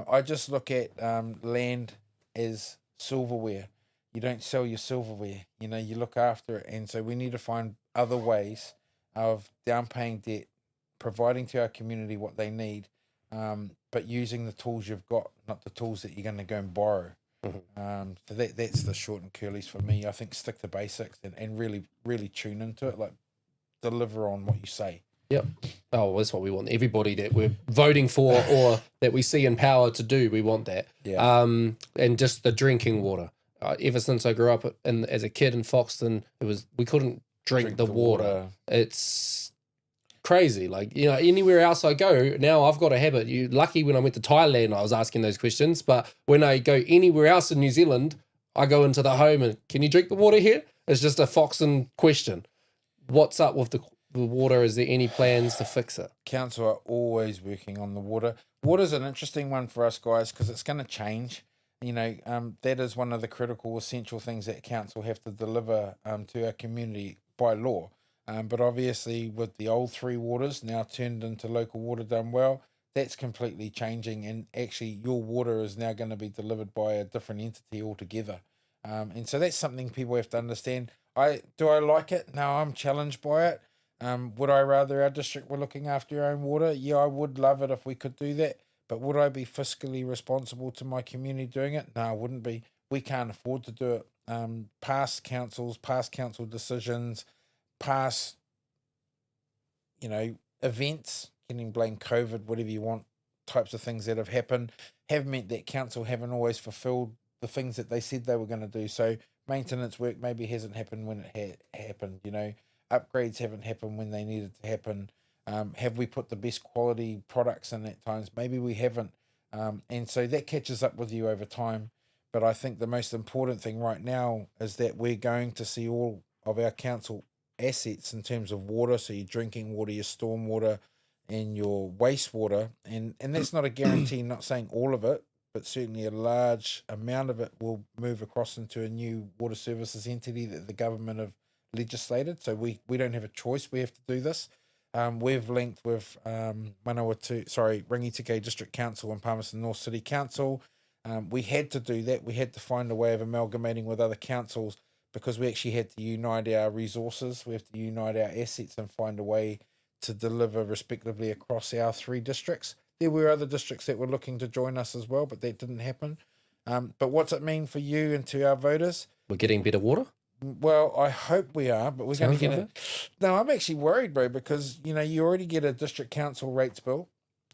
I just look at land as silverware. You don't sell your silverware. You look after it. And so we need to find other ways of downpaying debt, providing to our community what they need, but using the tools you've got, not the tools that you're going to go and borrow. So that's the short and curlies for me. I think stick to basics and really, really tune into it, like deliver on what you say. Yep. Oh, well, that's what we want. Everybody that we're voting for or that we see in power to do, we want that. Yeah. And just the drinking water. Ever since I grew up as a kid in Foxton, we couldn't drink the water. It's crazy. Like, anywhere else I go, now I've got a habit. Lucky when I went to Thailand, I was asking those questions. But when I go anywhere else in New Zealand, I go into the home and, can you drink the water here? It's just a Foxton question. What's up with the water? Is there any plans to fix it? Council are always working on the water. Water's an interesting one for us guys because it's going to change. That is one of the critical, essential things that council have to deliver to our community by law. But obviously, with the old 3 waters now turned into local water done well, that's completely changing. And actually, your water is now going to be delivered by a different entity altogether. And so that's something people have to understand. Do I like it? No, I'm challenged by it. Would I rather our district were looking after our own water? Yeah, I would love it if we could do that. But would I be fiscally responsible to my community doing it? No, I wouldn't be. We can't afford to do it. Past council decisions, past, events, getting blamed COVID, whatever you want, types of things that have happened, have meant that council haven't always fulfilled the things that they said they were going to do. So maintenance work maybe hasn't happened when it happened, upgrades haven't happened when they needed to happen. Have we put the best quality products in at times? Maybe we haven't. And so that catches up with you over time. But I think the most important thing right now is that we're going to see all of our council assets in terms of water, so your drinking water, your storm water, and your wastewater. And that's not a guarantee, not saying all of it, but certainly a large amount of it will move across into a new water services entity that the government have legislated. So we don't have a choice. We have to do this. We've linked with Rangitike District Council and Palmerston North City Council. We had to do that. We had to find a way of amalgamating with other councils because we actually had to unite our resources. We have to unite our assets and find a way to deliver respectively across our 3 districts. There were other districts that were looking to join us as well, but that didn't happen. But what's it mean for you and to our voters? We're getting better water? Well, I hope we are, but we're going to get Sounds it. No, I'm actually worried, bro, because, you already get a district council rates bill.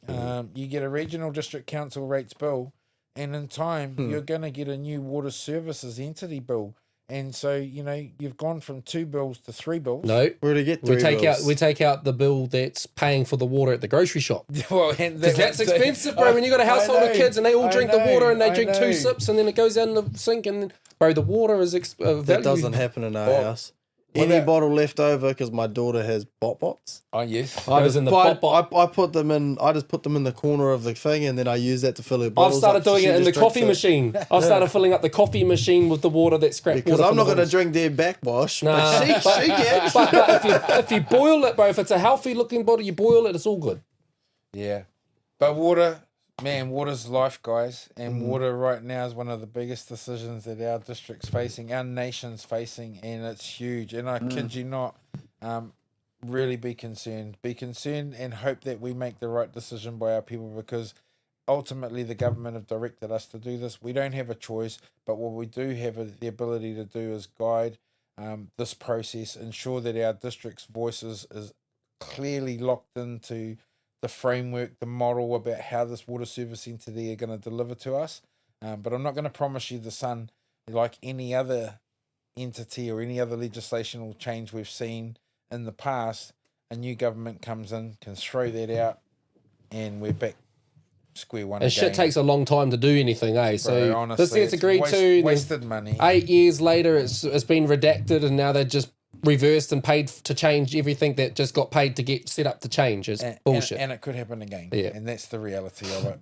You get a regional district council rates bill, and in time, you're going to get a new water services entity bill. And so, you've gone from 2 bills to 3 bills. No. Where to get 3 bills? We take out the bill that's paying for the water at the grocery shop. Well, because that's expensive, bro. When you got a household of kids and they all drink the water and they drink 2 sips and then it goes down the sink and bro, the water is that doesn't happen in our house. Any bottle left over, because my daughter has bots. Oh yes, I put them in. I just put them in the corner of the thing, and then I use that to fill her bottles. I've started doing it in the coffee machine. I've started filling up the coffee machine with the water that's scrapped. Because I'm not going to drink their backwash. Nah, but she gets. But if you boil it, bro, if it's a healthy looking bottle, you boil it, it's all good. Yeah, but water. Man, water's life, guys, and water right now is one of the biggest decisions that our district's facing, our nation's facing, and it's huge. And I kid you not, really be concerned and hope that we make the right decision by our people, because ultimately the government have directed us to do this. We don't have a choice, but what we do have the ability to do is guide this process, ensure that our district's voices is clearly locked into the framework, the model about how this water service entity are going to deliver to us. But I'm not going to promise you the sun like any other entity or any other legislational change we've seen in the past. A new government comes in, can throw that out, and we're back square one. And shit takes a long time to do anything, eh? So honestly, this gets agreed to. Wasted money. 8 years later, it's been redacted, and now they're just reversed and paid to change everything that just got paid to get set up to change. It's bullshit. And it could happen again. Yeah. And that's the reality of it.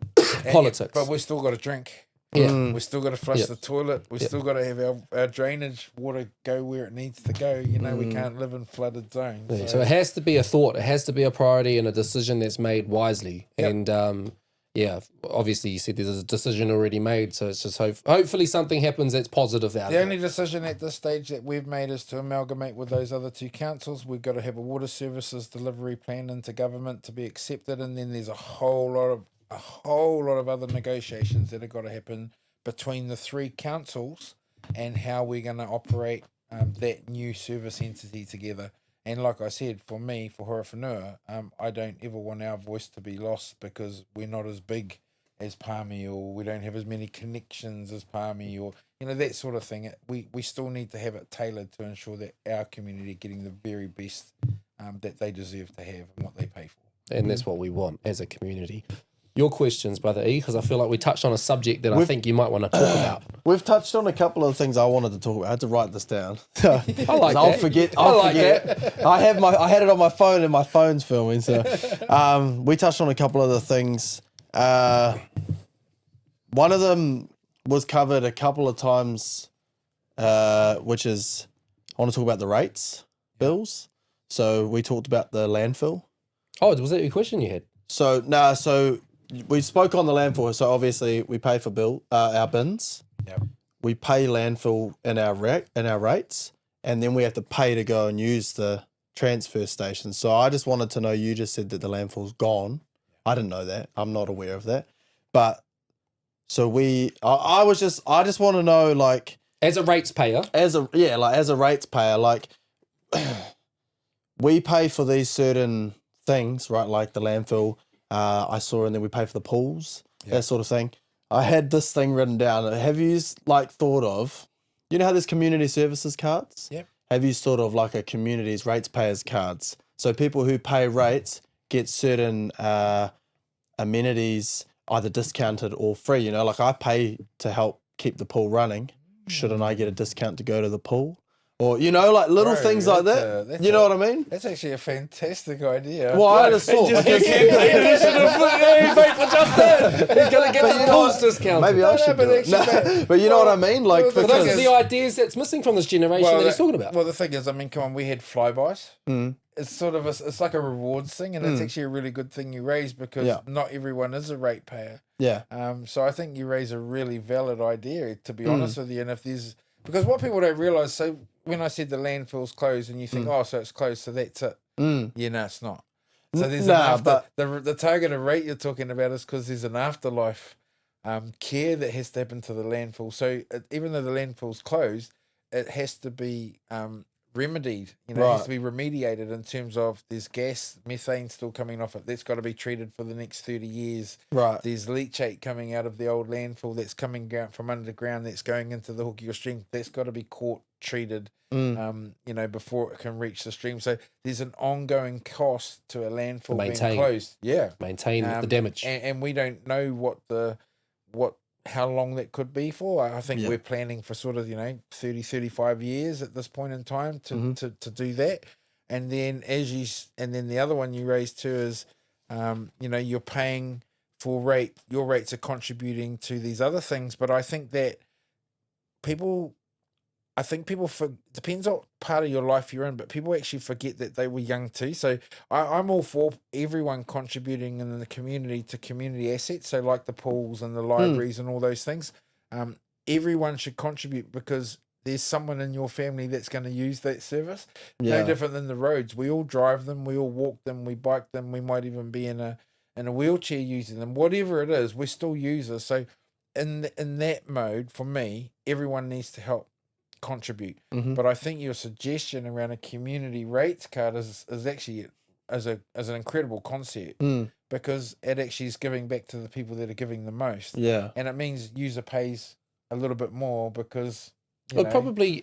Politics. But we've still got to drink. Yeah. We've still got to flush the toilet. We've still got to have our drainage water go where it needs to go. We can't live in flooded zones. Yeah. So it has to be a thought. It has to be a priority and a decision that's made wisely. Yep. And obviously you said there's a decision already made. So it's just hopefully something happens that's positive out there. The only decision at this stage that we've made is to amalgamate with those other 2 councils. We've got to have a water services delivery plan into government to be accepted. And then there's a whole lot of other negotiations that have got to happen between the 3 councils and how we're going to operate that new service entity together. And like I said, for me, for Horowhenua, I don't ever want our voice to be lost because we're not as big as Palmy, or we don't have as many connections as Palmy, or that sort of thing. We still need to have it tailored to ensure that our community are getting the very best that they deserve to have and what they pay for. And that's what we want as a community. your questions, Brother E, because I feel like we touched on a subject that I think you might want to talk about. We've touched on a couple of things I wanted to talk about. I had to write this down. I like I'll that. forget. I I'll like forget. I had it on my phone and my phone's filming. So we touched on a couple of the things. One of them was covered a couple of times, which is I want to talk about the rates bills. So we talked about the landfill. Oh, was that your question you had? So we spoke on the landfill. So obviously we pay for our bins. Yep. We pay landfill in our rates, and then we have to pay to go and use the transfer station. So I just wanted to know. You just said that the landfill's gone. I didn't know that. I'm not aware of that. But so I just want to know, like, As a rates payer. as a rates payer, like we pay for these certain things, right? Like the landfill. I saw, and then we pay for the pools, that sort of thing. I had this thing written down. Have you thought of, you know how there's community services cards? Yep. Have you thought of like a community's rates payers cards? So people who pay rates get certain amenities either discounted or free. You know, like I pay to help keep the pool running. Shouldn't I get a discount to go to the pool? Or, you know, like little things like that. You know what I mean? That's actually a fantastic idea. Well, I just thought. He's going to get the pools discount. Maybe I should do it. No, but you know what I mean? Like, well, But those are the ideas that's missing from this generation that he's talking about. Well, the thing is, I mean, come on, we had flybys. It's sort of it's like a rewards thing, and it's actually a really good thing you raise because not everyone is a rate payer. Yeah. So I think you raise a really valid idea, to be honest with you. And if there's, because what people don't realise, so when I said the landfill's closed, and you think, oh, so it's closed, so that's it. Yeah, no, it's not. So there's the targeted rate you're talking about is because there's an afterlife care that has to happen to the landfill. So even though the landfill's closed, it has to be remedied. You know, it has to be remediated in terms of there's gas, methane still coming off it. That's got to be treated for the next 30 years. Right. There's leachate coming out of the old landfill that's coming out from underground that's going into the Hookio stream. That's got to be caught, treated, you know, before it can reach the stream. So there's an ongoing cost to a landfill being closed. Yeah. Maintain the damage. And we don't know how long that could be for. I think we're planning for sort of, 30, 35 years at this point in time to do that. And then the other one you raised too is, you're paying for rate, your rates are contributing to these other things. But I think that people depends what part of your life you're in, but people actually forget that they were young too. So I'm all for everyone contributing in the community to community assets. So like the pools and the libraries and all those things. Everyone should contribute because there's someone in your family that's going to use that service. No different than the roads. We all drive them, we all walk them, we bike them, we might even be in a wheelchair using them. Whatever it is, we're still users. So in that mode, for me, everyone needs to help contribute. But I think your suggestion around a community rates card is actually as an incredible concept because it actually is giving back to the people that are giving the most. Yeah. And it means user pays a little bit more because It'll probably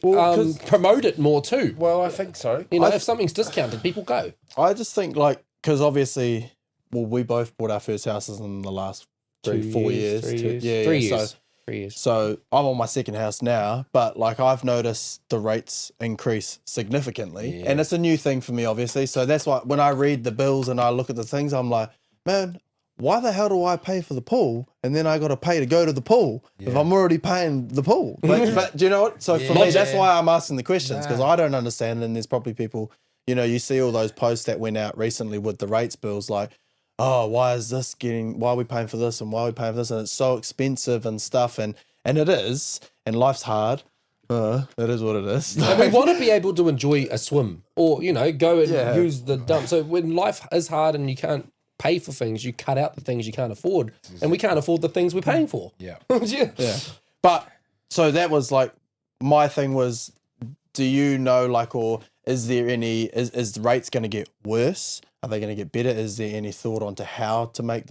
promote it more too. Well, I think so. If something's discounted, people go. I just think because obviously, we both bought our first houses in the last 4 years. 3 years. 3 years. So I'm on my second house now, but I've noticed the rates increase significantly, and it's a new thing for me, obviously. So that's why when I read the bills and I look at the things, I'm like, man, why the hell do I pay for the pool and then I got to pay to go to the pool if I'm already paying the pool? But do you know what? So for me, that's why I'm asking the questions because I don't understand, and there's probably people, you see all those posts that went out recently with the rates bills, like, oh, why are we paying for this and why are we paying for this? And it's so expensive and stuff. And it is, and life's hard. It is what it is. And we want to be able to enjoy a swim or, go and use the dump. So when life is hard and you can't pay for things, you cut out the things you can't afford. And we can't afford the things we're paying for. Yeah. But so that was my thing was, do you know, or is there is the rates going to get worse? Are they going to get better? Is there any thought onto how to make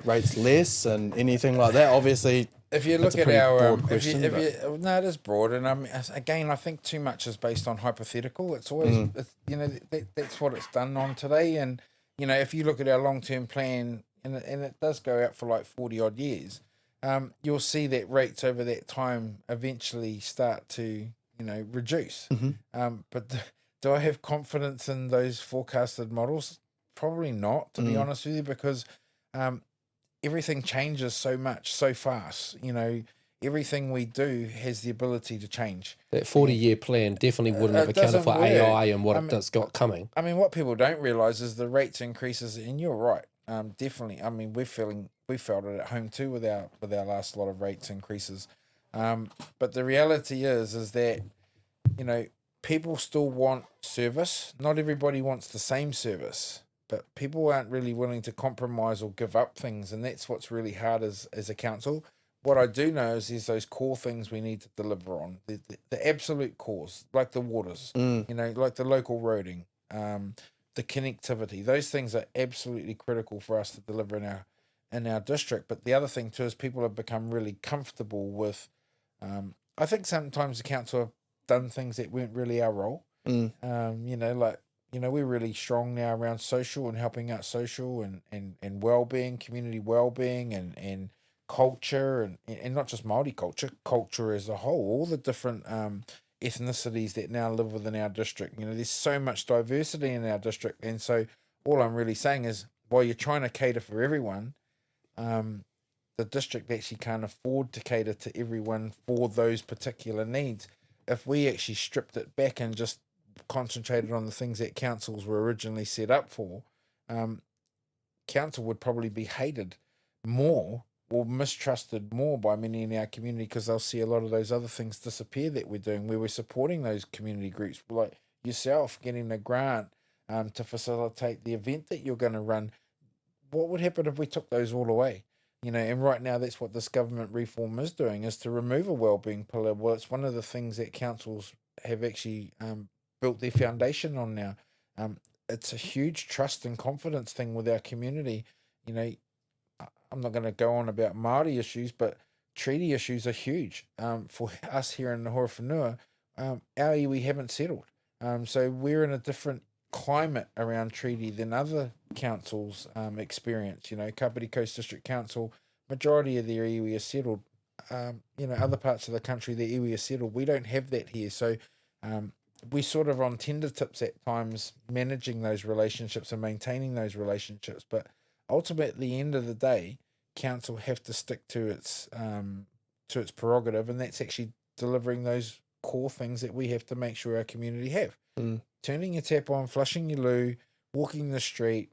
rates less and anything like that? Obviously, if you look at our question, no, it is broad, and I think too much is based on hypothetical. It's always that's what it's done on today, and if you look at our long-term plan, and it does go out for like 40 odd years, you'll see that rates over that time eventually start to, reduce. But do I have confidence in those forecasted models? Probably not, to be honest with you, because everything changes so much, so fast. Everything we do has the ability to change. That 40-year plan definitely wouldn't have accounted for AI and what it's got coming. I mean, what people don't realise is the rates increases, and you're right, definitely. I mean, we felt it at home too with our last lot of rates increases. But the reality is that, people still want service. Not everybody wants the same service, but people aren't really willing to compromise or give up things, and that's what's really hard as a council. What I do know is there's those core things we need to deliver on, the absolute cores, like the waters, like the local roading, the connectivity. Those things are absolutely critical for us to deliver in our district. But the other thing too is people have become really comfortable with. I think sometimes the council have done things that weren't really our role. We're really strong now around social and helping out social and well-being, community well-being and culture and not just Māori culture as a whole, all the different ethnicities that now live within our district. There's so much diversity in our district, and so all I'm really saying is while you're trying to cater for everyone, the district actually can't afford to cater to everyone for those particular needs. If we actually stripped it back and just concentrated on the things that councils were originally set up for, council would probably be hated more or mistrusted more by many in our community, because they'll see a lot of those other things disappear that we're doing, where we're supporting those community groups, like yourself getting a grant to facilitate the event that you're going to run. What would happen if we took those all away? And right now that's what this government reform is doing, is to remove a wellbeing pillar. Well, it's one of the things that councils have actually built their foundation on now. It's a huge trust and confidence thing with our community. I'm not going to go on about Māori issues, but treaty issues are huge. For us here in the Horowhenua, our iwi haven't settled. So we're in a different climate around treaty than other councils experience. Kapiti Coast District Council, majority of their iwi are settled. Other parts of the country, their iwi are settled. We don't have that here. So we're sort of on tender tips at times, managing those relationships and maintaining those relationships. But ultimately, at the end of the day, council have to stick to its prerogative, and that's actually delivering those core things that we have to make sure our community have. Turning your tap on, flushing your loo, walking the street,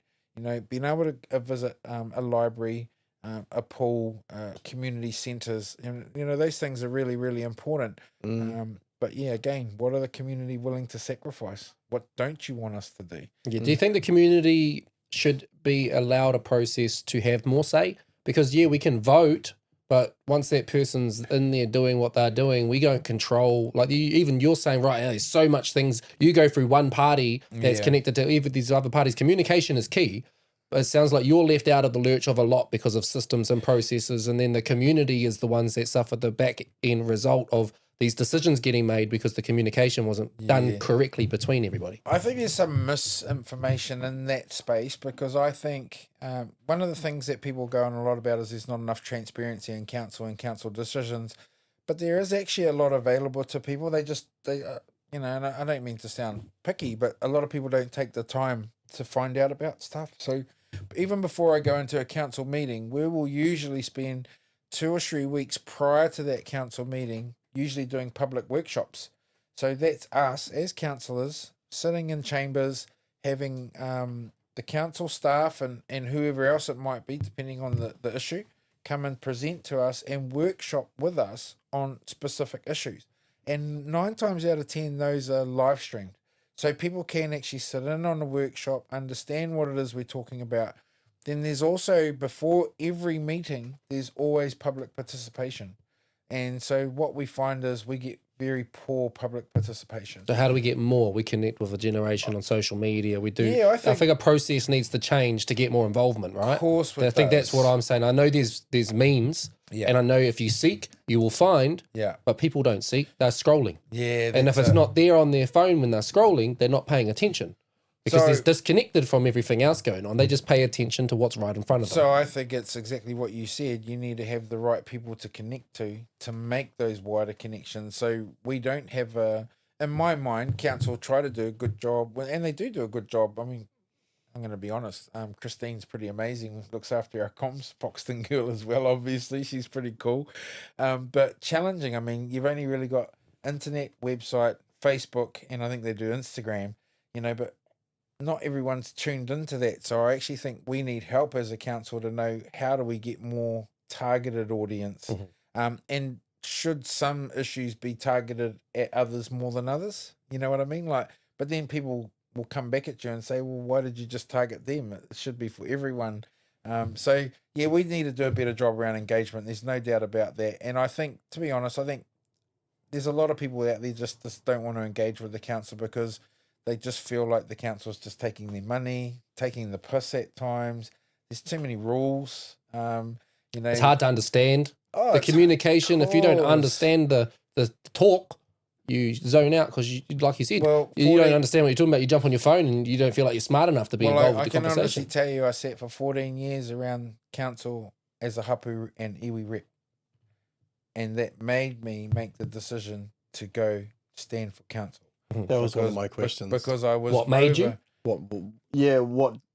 being able to visit a library, a pool, community centres, those things are really, really important. But yeah, again, what are the community willing to sacrifice? What don't you want us to do? Yeah. Do you think the community should be allowed a process to have more say? Because we can vote, but once that person's in there doing what they're doing, we don't control. Like you're saying right now, there's so much things. You go through one party that's connected to even these other parties. Communication is key, but it sounds like you're left out of the lurch of a lot because of systems and processes, and then the community is the ones that suffer the back end result of these decisions getting made because the communication wasn't done correctly between everybody. I think there's some misinformation in that space, because I think one of the things that people go on a lot about is there's not enough transparency in council and council decisions, but there is actually a lot available to people. They and I don't mean to sound picky, but a lot of people don't take the time to find out about stuff. So even before I go into a council meeting, we will usually spend 2 or 3 weeks prior to that council meeting usually doing public workshops. So that's us as councillors sitting in chambers, having the council staff and whoever else it might be, depending on the issue, come and present to us and workshop with us on specific issues. And 9 times out of 10, those are live streamed. So people can actually sit in on a workshop, understand what it is we're talking about. Then there's also, before every meeting, there's always public participation. And so what we find is we get very poor public participation. So how do we get more? We connect with a generation on social media. We do. Yeah, I think a process needs to change to get more involvement, right? Of course, I think that's what I'm saying. I know there's means, and I know if you seek, you will find. Yeah. But people don't seek; they're scrolling. Yeah. And if it's not there on their phone when they're scrolling, they're not paying attention. because So- they're disconnected from everything else going on. They just pay attention to what's right in front of them. So I think it's exactly what you said. You need to have the right people to connect to make those wider connections. So we don't have in my mind, council try to do a good job, and they do a good job. I mean, I'm going to be honest. Christine's pretty amazing. Looks after our comms. Foxton girl as well. Obviously, she's pretty cool. But challenging. I mean, you've only really got internet, website, Facebook, and I think they do Instagram. But not everyone's tuned into that. So I actually think we need help as a council to know how do we get more targeted audience, and should some issues be targeted at others more than others? You know what I mean? But then people will come back at you and say, well, why did you just target them? It should be for everyone. So yeah, we need to do a better job around engagement. There's no doubt about that. And I think, to be honest, there's a lot of people out there just don't want to engage with the council because they just feel like the council's just taking their money, taking the piss at times. There's too many rules. It's hard to understand the it's communication. If you don't course. understand the talk, you zone out because, like you said, Well, you don't understand what you're talking about. You jump on your phone and you don't feel like you're smart enough to be involved I with the can honestly conversation. tell you, I sat for 14 years around council as a hapu and iwi rep, and that made me make the decision to go stand for council. That was one of my questions. Because I was What made you?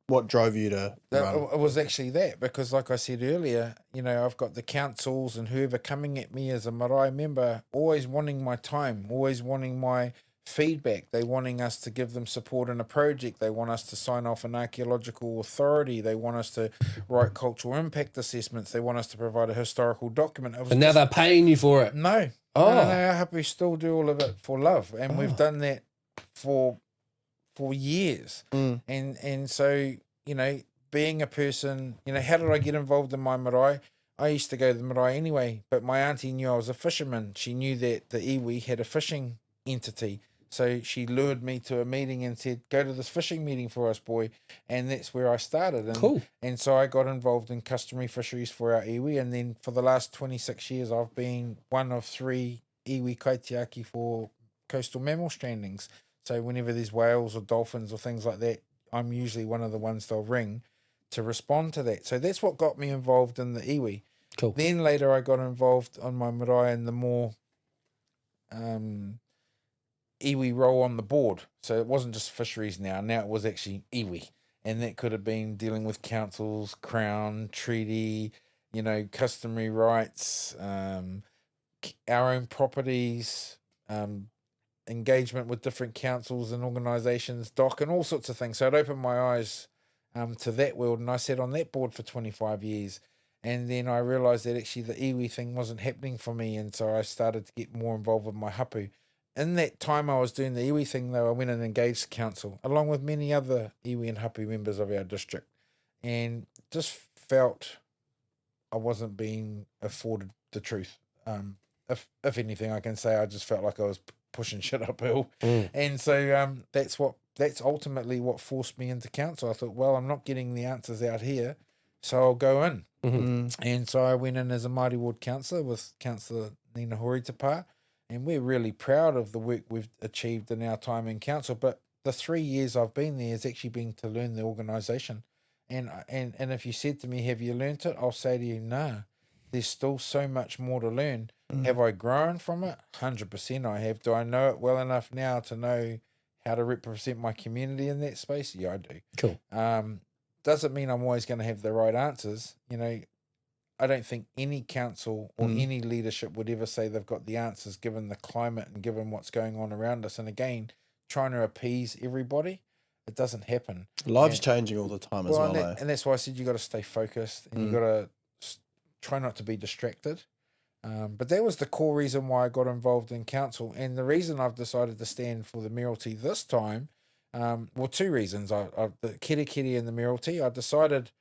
What drove you to run? It was actually that, because like I said earlier, I've got the councils and whoever coming at me as a marae member, always wanting my time, always wanting my feedback. They wanting us to give them support in a project. They want us to sign off an archaeological authority. They want us to write cultural impact assessments. They want us to provide a historical document. And now they're paying you for it. No. Oh. No, I hope we still do all of it for love. And we've done that for years. And so, being a person, how did I get involved in my marae? I used to go to the marae anyway, but my auntie knew I was a fisherman. She knew that the iwi had a fishing entity. So she lured me to a meeting and said, go to this fishing meeting for us, boy. And that's where I started. And, Cool. And so I got involved in customary fisheries for our iwi. And then for the last 26 years, I've been one of 3 iwi kaitiaki for coastal mammal strandings. So whenever there's whales or dolphins or things like that, I'm usually one of the ones they'll ring to respond to that. So that's what got me involved in the iwi. Cool. Then later I got involved on my marae in the more iwi role on the board. So it wasn't just fisheries now it was actually iwi. And that could have been dealing with councils, crown, treaty, customary rights, our own properties, engagement with different councils and organisations, DOC, and all sorts of things. So it opened my eyes to that world, and I sat on that board for 25 years. And then I realised that actually the iwi thing wasn't happening for me, and so I started to get more involved with my hapu. In that time I was doing the iwi thing, though, I went and engaged council, along with many other iwi and hapu members of our district, and just felt I wasn't being afforded the truth. If anything, I can say I just felt like I was pushing shit uphill. And so that's ultimately what forced me into council. I thought, well, I'm not getting the answers out here, so I'll go in. And so I went in as a Maori Ward councillor with Councillor Nina Horitapa, and we're really proud of the work we've achieved in our time in council. But the 3 years I've been there has actually been to learn the organisation. And if you said to me, have you learnt it? I'll say to you, nah, there's still so much more to learn. Have I grown from it? 100% I have. Do I know it well enough now to know how to represent my community in that space? Yeah, I do. Cool. Doesn't mean I'm always going to have the right answers. I don't think any council or any leadership would ever say they've got the answers given the climate and given what's going on around us. And again, trying to appease everybody, it doesn't happen. Life's changing all the time as well. And that's why I said you got to stay focused and you got to try not to be distracted. But that was the core reason why I got involved in council. And the reason I've decided to stand for the mayoralty this time, 2 reasons. The kiri and the mayoralty, I decided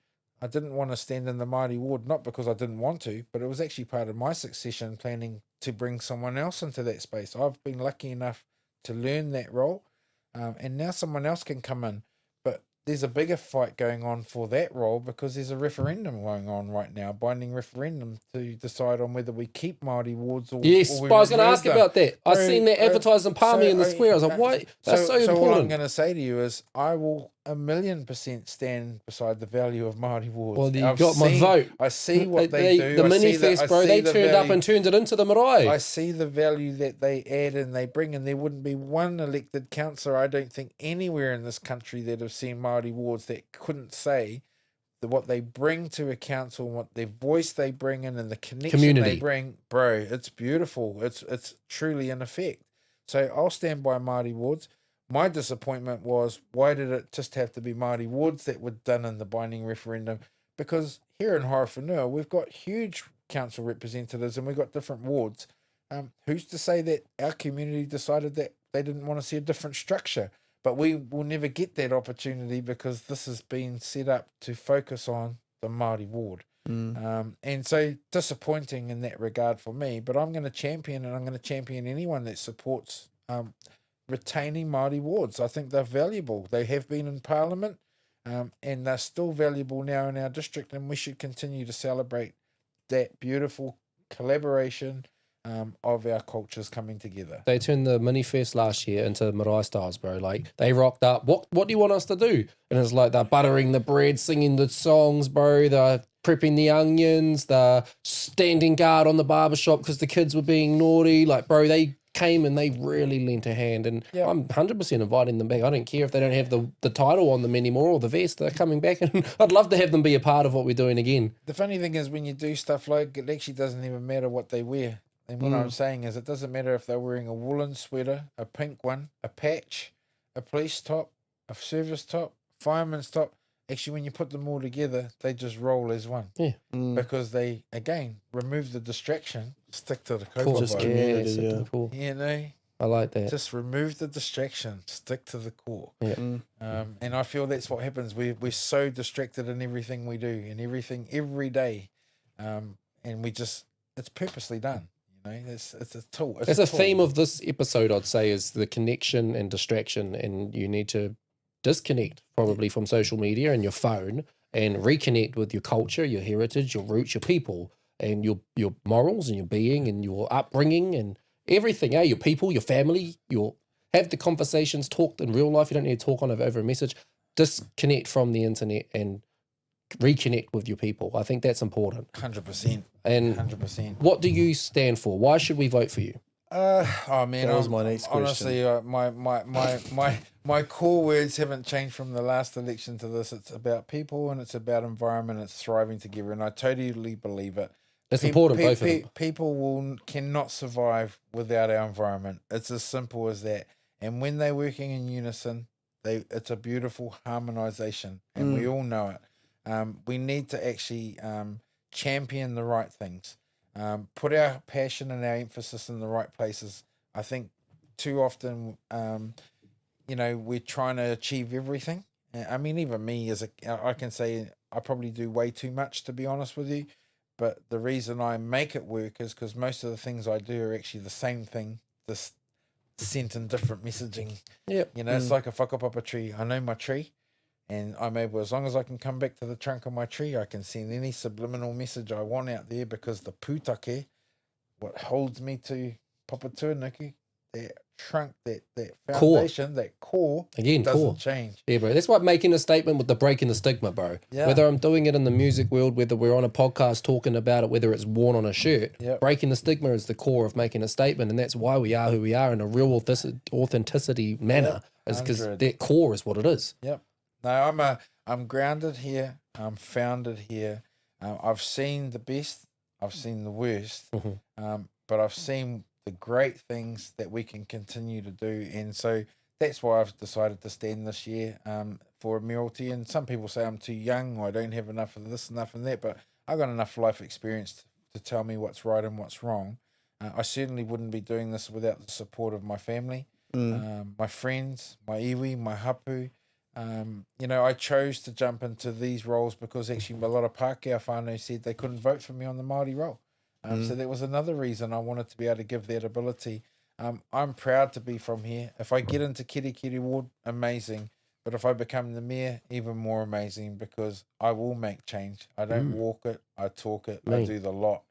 I didn't want to stand in the Maori ward, not because I didn't want to, but it was actually part of my succession planning to bring someone else into that space. I've been lucky enough to learn that role, and now someone else can come in. But there's a bigger fight going on for that role because there's a referendum going on right now, binding referendum to decide on whether we keep Māori wards or Yes, or we but I was going to remove ask them. about that. I Bro, seen that advertised in Palmy in the square. I was like, why? That's so So what I'm important. going to say to you is, I will 1,000,000% stand beside the value of Māori wards. Well, you I've got my seen- vote. I see what they do. The I see Minifest, I bro, see they the turned up value- and turned it into the marae. I see the value that they add and they bring, and there wouldn't be one elected councillor, I don't think, anywhere in this country that have seen Māori wards that couldn't say that what they bring to a council, what their voice they bring in, and the connection Community. they bring, bro. It's beautiful. It's truly an effect. So I'll stand by Māori wards. My disappointment was, why did it just have to be Māori wards that were done in the binding referendum? Because here in Horowhenua, we've got huge council representatives and we've got different wards. Who's to say that our community decided that they didn't want to see a different structure? But we will never get that opportunity because this has been set up to focus on the Māori ward. And so disappointing in that regard for me, but I'm going to champion, and I'm going to champion anyone that supports retaining Māori wards. I think they're valuable. They have been in Parliament, and they're still valuable now in our district, and we should continue to celebrate that beautiful collaboration of our cultures coming together. They turned the Minifest last year into Marae Styles, bro. Like, they rocked up. What do you want us to do? And it's like they're buttering the bread, singing the songs, bro. They're prepping the onions. They're standing guard on the barbershop because the kids were being naughty. Like, bro, they came and they really lent a hand. And Yep. I'm 100% inviting them back. I don't care if they don't have the title on them anymore or the vest. They're coming back. And I'd love to have them be a part of what we're doing again. The funny thing is, when you do stuff like it, actually doesn't even matter what they wear. And what I'm saying is, it doesn't matter if they're wearing a woolen sweater, a pink one, a patch, a police top, a service top, fireman's top. Actually, when you put them all together, they just roll as one. Yeah. Because they, again, remove the distraction, stick to the Cool. just community, yeah. Cool. You know, I like that. just remove the distraction, stick to the core. Yeah. And I feel that's what happens. We're so distracted in everything we do and everything every day. And we just, it's purposely done. You know, it's a tool. There's a tool. theme of this episode, I'd say, is the connection and distraction, and you need to disconnect probably from social media and your phone and reconnect with your culture, your heritage, your roots, your people, and your morals and your being and your upbringing and everything. Your people, your family, have the conversations, talk in real life. You don't need to talk on over a message. Disconnect from the internet and reconnect with your people. I think that's important. 100%. And 100%. what do you stand for? Why should we vote for you? Oh man, That was my next honestly, my core words haven't changed from the last election to this. It's about people and it's about environment. It's thriving together, and I totally believe it. That's important, both of them. People cannot survive without our environment. It's as simple as that. And when they're working in unison, it's a beautiful harmonization, and we all know it. We need to actually champion the right things. Put our passion and our emphasis in the right places. I think too often, we're trying to achieve everything. I mean, even me I can say I probably do way too much, to be honest with you. But the reason I make it work is because most of the things I do are actually the same thing, just sent in different messaging. Yep. It's like a whakapapa tree. I know my tree. And I'm able, as long as I can come back to the trunk of my tree, I can send any subliminal message I want out there, because the pūtake, what holds me to Papa Tuanuku, that trunk, that foundation, that core, Again, doesn't core. change. Yeah, bro. That's why making a statement with the breaking the stigma, bro. Yeah. Whether I'm doing it in the music world, whether we're on a podcast talking about it, whether it's worn on a shirt, Yep. breaking the stigma is the core of making a statement. And that's why we are who we are in a real authenticity manner, is because 100. that core is what it is. Yep. No, I'm grounded here. I'm founded here. I've seen the best. I've seen the worst. But I've seen the great things that we can continue to do. And so that's why I've decided to stand this year for Admiralty. And some people say I'm too young, or I don't have enough of this, enough of that. But I've got enough life experience to tell me what's right and what's wrong. I certainly wouldn't be doing this without the support of my family, my friends, my iwi, my hapu. I chose to jump into these roles because actually a lot of Pākehā whānau said they couldn't vote for me on the Māori role. So that was another reason I wanted to be able to give that ability. I'm proud to be from here. If I get into Kirikiri Ward, amazing. But if I become the mayor, even more amazing, because I will make change. I don't walk it, I talk it, I do the lot.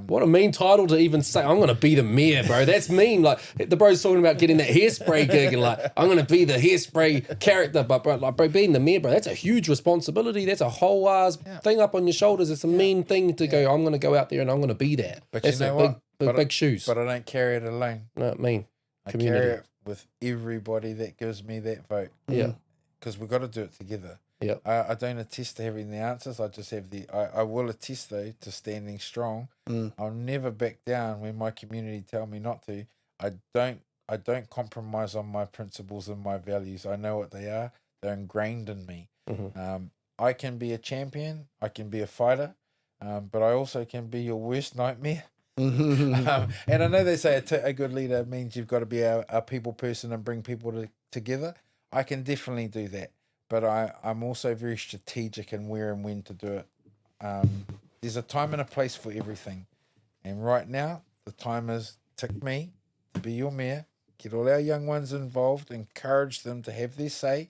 What a mean title to even say, I'm going to be the mayor, bro. That's mean. Like, the bro's talking about getting that hairspray gig and like, I'm going to be the hairspray character. But, bro, like, bro, being the mayor, bro, that's a huge responsibility. That's a whole ass thing up on your shoulders. It's a mean thing to go, I'm going to go out there and I'm going to be that. But that's you know big shoes. But I don't carry it alone. No, mean. I Community. carry it with everybody that gives me that vote. Yeah. Because we've got to do it together. Yeah. I don't attest to having the answers. I just have I will attest, though, to standing strong. I'll never back down when my community tell me not to. I don't compromise on my principles and my values. I know what they are. They're ingrained in me. I can be a champion. I can be a fighter. But I also can be your worst nightmare. And I know they say a good leader means you've got to be a people person and bring people together. I can definitely do that. But I'm also very strategic in where and when to do it. There's a time and a place for everything. And right now, the time is tick me to be your mayor, get all our young ones involved, encourage them to have their say,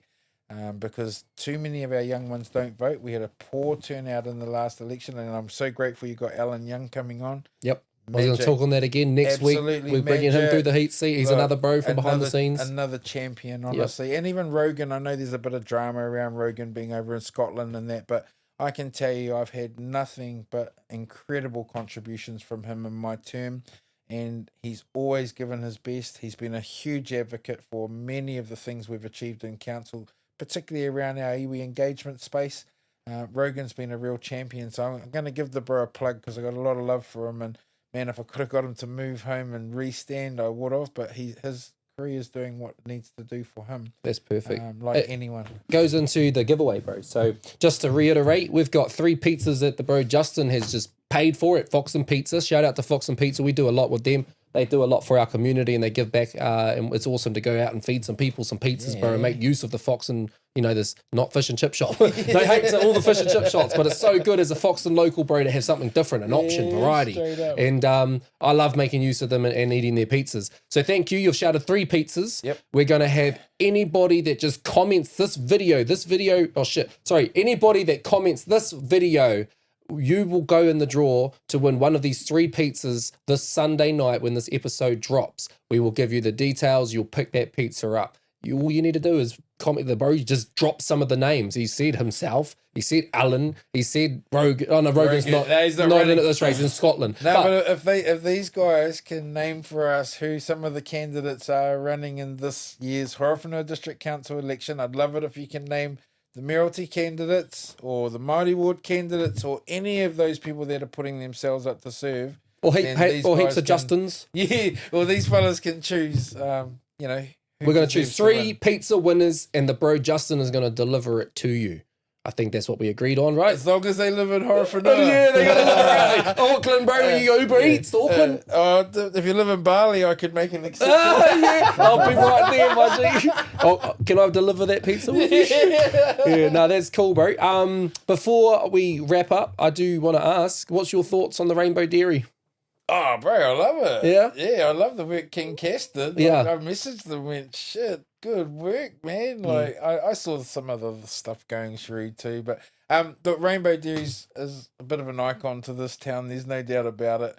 because too many of our young ones don't vote. We had a poor turnout in the last election, and I'm so grateful you got Alan Young coming on. Yep. I was going to talk on that again next week. We're bringing him through the heat seat. He's another bro from behind the scenes. Another champion, honestly. And even Rogan, I know there's a bit of drama around Rogan being over in Scotland and that, but I can tell you I've had nothing but incredible contributions from him in my term, and he's always given his best. He's been a huge advocate for many of the things we've achieved in council, particularly around our iwi engagement space. Rogan's been a real champion, so I'm going to give the bro a plug because I got a lot of love for him, and man, if I could have got him to move home and restand, I would have. But his career is doing what it needs to do for him. That's perfect. Like anyone. Goes into the giveaway, bro. So just to reiterate, we've got 3 pizzas that the bro Justin has just paid for at Foxton Pizza. Shout out to Foxton Pizza. We do a lot with them. They do a lot for our community and they give back. And it's awesome to go out and feed some people some pizzas, bro, and make use of the Foxton, this not fish and chip shop. They hate all the fish and chip shops, but it's so good as a Foxton local, bro, to have something different, an option, variety. And I love making use of them and eating their pizzas. So thank you. You've shouted 3 pizzas. Yep. We're going to have anybody that just comments anybody that comments this video, you will go in the draw to win one of these 3 pizzas this Sunday night when this episode drops. We will give you the details. You'll pick that pizza up. All you need to do is comment the bro. Just drop some of the names. He said himself. He said Alan. He said Rogan. Oh no, Rogan's not in at this race in Scotland. No, but if these guys can name for us who some of the candidates are running in this year's Horowhenua District Council election, I'd love it if you can name the Mayoralty candidates or the Maori Ward candidates or any of those people that are putting themselves up to serve. Or heaps of Justins. Yeah, well, these fellas can choose, We're going to choose 3 pizza winners and the bro Justin is going to deliver it to you. I think that's what we agreed on, right? As long as they live in Horowhenua. Yeah, they got to live around Auckland, bro. You Uber Eats to Auckland. If you live in Bali, I could make an exception. Yeah, I'll be right there, my G. Can I deliver that pizza with you? Yeah, no, that's cool, bro. Before we wrap up, I do want to ask, what's your thoughts on the Rainbow Dairy? Oh, bro, I love it. Yeah? Yeah, I love the work King Cass did. Yeah. I messaged them, went, shit, good work, man. Like, I saw some of the stuff going through too. But the Rainbow Dairy is a bit of an icon to this town. There's no doubt about it.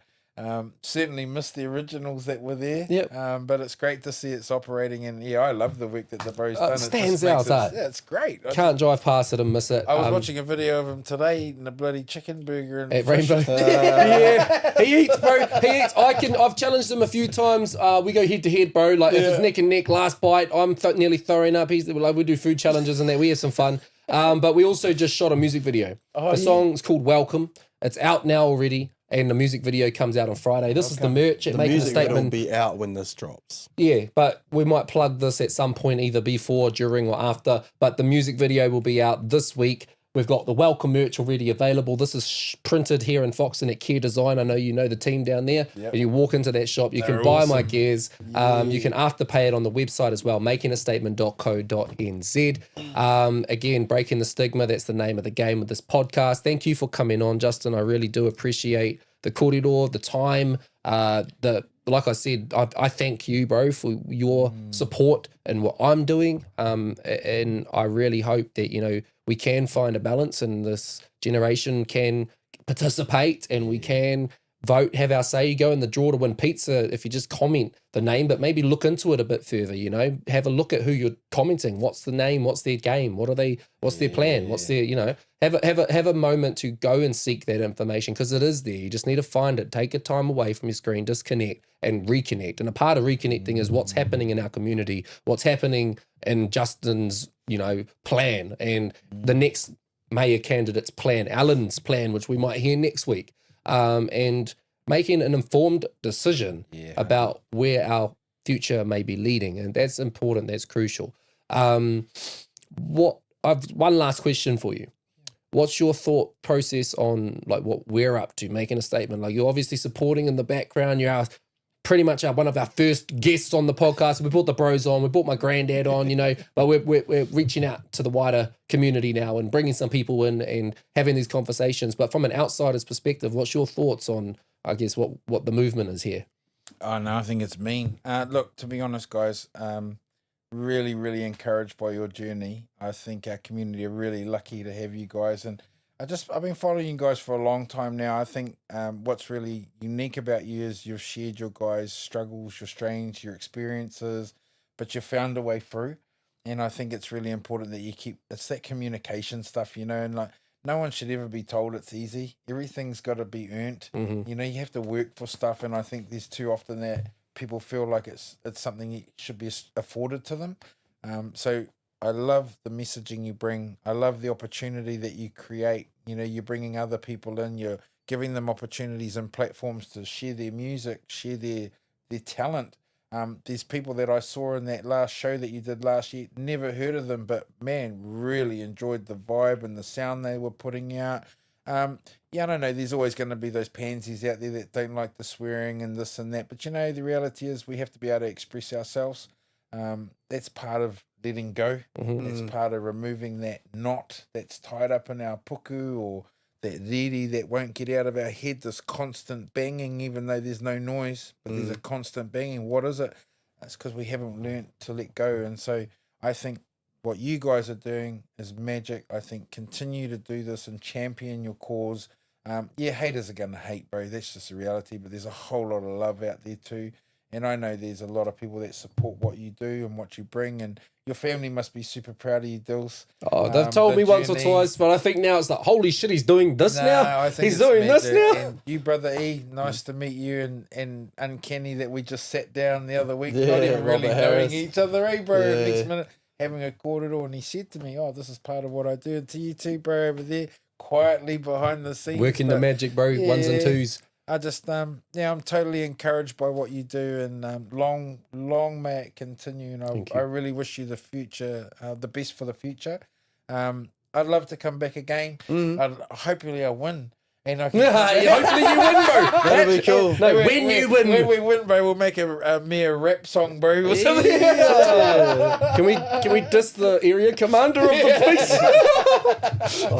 Certainly missed the originals that were there. Yep. But it's great to see it's operating. And, I love the work that the bro's done. It stands out, Yeah, it's great. Can't drive past it and miss it. I was watching a video of him today eating a bloody chicken burger at Rainbow. Yeah, he eats, bro. He eats. I've challenged him a few times. We go head to head, bro. Like if it's neck and neck, last bite, I'm nearly throwing up. He's like, we do food challenges and that. We have some fun. But we also just shot a music video. The song's called Welcome. It's out now already. And the music video comes out on Friday. This is the merch. The music video will be out when this drops. Yeah, but we might plug this at some point, either before, during, or after. But the music video will be out this week. We've got the welcome merch already available. This is printed here in Foxton at Care Design. I know you know the team down there. Yep. And you walk into that shop, you can buy my gears. You can afterpay it on the website as well, makingastatement.co.nz. Again, breaking the stigma. That's the name of the game of this podcast. Thank you for coming on, Justin. I really do appreciate the kōrero, the time, the like I said, I thank you, bro, for your support and what I'm doing. And I really hope that, you know, we can find a balance and this generation can participate and we can vote, have our say. You go in the draw to win pizza if you just comment the name, but maybe look into it a bit further, you know, have a look at who you're commenting. What's the name? What's their game? What's their plan? What's their, you know, have a moment to go and seek that information because it is there. You just need to find it, take a time away from your screen, disconnect and reconnect. And a part of reconnecting is what's happening in our community, what's happening in Justin's, you know, plan and the next mayor candidate's plan, Alan's plan, which we might hear next week. And making an informed decision about where our future may be leading. And that's important. That's crucial. One last question for you. What's your thought process on like what we're up to, making a statement? Like you're obviously supporting in the background. You're pretty much one of our first guests on the podcast. We brought the bros on. We brought my granddad on, you know, but we're reaching out to the wider community now and bringing some people in and having these conversations. But from an outsider's perspective, what's your thoughts on, I guess, what the movement is here? Oh, no, I think it's mean. Look, to be honest, guys, really, really encouraged by your journey. I think our community are really lucky to have you guys. And I've been following you guys for a long time now. I think what's really unique about you is you've shared your guys' struggles, your strains, your experiences, but you found a way through. And I think it's really important that you it's that communication stuff, you know, and like no one should ever be told it's easy. Everything's got to be earned. Mm-hmm. You know, you have to work for stuff. And I think there's too often that people feel like it's something that should be afforded to them. So I love the messaging you bring. I love the opportunity that you create. You know, you're bringing other people in. You're giving them opportunities and platforms to share their music, share their talent. There's people that I saw in that last show that you did last year, never heard of them, but man, really enjoyed the vibe and the sound they were putting out. I don't know, there's always going to be those pansies out there that don't like the swearing and this and that. But, you know, the reality is we have to be able to express ourselves. That's part of letting go. Mm-hmm. That's part of removing that knot that's tied up in our puku or that riri that won't get out of our head, this constant banging, even though there's no noise, but there's a constant banging. What is it? That's because we haven't learned to let go. And so I think what you guys are doing is magic. I think continue to do this and champion your cause. Haters are going to hate, bro. That's just the reality, but there's a whole lot of love out there too. And I know there's a lot of people that support what you do and what you bring, and your family must be super proud of you, Dilz. Oh, they've told me once or twice, but I think now it's like, holy shit, he's doing this now. I think he's doing this now. And you, brother E, nice to meet you, and uncanny that we just sat down the other week, not even really knowing each other, bro. Next minute, having a kōrero, and he said to me, "Oh, this is part of what I do." And to you too, bro, over there, quietly behind the scenes, working the magic, bro. Ones and twos. I just I'm totally encouraged by what you do, and long may it continue. And I really wish you the future, the best for the future. I'd love to come back again. Hopefully I win. And I can hopefully you win, bro. That'd be cool. No, when you win. When we win, bro, we'll make a mere rap song, bro. Or something. Yeah. Can we diss the area commander of the police?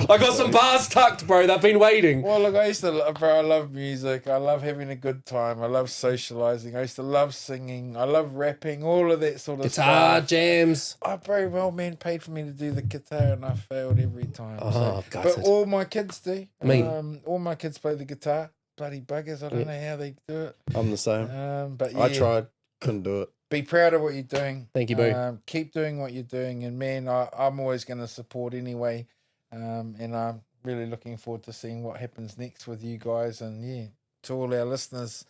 I got some bars tucked, bro. They've been waiting. Well, look, I love music. I love having a good time. I love socializing. I used to love singing. I love rapping. All of that sort of Guitar stuff. jams. Oh, bro, well, man paid for me to do the guitar, and I failed every time. God. But all my kids do. Me. All my kids play the guitar. Bloody buggers. I don't know how they do it. I'm the same. But yeah, I tried, couldn't do it. be proud of what you're doing. Thank you, boo. Keep doing what you're doing. And man, I'm always going to support anyway. And I'm really looking forward to seeing what happens next with you guys. And yeah, to all our listeners,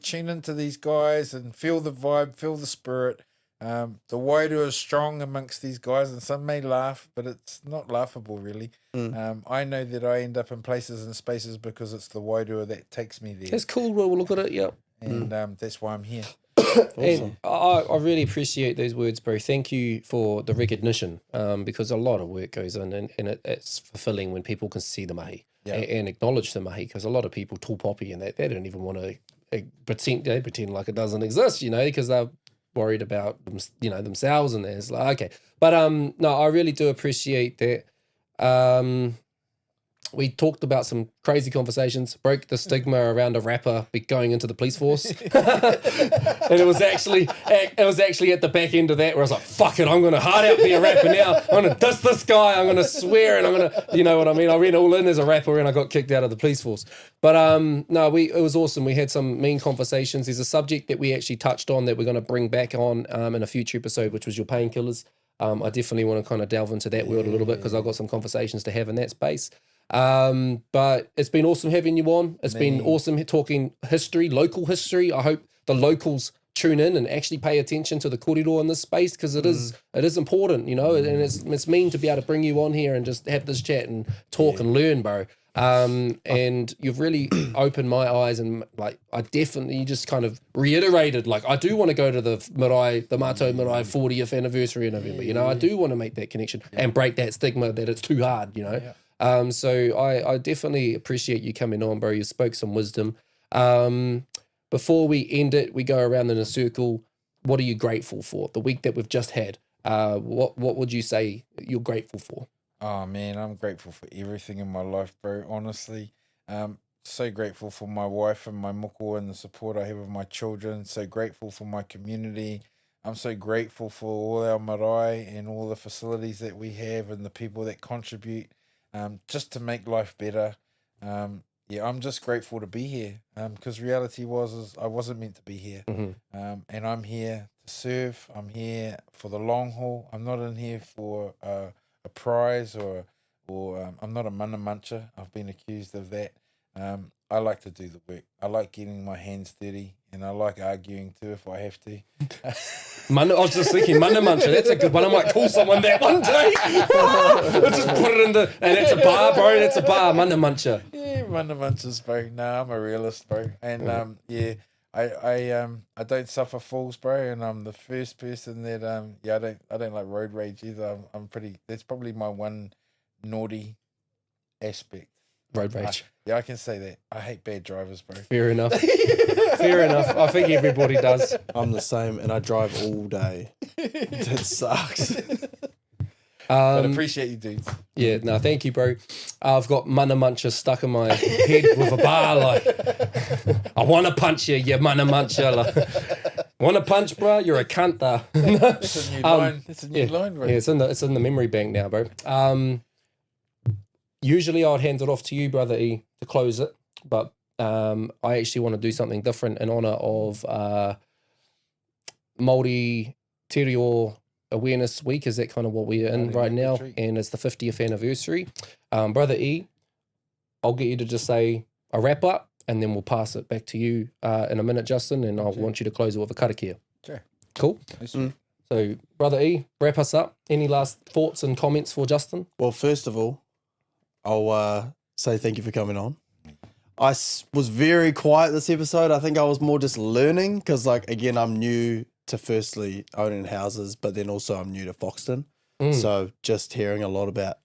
tune into these guys and feel the vibe, feel the spirit. The Wairua is strong amongst these guys, and some may laugh, but it's not laughable, really. I know that I end up in places and spaces because it's the Wairua that takes me there. That's cool. We'll look at it. Yep. And that's why I'm here. Awesome. And I really appreciate those words, bro. Thank you for the recognition, because a lot of work goes in, and it's fulfilling when people can see the mahi and acknowledge the mahi, because a lot of people tūpopi and they don't even want to pretend like it doesn't exist, because they're worried about themselves, and there's like, okay. But no, I really do appreciate that. we talked about some crazy conversations, broke the stigma around a rapper going into the police force. And it was actually at the back end of that where I was like, fuck it, I'm going to hard out be a rapper now. I'm going to diss this guy. I'm going to swear and I'm going to, you know what I mean? I went all in as a rapper and I got kicked out of the police force. But no, it was awesome. We had some mean conversations. There's a subject that we actually touched on that we're going to bring back on in a future episode, which was your painkillers. I definitely want to kind of delve into that world a little bit because I've got some conversations to have in that space. But it's been awesome having you on. It's been awesome talking history, local history. I hope the locals tune in and actually pay attention to the kōrero in this space because it is important, you know, and it's mean to be able to bring you on here and just have this chat and talk and learn, bro. And you've really opened my eyes and like I definitely just kind of reiterated like I do want to go to the Mātou Marae 40th anniversary in November, you know, I do want to make that connection and break that stigma that it's too hard, you know. So I definitely appreciate you coming on, bro. You spoke some wisdom. Before we end it, we go around in a circle. What are you grateful for? The week that we've just had, what would you say you're grateful for? Oh man, I'm grateful for everything in my life, bro. Honestly, so grateful for my wife and my moko and the support I have of my children. So grateful for my community. I'm so grateful for all our marae and all the facilities that we have and the people that contribute just to make life better. Yeah, I'm just grateful to be here because reality is I wasn't meant to be here. And I'm here to serve. I'm here for the long haul. I'm not in here for a prize or I'm not a mana muncher. I've been accused of that. I like to do the work. I like getting my hands dirty and I like arguing too if I have to. I was just thinking, mana muncher, that's a good one. I might call someone that one day. I'll just put it in and it's a bar, bro. That's a bar, mana muncher. Yeah, mana munchers, bro. Nah, I'm a realist, bro. And I don't suffer fools, bro. And I'm the first person that I don't like road rage either. I'm pretty. That's probably my one naughty aspect. Road rage. I can say that. I hate bad drivers, bro. Fair enough. Fair enough. I think everybody does. I'm the same, and I drive all day. It sucks. But appreciate you, dudes. Yeah, no, thank you, bro. I've got mana muncher stuck in my head with a bar. Like, I want to punch you, you mana muncher. Like, want to punch, bro? You're a cunt, though. It's a new line. It's a new line, bro. Yeah, it's in the memory bank now, bro. Usually I'd hand it off to you, Brother E, to close it, but I actually want to do something different in honour of Maori Te Reo Awareness Week. Is that kind of what we're in right now? And it's the 50th anniversary. Brother E, I'll get you to just say a wrap up and then we'll pass it back to you in a minute, Justin, and I want you to close it with a karakia. Sure. Cool? So, Brother E, wrap us up. Any last thoughts and comments for Justin? Well, first of all, I'll say thank you for coming on. I was very quiet this episode. I think I was more just learning because, like, again, I'm new to firstly owning houses, but then also I'm new to Foxton. So just hearing a lot about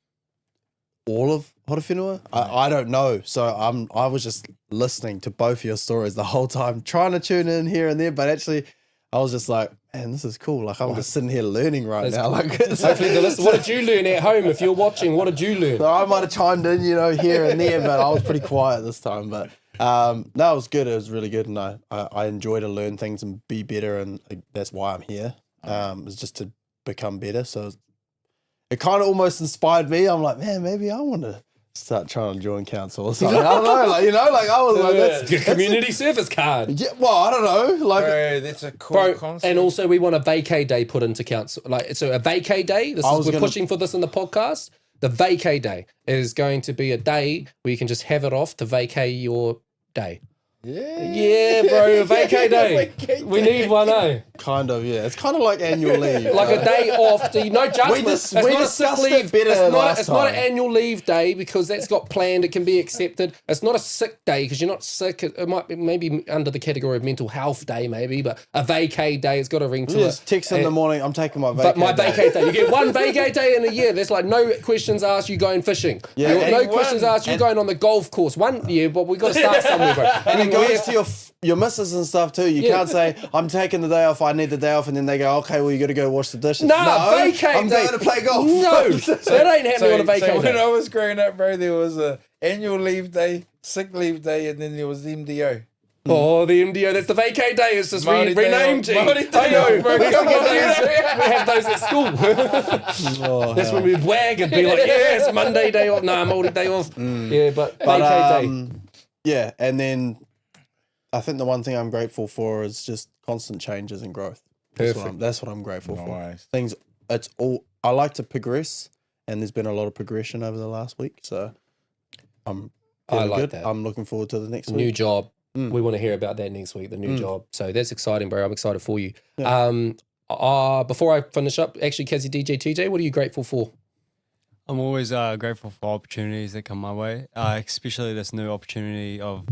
all of Horowhenua, I don't know. So I was just listening to both of your stories the whole time, trying to tune in here and there, but actually I was just like, man, this is cool. Like I'm just sitting here learning right now. Like, hopefully what did you learn at home? If you're watching, what did you learn? So I might have chimed in, here and there, but I was pretty quiet this time. But no, it was good. It was really good, and I enjoy to learn things and be better, and that's why I'm here. It's just to become better. So it kind of almost inspired me. I'm like, man, maybe I want to start trying to join council or something. I don't know, I was like, that's your community service card. Yeah, well, I don't know. Like, bro, that's a cool concept. And also we want a vacay day put into council. So a vacay day, we're pushing for this in the podcast. The vacay day is going to be a day where you can just have it off to vacay your day. Yeah, bro, a vacay day. We need one, eh? Kind of, yeah. It's kind of like annual leave. Like a day off. No judgment. It's not a sick leave. It's not an annual leave day because that's got planned. It can be accepted. It's not a sick day because you're not sick. It might be maybe under the category of mental health day, maybe, but a vacay day, it's got a ring to it. Just text in the morning, I'm taking my vacay But my vacay day. You get one vacay day in a year. There's like no questions asked, you going fishing. No questions asked, you going on the golf course. 1 year, but we've got to start somewhere, bro. And it goes to your missus and stuff too. You can't say, I'm taking the day off, I need the day off, and then they go, okay, well, you got to go wash the dishes. No, I'm vacate day. going to play golf. No, that ain't happening on a vacate So when day. I was growing up, bro, there was a annual leave day, sick leave day, and then there was MDO. Oh, the MDO, that's the vacay day. It's just Maori day renamed. off. Maori day I know, off, bro. we used to Come on, get those, we have those at school. Oh, That's when we'd wag and be like, yeah, it's Monday day off. Nah, Māori day off. Yeah, but vacay day. yeah, and then I think the one thing I'm grateful for is just constant changes and growth. That's what I'm grateful for. Things, it's all, I like to progress, and there's been a lot of progression over the last week, so I'm feeling like good. that. I'm looking forward to the next New week. job. We want to hear about that next week, the new job. So that's exciting, bro. I'm excited for you. Before I finish up, actually, Kazi DJ TJ, what are you grateful for? I'm always grateful for opportunities that come my way, especially this new opportunity of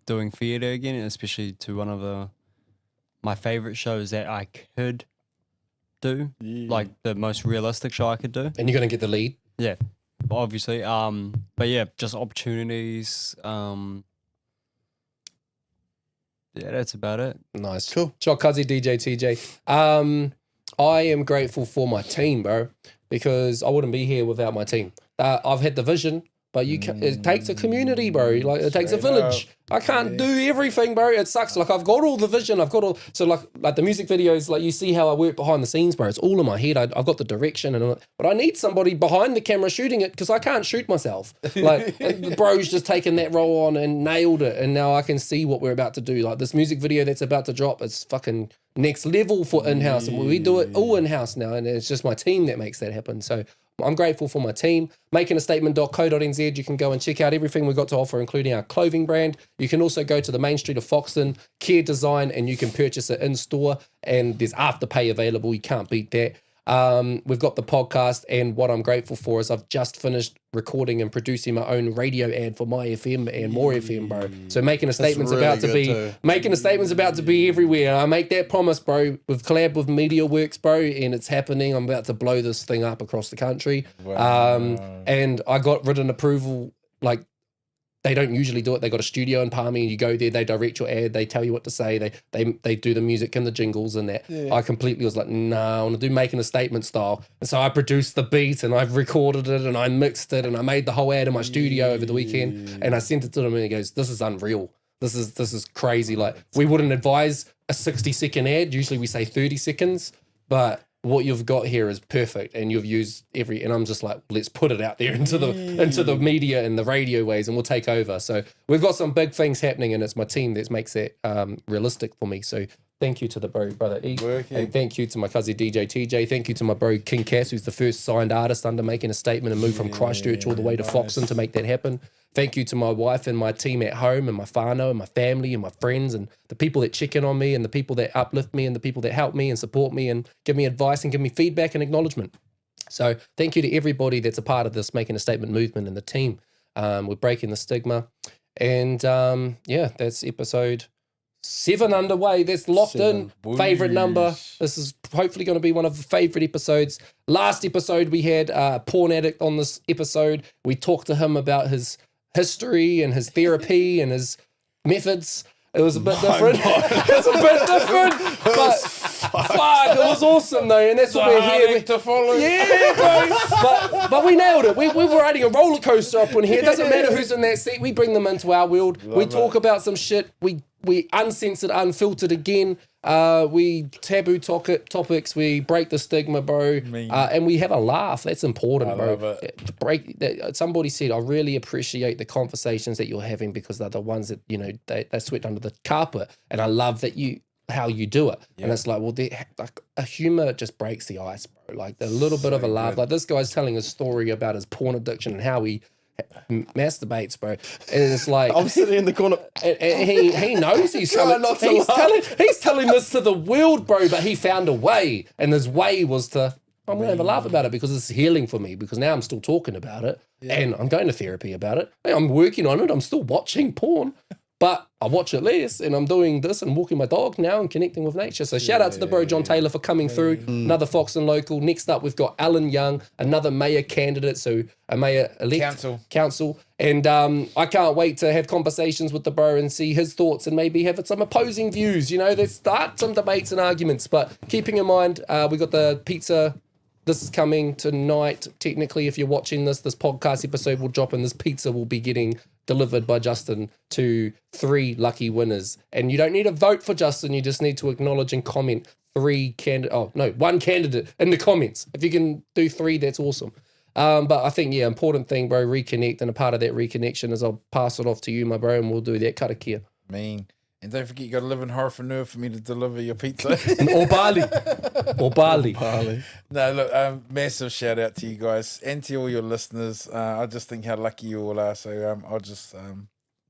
doing theatre again, and especially to one of my favourite shows that I could do, like the most realistic show I could do. And you're going to get the lead? Yeah, obviously. But yeah, just opportunities. Yeah, that's about it. Nice. Cool. Shot Kazi DJ TJ. I am grateful for my team, bro, because I wouldn't be here without my team. I've had the vision, but it takes a community, bro. Like, it takes a village. I can't do everything, bro. It sucks. Like, I've got all the vision. I've got all, so like the music videos, like you see how I work behind the scenes, bro. It's all in my head. I've got the direction and all, but I need somebody behind the camera shooting it because I can't shoot myself. Like, the bro's just taken that role on and nailed it, and now I can see what we're about to do. Like, this music video that's about to drop, it's fucking next level for in-house, and we do it all in-house now, and it's just my team that makes that happen. So I'm grateful for my team. Makingestatement.co.nz. You can go and check out everything we've got to offer, including our clothing brand. You can also go to the main street of Foxton, Care Design, and you can purchase it in store. And there's Afterpay available. You can't beat that. We've got the podcast, and what I'm grateful for is I've just finished recording and producing my own radio ad for My FM and More FM, bro. So making a statement's really about to good be too. making a statement's about to be everywhere. I make that promise, bro. We've collabed with MediaWorks, bro, and it's happening. I'm about to blow this thing up across the country. And I got written approval. Like, they don't usually do it. They got a studio in Palmy, and you go there, they direct your ad, they tell you what to say, they do the music and the jingles and that. I completely was like, nah, I want to do making a statement style. And so I produced the beat, and I've recorded it, and I mixed it, and I made the whole ad in my studio over the weekend, and I sent it to them, and he goes, this is unreal. This is crazy. Like, we wouldn't advise a 60-second ad. Usually we say 30 seconds, but what you've got here is perfect, and you've used and I'm just like, let's put it out there into the media and the radio ways, and we'll take over. So we've got some big things happening, and it's my team that makes it realistic for me. So thank you to the brother E, and thank you to my cousin DJ TJ. Thank you to my bro King Cass, who's the first signed artist under Making a Statement and moved from Christchurch all the way to Foxton to make that happen. Thank you to my wife and my team at home, and my whānau and my family and my friends, and the people that check in on me, and the people that uplift me, and the people that help me and support me and give me advice and give me feedback and acknowledgement. So thank you to everybody that's a part of this Making a Statement movement and the team. We're breaking the stigma. And that's episode 7 underway. That's locked in. Favorite number. This is hopefully going to be one of the favorite episodes. Last episode, we had a porn addict on this episode. We talked to him about his history and his therapy and his methods. It was a bit different. It's a bit different, but fuck, it was awesome though, and that's what we're here to follow. Yeah, bro. But we nailed it. We were riding a roller coaster up in here. It doesn't matter who's in that seat. We bring them into our world. We talk about some shit. We uncensored, unfiltered again. We taboo topics. We break the stigma, bro. And we have a laugh. That's important, bro. Love it. Somebody said, I really appreciate the conversations that you're having because they're the ones that, they swept under the carpet. And I love that how you do it. Yeah. And it's like, well, like a humor just breaks the ice, bro. Like a little bit of a laugh. Like this guy's telling a story about his porn addiction and how he masturbates, bro. And it's like I'm sitting in the corner, and he knows he's telling this to the world, bro. But he found a way, and his way was to, I'm gonna have a laugh about it because it's healing for me. Because now I'm still talking about it, and I'm going to therapy about it. I'm working on it. I'm still watching porn, but I watch it less, and I'm doing this and walking my dog now and connecting with nature. So shout out to the bro John Taylor for coming through. Another Foxton local. Next up, we've got Alan Young, another mayor candidate, so a mayor elect council. And I can't wait to have conversations with the bro and see his thoughts and maybe have some opposing views. You know, let's start some debates and arguments. But keeping in mind, we got the pizza. This is coming tonight. Technically, if you're watching this podcast episode will drop and this pizza will be getting delivered by Justin to 3 lucky winners. And you don't need to vote for Justin. You just need to acknowledge and comment 1 candidate in the comments. If you can do 3, that's awesome. But I think, important thing, bro, reconnect. And a part of that reconnection is I'll pass it off to you, my bro, and we'll do that karakia. And don't forget, you got to live in Horowhenua for me to deliver your pizza. or Bali. No, look, massive shout out to you guys and to all your listeners. I just think how lucky you all are. So I'll just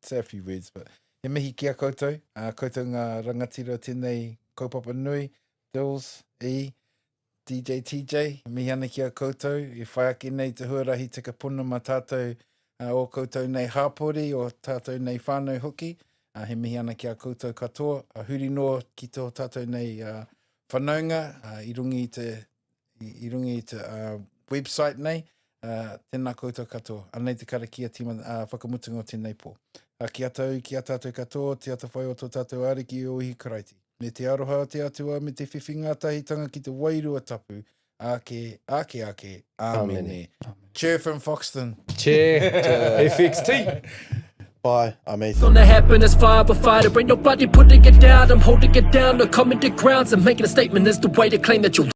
say a few words. But he mihi kia koutou. Koutou ngā rangatira tēnei kaupapa nui. Dilz, DJ TJ. Mihi ana kia koutou. I whai ake nei te huarahi tika puna ma tātou o koutou nei hāpori o tātou nei whānau hoki. He mihi ana kia koutou katoa, huri noa ki tō tātou nei whanaunga, i rungi i te website nei, tēnā koutou katoa. Anei te karakia tima whakamutunga o tēnei pō. Ki a tātou katoa, te ata whai o tō tātou ariki o ihi karaiti. Me te aroha o te atua, me te whiwhinga tahitanga ki te wairua tapu, ake, amene. Cheer from Foxton. Cheer. FXT. Bye, I'm Ethan. Gonna happen as firefighter, ain't nobody putting it down. I'm holding it down, no common grounds. I'm making a statement, is the way to claim that you're